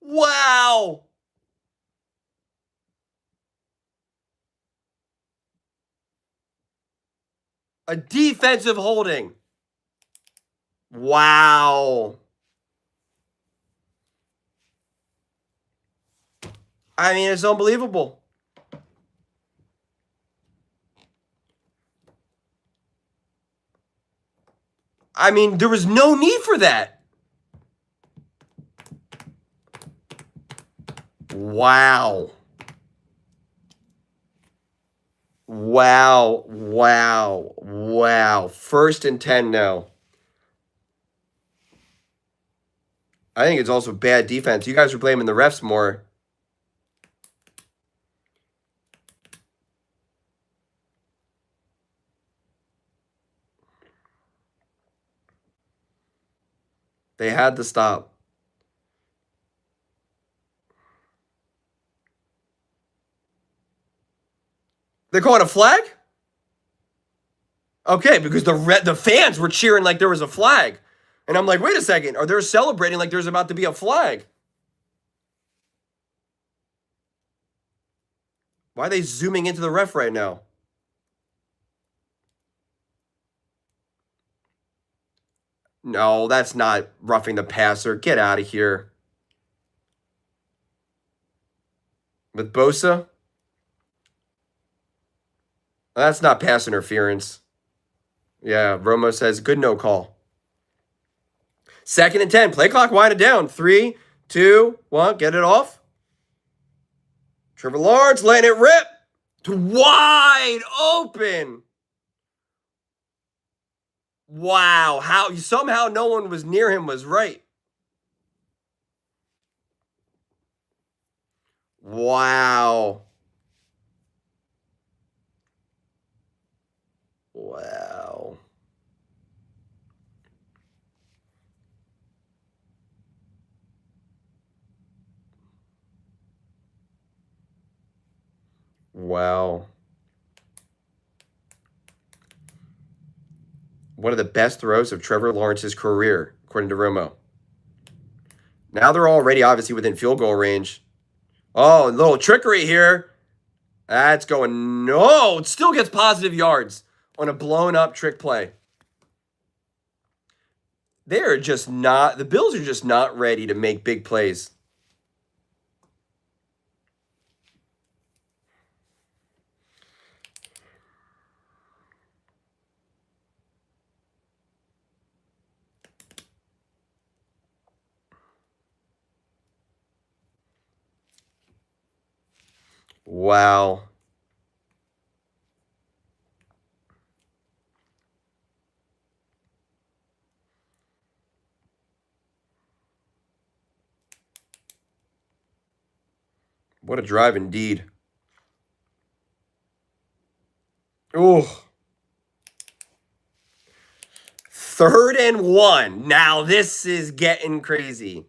Wow! A defensive holding. Wow. I mean, it's unbelievable. I mean, there was no need for that. Wow. Wow. Wow. Wow. 1st and 10 now. I think it's also bad defense. You guys are blaming the refs more. They had to stop. They're calling a flag? Okay, because the fans were cheering like there was a flag. And I'm like, wait a second. Are they celebrating like there's about to be a flag? Why are they zooming into the ref right now? No, that's not roughing the passer. Get out of here. With Bosa? That's not pass interference. Yeah, Romo says, good no call. 2nd and 10. Play clock winding down. 3, 2, 1. Get it off. Trevor Lawrence letting it rip. Wide open. Wow. How somehow no one was near him was right. Wow. Wow. Wow. One of the best throws of Trevor Lawrence's career, according to Romo. Now they're already obviously within field goal range. Oh, a little trickery here. That's going, no, it still gets positive yards on a blown up trick play. They're just not, the Bills are just not ready to make big plays. Wow. What a drive indeed. Oh. 3rd and 1. Now this is getting crazy.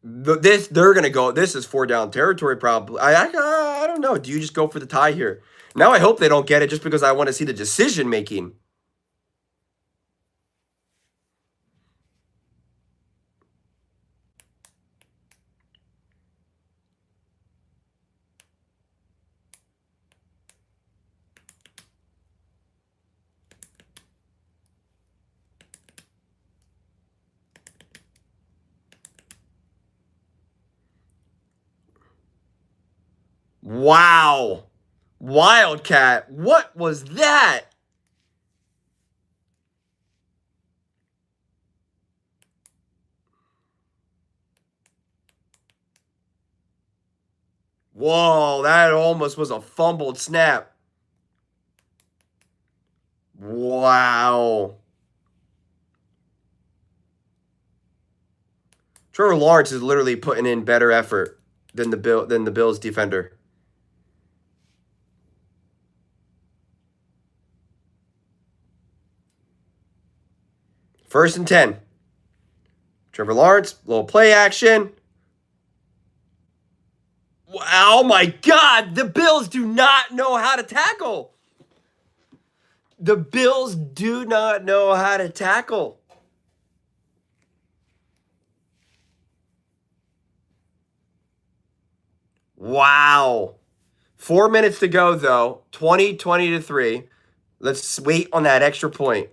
They're gonna go. This is 4 down territory probably. I don't know. Do you just go for the tie here? Now I hope they don't get it just because I want to see the decision making. Wow. Wildcat. What was that? Whoa, that almost was a fumbled snap. Wow. Trevor Lawrence is literally putting in better effort than the Bills defender. First and 10. Trevor Lawrence, little play action. Oh my God, the Bills do not know how to tackle. The Bills do not know how to tackle. Wow. 4 minutes to go, though. 20-3. Let's wait on that extra point.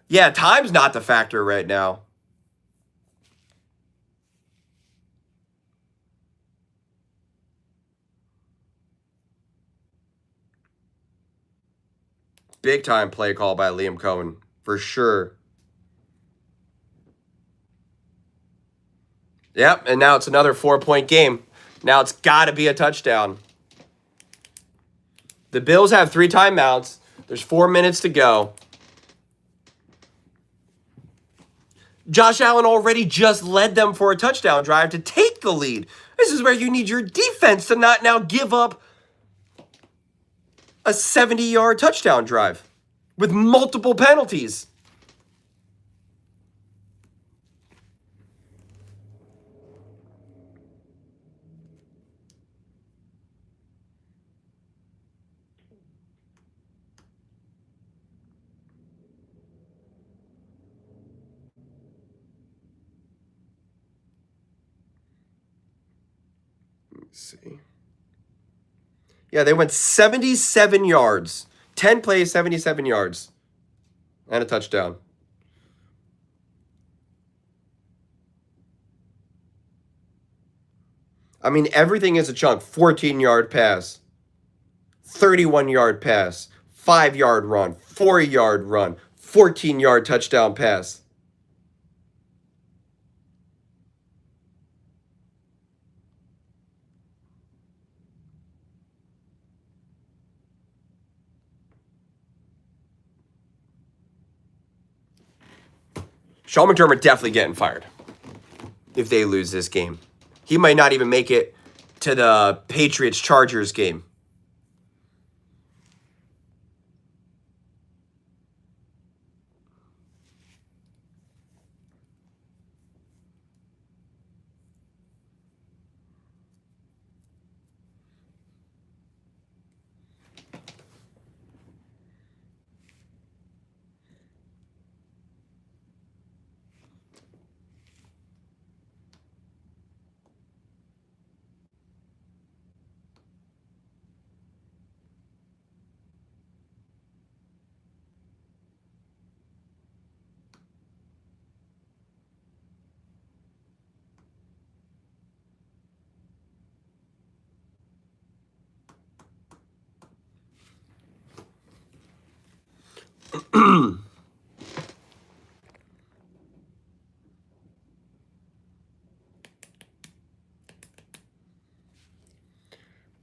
Yeah, time's not the factor right now. Big time play call by Liam Cohen, for sure. Yep, and now it's another 4-point game. Now it's got to be a touchdown. The Bills have 3 timeouts. There's 4 minutes to go. Josh Allen already just led them for a touchdown drive to take the lead. This is where you need your defense to not now give up a 70-yard touchdown drive with multiple penalties. Let's see. Yeah, they went 77 yards. 10 plays, 77 yards. And a touchdown. I mean, everything is a chunk. 14-yard pass. 31-yard pass. 5-yard run. 4-yard run. 14-yard touchdown pass. Sean McDermott definitely getting fired if they lose this game. He might not even make it to the Patriots-Chargers game.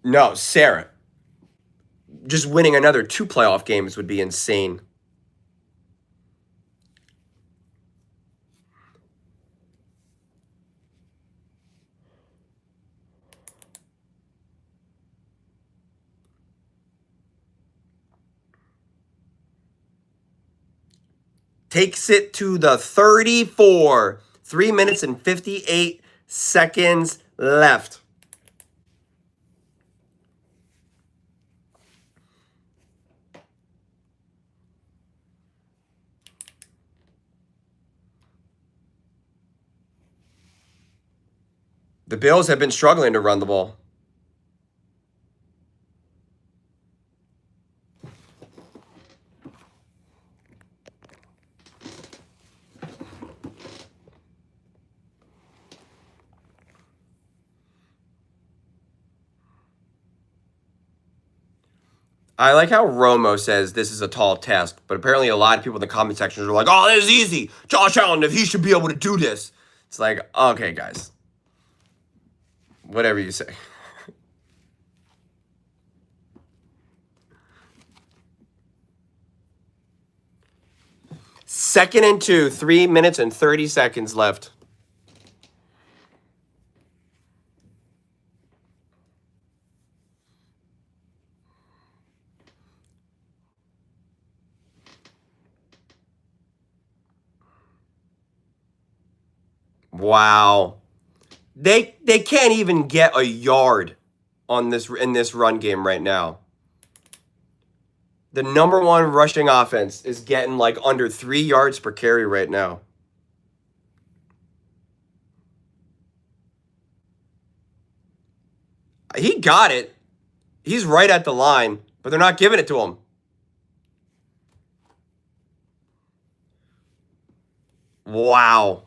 No, Sarah. Just winning another 2 playoff games would be insane. Takes it to the 34. 3 minutes and 58 seconds left. The Bills have been struggling to run the ball. I like how Romo says this is a tall task, but apparently a lot of people in the comment sections are like, oh, this is easy. Josh Allen, if he should be able to do this. It's like, okay, guys. Whatever you say. Second and 2, 3 minutes and 30 seconds left. Wow. They can't even get a yard on this in this run game right now. The number one rushing offense is getting like under 3 yards per carry right now. He got it. He's right at the line, but they're not giving it to him. Wow.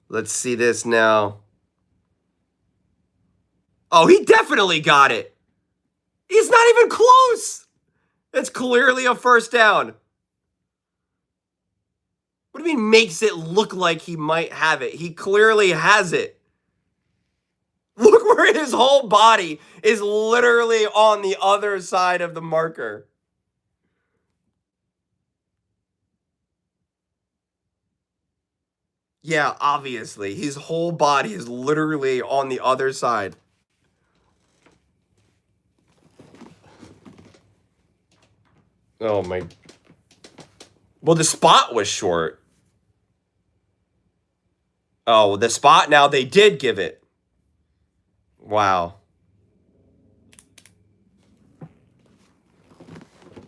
Let's see this now. Oh, he definitely got it. He's not even close. It's clearly a first down. What do you mean makes it look like he might have it? He clearly has it. Look where his whole body is literally on the other side of the marker. Yeah, obviously. His whole body is literally on the other side. Oh my. Well, the spot was short. Oh, the spot now they did give it. Wow.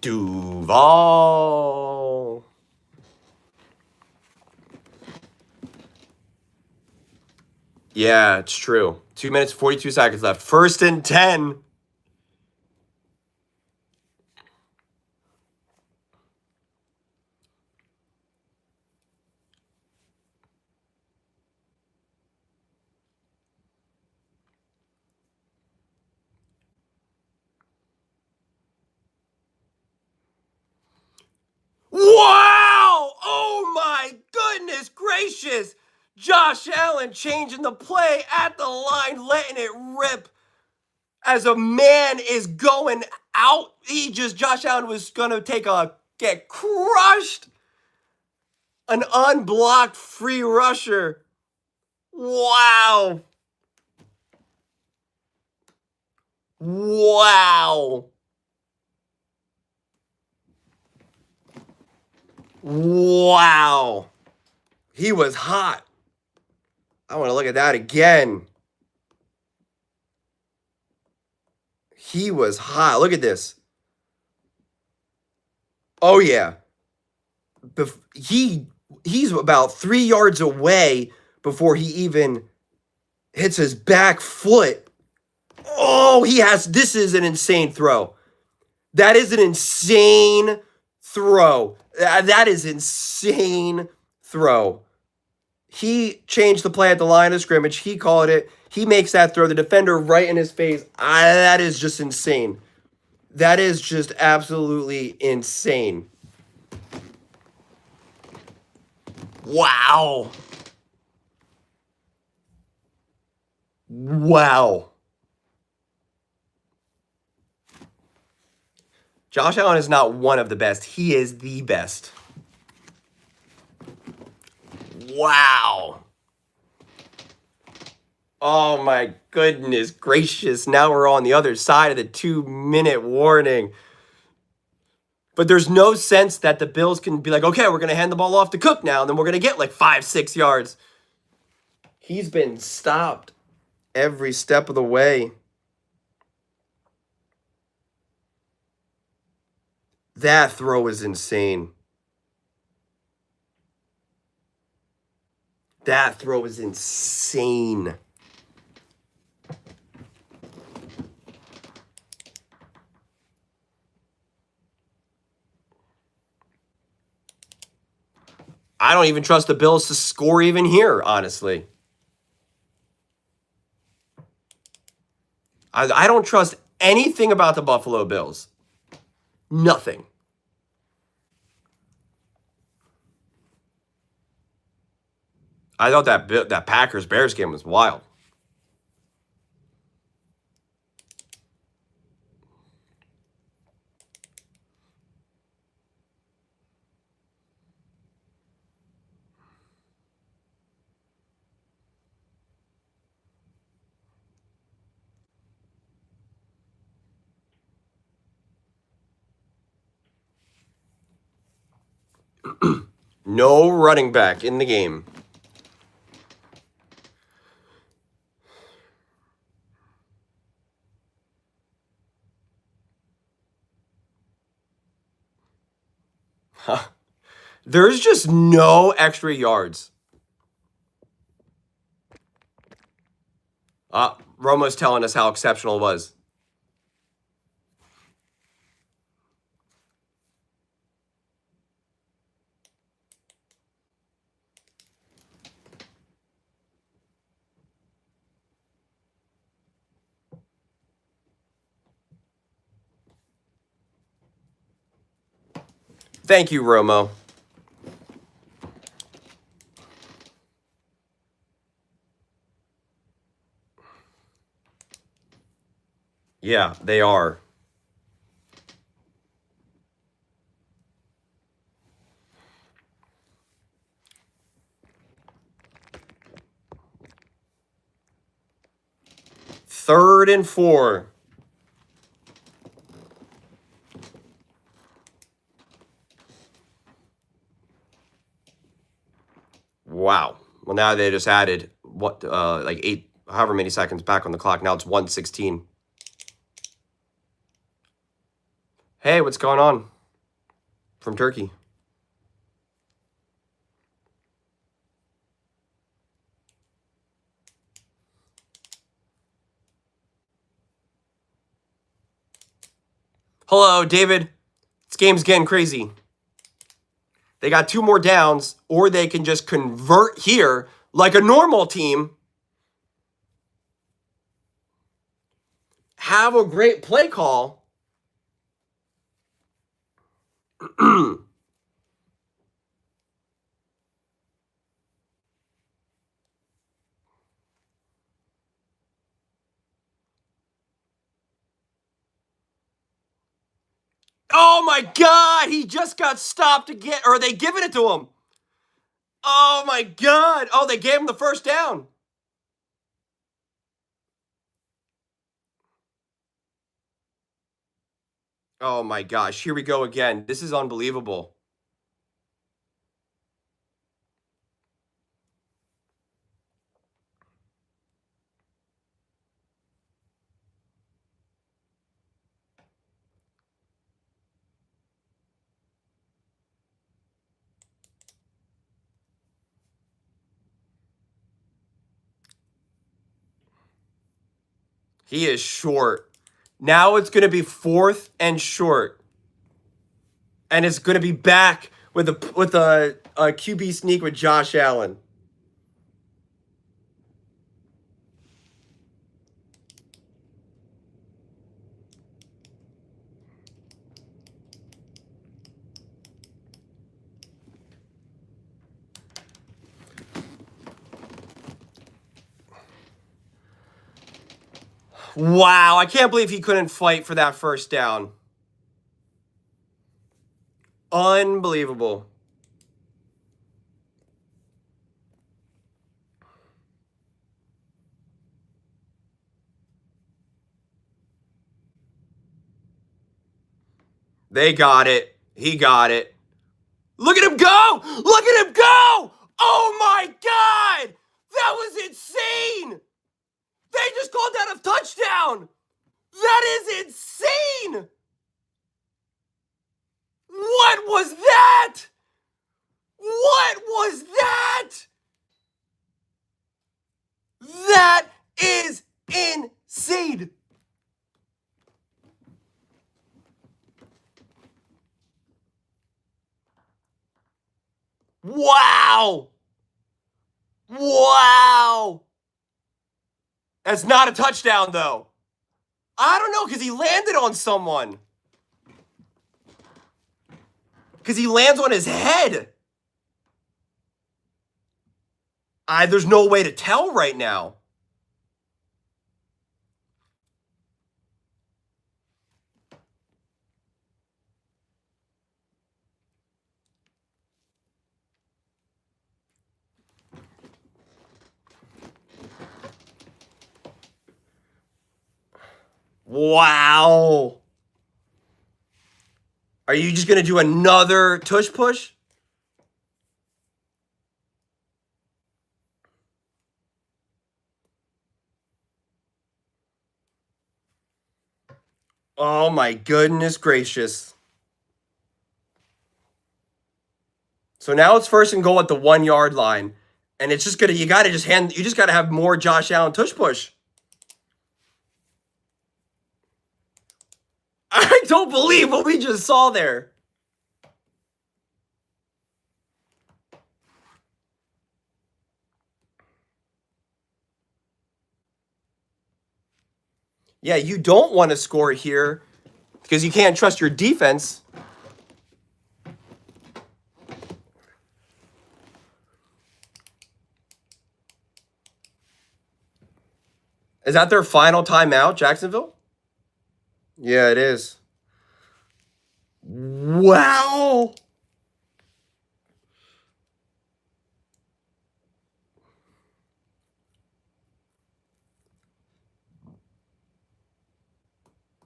Duval. Yeah, it's true. 2 minutes, 42 seconds left. 1st and 10. Wow! Oh my goodness gracious! Josh Allen changing the play at the line, letting it rip as a man is going out. Josh Allen was gonna get crushed. An unblocked free rusher. Wow. Wow. Wow. He was hot. I want to look at that again. He was hot. Look at this. Oh yeah. He's about 3 yards away before he even hits his back foot. Oh, this is an insane throw. That is an insane throw. That is insane throw. He changed the play at the line of scrimmage. He called it. He makes that throw. The defender right in his face. That is just insane. That is just absolutely insane. Wow. Wow. Josh Allen is not one of the best. He is the best. Wow. Oh my goodness gracious. Now we're on the other side of the 2-minute warning. But there's no sense that the Bills can be like, okay, we're going to hand the ball off to Cook now, and then we're going to get like 5-6 yards. He's been stopped every step of the way. That throw is insane. That throw is insane. I don't even trust the Bills to score even here, honestly. I don't trust anything about the Buffalo Bills. Nothing. I thought that Packers-Bears game was wild. No running back in the game. There's just no extra yards. Romo's telling us how exceptional it was. Thank you, Romo. Yeah, they are. Third and 4. Wow. Well, now they just added like 8, however many seconds back on the clock. Now it's 1:16. Hey, what's going on? From Turkey. Hello, David. This game's getting crazy. They got 2 more downs, or they can just convert here like a normal team. Have a great play call. Oh my God, he just got stopped again. Or are they giving it to him? Oh my God. Oh, they gave him the first down. Oh my gosh, here we go again. This is unbelievable. He is short. Now it's going to be 4th and short. And it's going to be back with a QB sneak with Josh Allen. Wow, I can't believe he couldn't fight for that first down. Unbelievable. They got it. He got it. Look at him go! Look at him go! Oh my God! That was insane! They just called that a touchdown! That is insane! What was that? What was that? That is insane! Wow! Wow! That's not a touchdown, though. I don't know, because he landed on someone. Because he lands on his head. There's no way to tell right now. Wow. Are you just going to do another tush push? Oh my goodness gracious. So now it's 1st and goal at the 1-yard line. And it's just you just gotta have more Josh Allen tush push. I don't believe what we just saw there. Yeah, you don't want to score here because you can't trust your defense. Is that their final timeout, Jacksonville? Yeah, it is. Wow.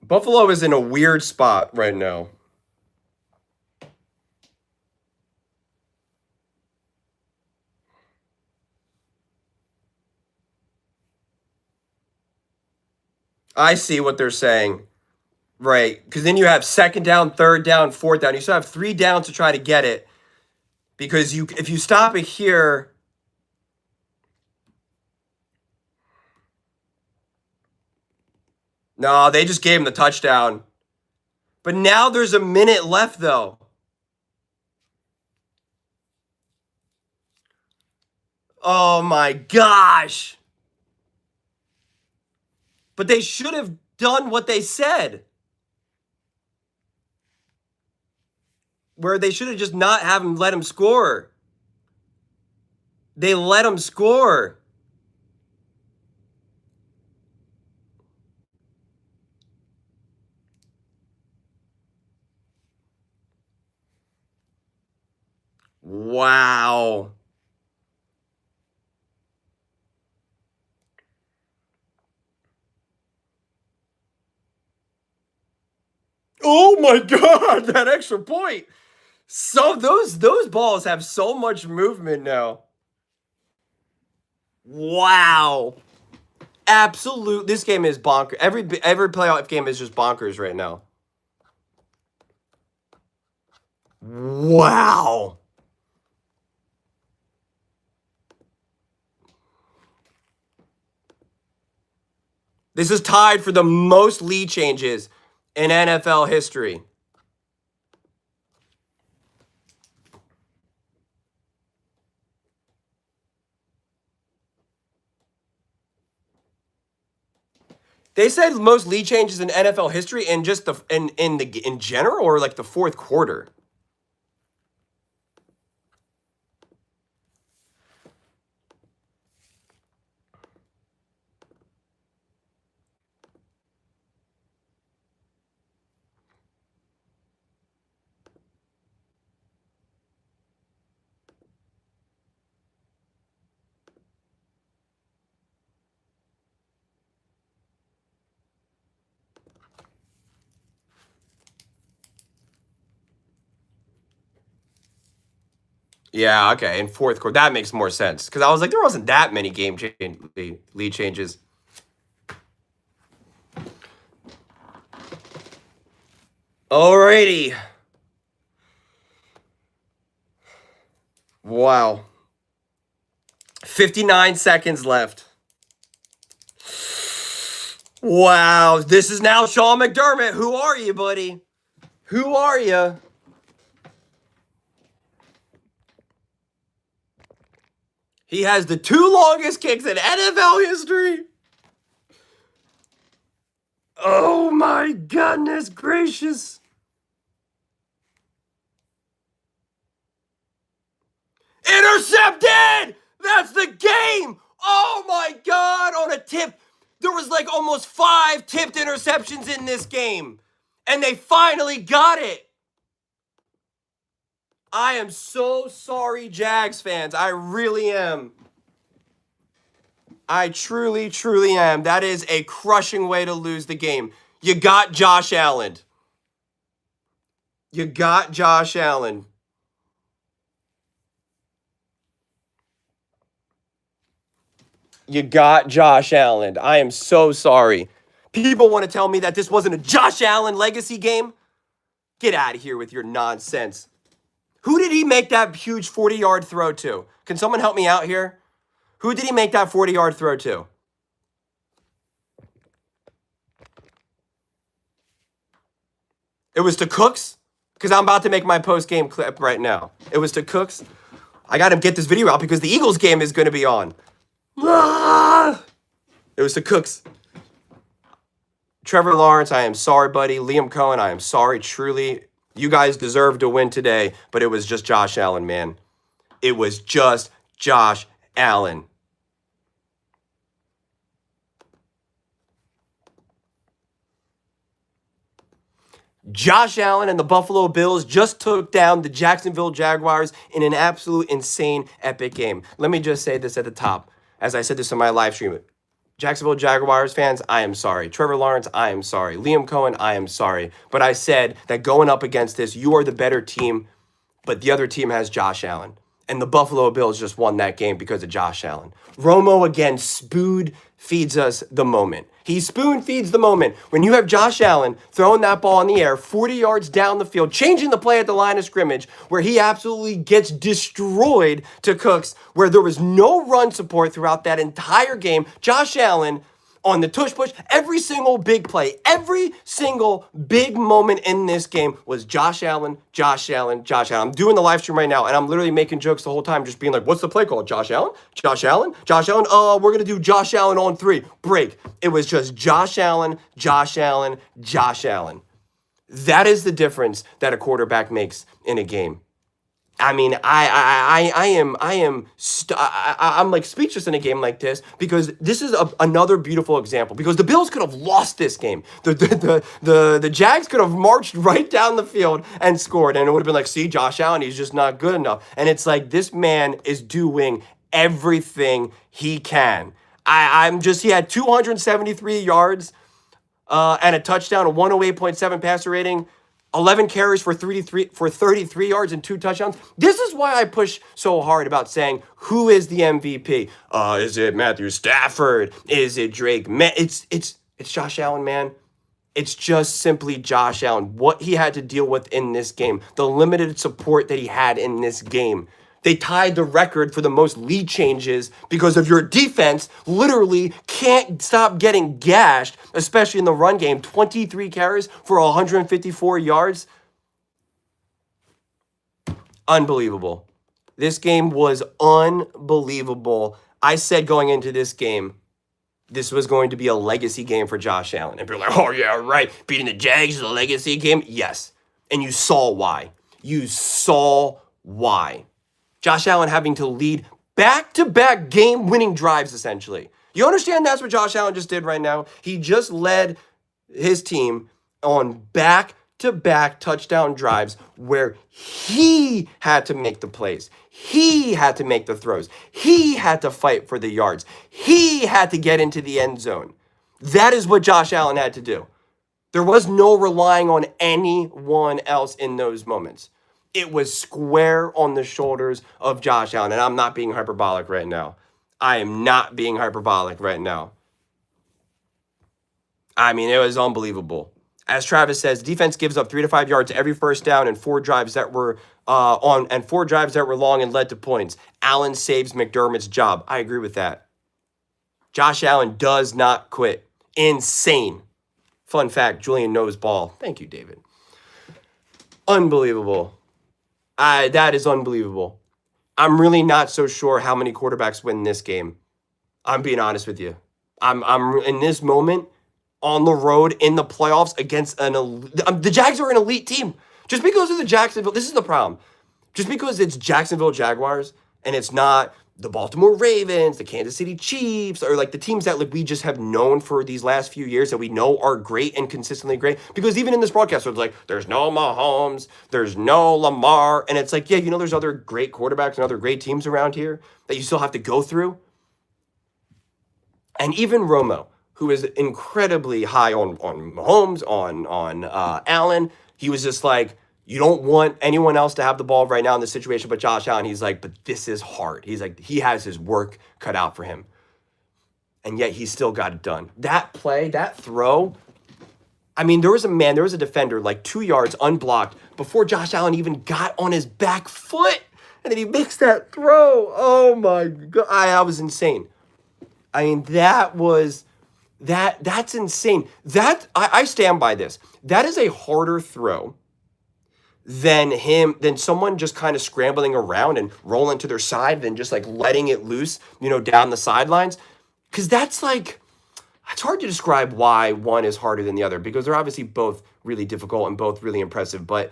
Buffalo is in a weird spot right now. I see what they're saying. Right. Because then you have 2nd down, 3rd down, 4th down. You still have 3 downs to try to get it. Because if you stop it here. No, they just gave him the touchdown. But now there's a minute left, though. Oh my gosh. But they should have done what they said. Where they should have just not let him score. They let him score. Wow. Oh my God, that extra point. So those balls have so much movement now. Wow. Absolute. This game is bonkers. Every playoff game is just bonkers right now. Wow. This is tied for the most lead changes in NFL history. They said most lead changes in NFL history in just in general or like the 4th quarter. Yeah, okay. In 4th quarter, that makes more sense because I was like, there wasn't that many lead changes. Alrighty. Wow. 59 seconds left. Wow. This is now Sean McDermott. Who are you, buddy? Who are you? He has the 2 longest kicks in NFL history. Oh my goodness gracious. Intercepted! That's the game! Oh my God, on a tip. There was like almost 5 tipped interceptions in this game. And they finally got it. I am so sorry, Jags fans. I really am. I truly, truly am. That is a crushing way to lose the game. You got Josh Allen. You got Josh Allen. You got Josh Allen. I am so sorry. People want to tell me that this wasn't a Josh Allen legacy game? Get out of here with your nonsense. Who did he make that huge 40-yard throw to? Can someone help me out here? Who did he make that 40-yard throw to? It was to Cooks? Because I'm about to make my post-game clip right now. It was to Cooks. I got to get this video out because the Eagles game is going to be on. It was to Cooks. Trevor Lawrence, I am sorry, buddy. Liam Cohen, I am sorry, truly. You guys deserve to win today, but it was just Josh Allen, man. It was just Josh Allen. Josh Allen and the Buffalo Bills just took down the Jacksonville Jaguars in an absolute insane, epic game. Let me just say this at the top, as I said this in my live stream. Jacksonville Jaguars fans, I am sorry. Trevor Lawrence, I am sorry. Liam Cohen, I am sorry. But I said that going up against this, you are the better team, but the other team has Josh Allen. And the Buffalo Bills just won that game because of Josh Allen. Romo, again, spoon feeds us the moment. He spoon feeds the moment. When you have Josh Allen throwing that ball in the air 40 yards down the field, changing the play at the line of scrimmage, where he absolutely gets destroyed to Cooks, where there was no run support throughout that entire game. Josh Allen on the tush push, every single big play, every single big moment in this game was Josh Allen, Josh Allen, Josh Allen. I'm doing the live stream right now, and I'm literally making jokes the whole time, just being like, what's the play called? Josh Allen? Josh Allen? Josh Allen? We're going to do Josh Allen on 3. Break. It was just Josh Allen, Josh Allen, Josh Allen. That is the difference that a quarterback makes in a game. I mean, I'm like speechless in a game like this because this is another beautiful example. Because the Bills could have lost this game. The Jags could have marched right down the field and scored, and it would have been like, see, Josh Allen, he's just not good enough. And it's like, this man is doing everything he can. He had 273 yards and a touchdown, a 108.7 passer rating. 11 carries for 33 yards and 2 touchdowns. This is why I push so hard about saying, who is the MVP? Is it Matthew Stafford? Is it Drake? It's Josh Allen, man. It's just simply Josh Allen. What he had to deal with in this game, the limited support that he had in this game. They tied the record for the most lead changes because of your defense literally can't stop getting gashed, especially in the run game. 23 carries for 154 yards. Unbelievable. This game was unbelievable. I said going into this game, this was going to be a legacy game for Josh Allen. And people are like, oh yeah, right. Beating the Jags is a legacy game. Yes. And you saw why. You saw why. Josh Allen having to lead back-to-back game-winning drives, essentially. You understand that's what Josh Allen just did right now? He just led his team on back-to-back touchdown drives where he had to make the plays. He had to make the throws. He had to fight for the yards. He had to get into the end zone. That is what Josh Allen had to do. There was no relying on anyone else in those moments. It was square on the shoulders of Josh Allen. And I'm not being hyperbolic right now. I am not being hyperbolic right now. I mean, it was unbelievable. As Travis says, defense gives up 3 to 5 yards every first down and 4 drives that were long and led to points. Allen saves McDermott's job. I agree with that. Josh Allen does not quit. Insane. Fun fact, Julian knows ball. Thank you, David. Unbelievable. That is unbelievable. I'm really not so sure how many quarterbacks win this game. I'm being honest with you. I'm in this moment on the road in the playoffs against the Jags are an elite team. Just because of the Jacksonville, this is the problem. Just because it's Jacksonville Jaguars and it's not the Baltimore Ravens, the Kansas City Chiefs, or like the teams that like we just have known for these last few years that we know are great and consistently great. Because even in this broadcast, it's like, there's no Mahomes, there's no Lamar. And it's like, yeah, you know, there's other great quarterbacks and other great teams around here that you still have to go through. And even Romo, who is incredibly high on Mahomes, on Allen, he was just like, you don't want anyone else to have the ball right now in this situation but Josh Allen. He's like, but this is hard. He's like, he has his work cut out for him. and yet he still got it done. That play, that throw, I mean, there was a defender like 2 yards unblocked before Josh Allen even got on his back foot, and then he makes that throw. Oh my God, that was insane. I mean, that's insane. I stand by this. That is a harder throw than someone just kind of scrambling around and rolling to their side than just like letting it loose, down the sidelines. Because it's hard to describe why one is harder than the other, because they're obviously both really difficult and both really impressive. But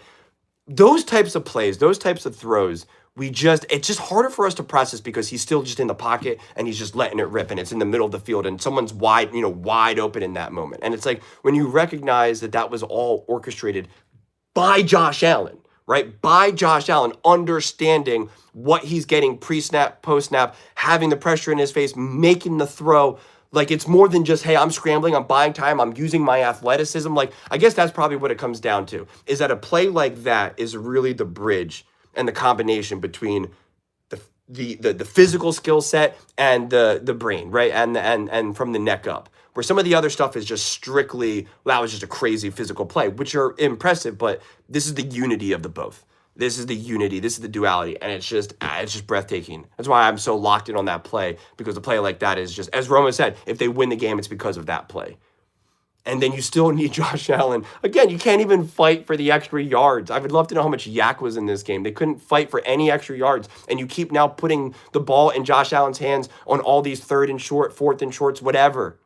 those types of plays, those types of throws, it's just harder for us to process because he's still just in the pocket and he's just letting it rip, and it's in the middle of the field and someone's wide open in that moment. And it's like when you recognize that was all orchestrated by Josh Allen, right? By Josh Allen, understanding what he's getting pre-snap, post-snap, having the pressure in his face, making the throw. Like, it's more than just, hey, I'm scrambling, I'm buying time, I'm using my athleticism. Like, I guess that's probably what it comes down to, is that a play like that is really the bridge and the combination between the physical skill set and the brain, right? And from the neck up. Where some of the other stuff is just strictly, well, that was just a crazy physical play, which are impressive, but this is the unity of the both. This is the unity, this is the duality, and it's just breathtaking. That's why I'm so locked in on that play, because a play like that is just, as Roman said, if they win the game, it's because of that play. And then you still need Josh Allen. Again, you can't even fight for the extra yards. I would love to know how much yak was in this game. They couldn't fight for any extra yards, and you keep now putting the ball in Josh Allen's hands on all these 3rd and short, 4th and shorts, whatever.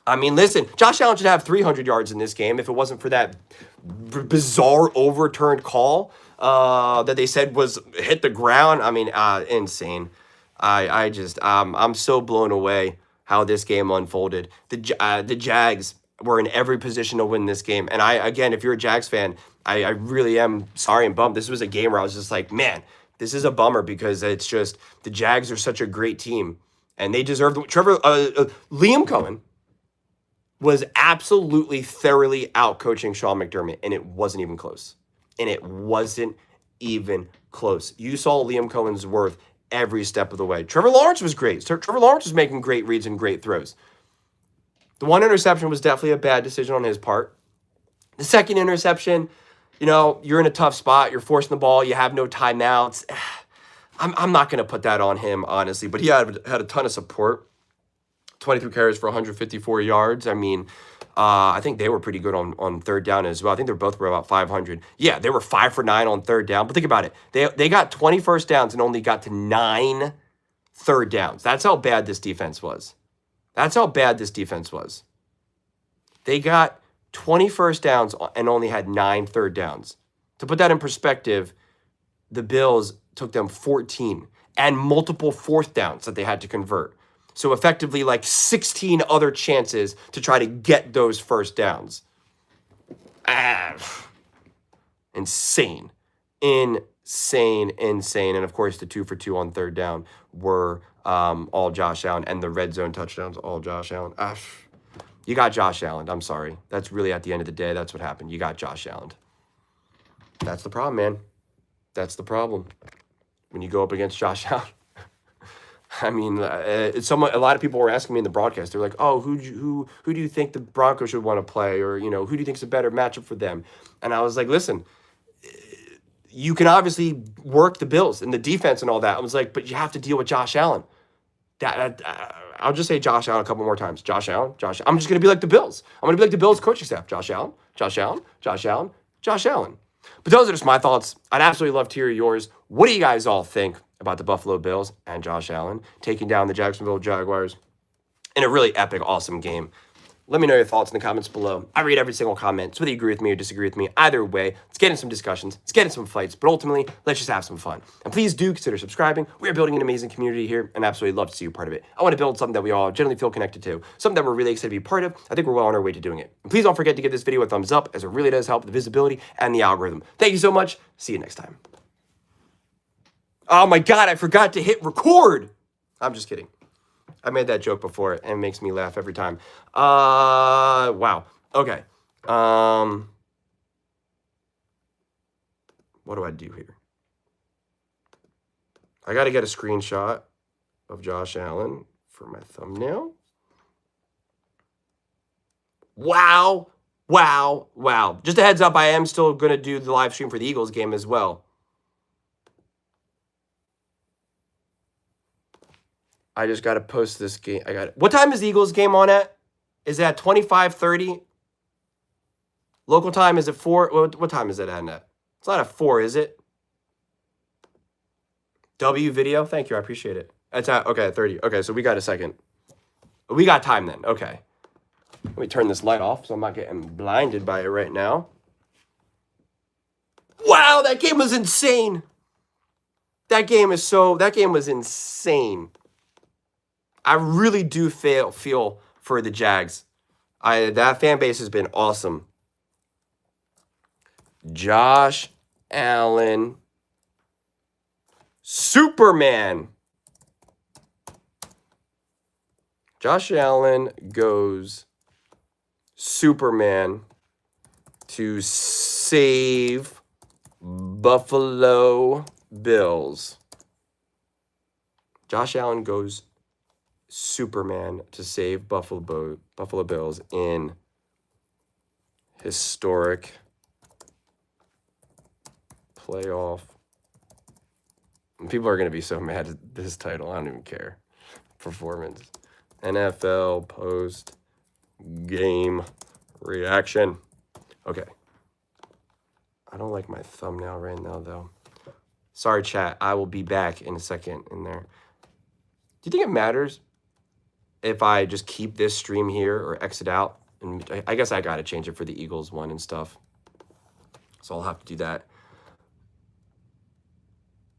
I mean, listen, Josh Allen should have 300 yards in this game if it wasn't for that bizarre overturned call that they said was hit the ground. I mean, insane. I'm so blown away how this game unfolded. The Jags were in every position to win this game. And again, if you're a Jags fan, I really am sorry and bummed. This was a game where I was just like, man, this is a bummer, because it's just the Jags are such a great team and they deserve Liam Cohen was absolutely thoroughly out-coaching Sean McDermott, and it wasn't even close. You saw Liam Cohen's worth every step of the way. Trevor Lawrence was great. Trevor Lawrence was making great reads and great throws. The one interception was definitely a bad decision on his part. The second interception, you're in a tough spot. You're forcing the ball. You have no timeouts. I'm not going to put that on him, honestly, but he had a ton of support. 23 carries for 154 yards. I mean, I think they were pretty good on 3rd down as well. I think they both were about 500. Yeah, they were 5 for 9 on 3rd down. But think about it. They got 20 first downs and only got to 9 3rd downs. That's how bad this defense was. They got 20 first downs and only had 9 3rd downs. To put that in perspective, the Bills took them 14 and multiple 4th downs that they had to convert. So effectively like 16 other chances to try to get those first downs. Insane. And of course, the 2 for 2 on 3rd down were all Josh Allen, and the red zone touchdowns, all Josh Allen. You got Josh Allen. I'm sorry. That's really, at the end of the day, that's what happened. You got Josh Allen. That's the problem, man. That's the problem. When you go up against Josh Allen. I mean, a lot of people were asking me in the broadcast. They're like, "Oh, who do you think the Broncos should want to play, or who do you think is a better matchup for them?" And I was like, "Listen, you can obviously work the Bills and the defense and all that." I was like, "But you have to deal with Josh Allen." I'll just say Josh Allen a couple more times. Josh Allen. I'm just gonna be like the Bills. I'm gonna be like the Bills coaching staff. Josh Allen. But those are just my thoughts. I'd absolutely love to hear yours. What do you guys all think about the Buffalo Bills and Josh Allen taking down the Jacksonville Jaguars in a really epic, awesome game? Let me know your thoughts in the comments below. I read every single comment, so whether you agree with me or disagree with me, either way, let's get in some discussions, let's get in some fights, but ultimately, let's just have some fun. And please do consider subscribing. We are building an amazing community here, and absolutely love to see you part of it. I want to build something that we all generally feel connected to, something that we're really excited to be part of. I think we're well on our way to doing it. And please don't forget to give this video a thumbs up, as it really does help the visibility and the algorithm. Thank you so much. See you next time. Oh my God, I forgot to hit record. I'm just kidding. I made that joke before, and it makes me laugh every time. Wow. Okay. What do I do here? I got to get a screenshot of Josh Allen for my thumbnail. Wow. Wow. Wow. Just a heads up, I am still going to do the live stream for the Eagles game as well. I just got to post this game. I got it. What time is the Eagles game on at? Is that 25:30? Local time is at 4. What time is it at, Net? It's not at 4, is it? W video. Thank you. I appreciate it. It's at, okay, 30. Okay, so we got a second. We got time then. Okay. Let me turn this light off so I'm not getting blinded by it right now. Wow, that game was insane. That game was insane. I really do feel for the Jags. That fan base has been awesome. Josh Allen, Superman. Josh Allen goes Superman to save Buffalo Bills. Josh Allen goes Superman to save Buffalo Bills in historic playoff. And people are going to be so mad at this title. I don't even care. Performance. NFL post game reaction. Okay. I don't like my thumbnail right now, though. Sorry, chat. I will be back in a second in there. Do you think it matters if I just keep this stream here or exit out? And I guess I got to change it for the Eagles one and stuff. So I'll have to do that.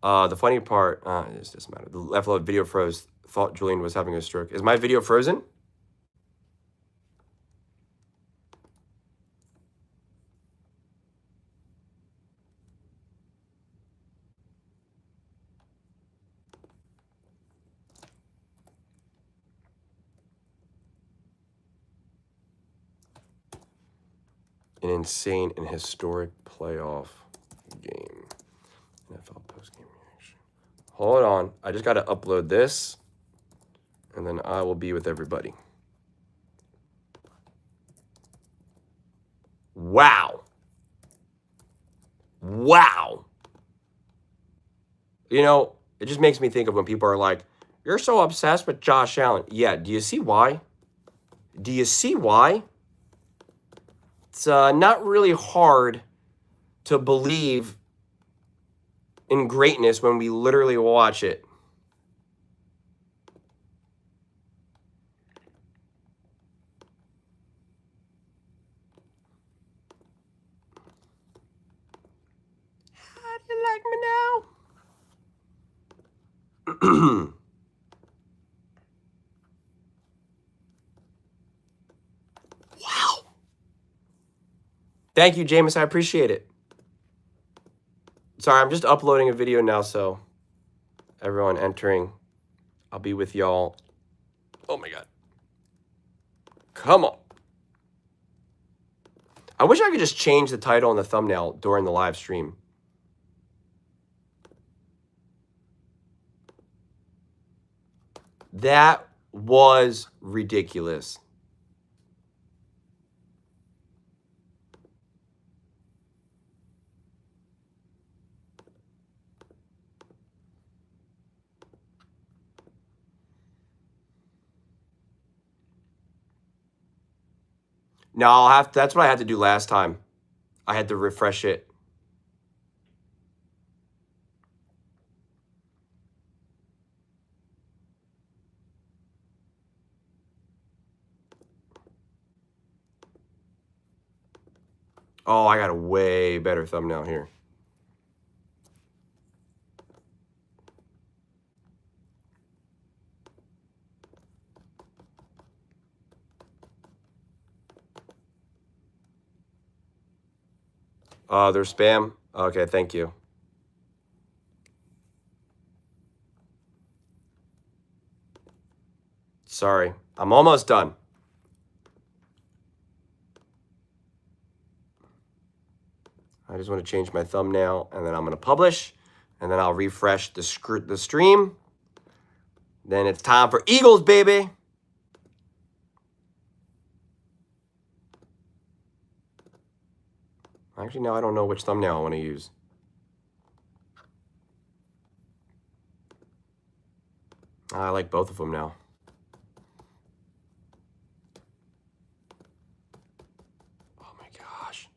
The funny part, it doesn't matter. The left video froze. Thought Julian was having a stroke. Is my video frozen? An insane and historic playoff game. NFL postgame reaction. Hold on. I just got to upload this, and then I will be with everybody. Wow. Wow. You know, it just makes me think of when people are like, you're so obsessed with Josh Allen. Yeah, do you see why? Do you see why? It's not really hard to believe in greatness when we literally watch it. How do you like me now? Wow. Thank you, Jameis. I appreciate it. Sorry, I'm just uploading a video now, so everyone entering, I'll be with y'all. Oh, my God. Come on. I wish I could just change the title and the thumbnail during the live stream. That was ridiculous. No, I'll have to, that's what I had to do last time. I had to refresh it. Oh, I got a way better thumbnail here. There's spam. Okay, thank you. Sorry, I'm almost done. I just want to change my thumbnail, and then I'm going to publish, and then I'll refresh the stream. Then it's time for Eagles, baby. Actually, now I don't know which thumbnail I want to use. I like both of them now. Oh my gosh.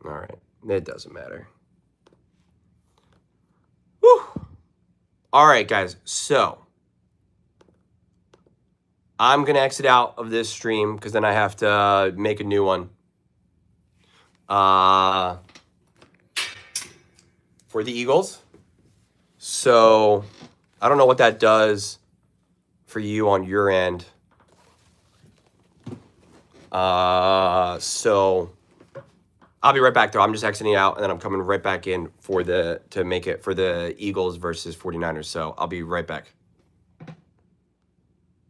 All right. It doesn't matter. Whew. All right, guys. So I'm going to exit out of this stream because then I have to make a new one. For the Eagles. So I don't know what that does for you on your end. So I'll be right back, though. I'm just exiting out, and then I'm coming right back in to make it for the Eagles versus 49ers. So I'll be right back.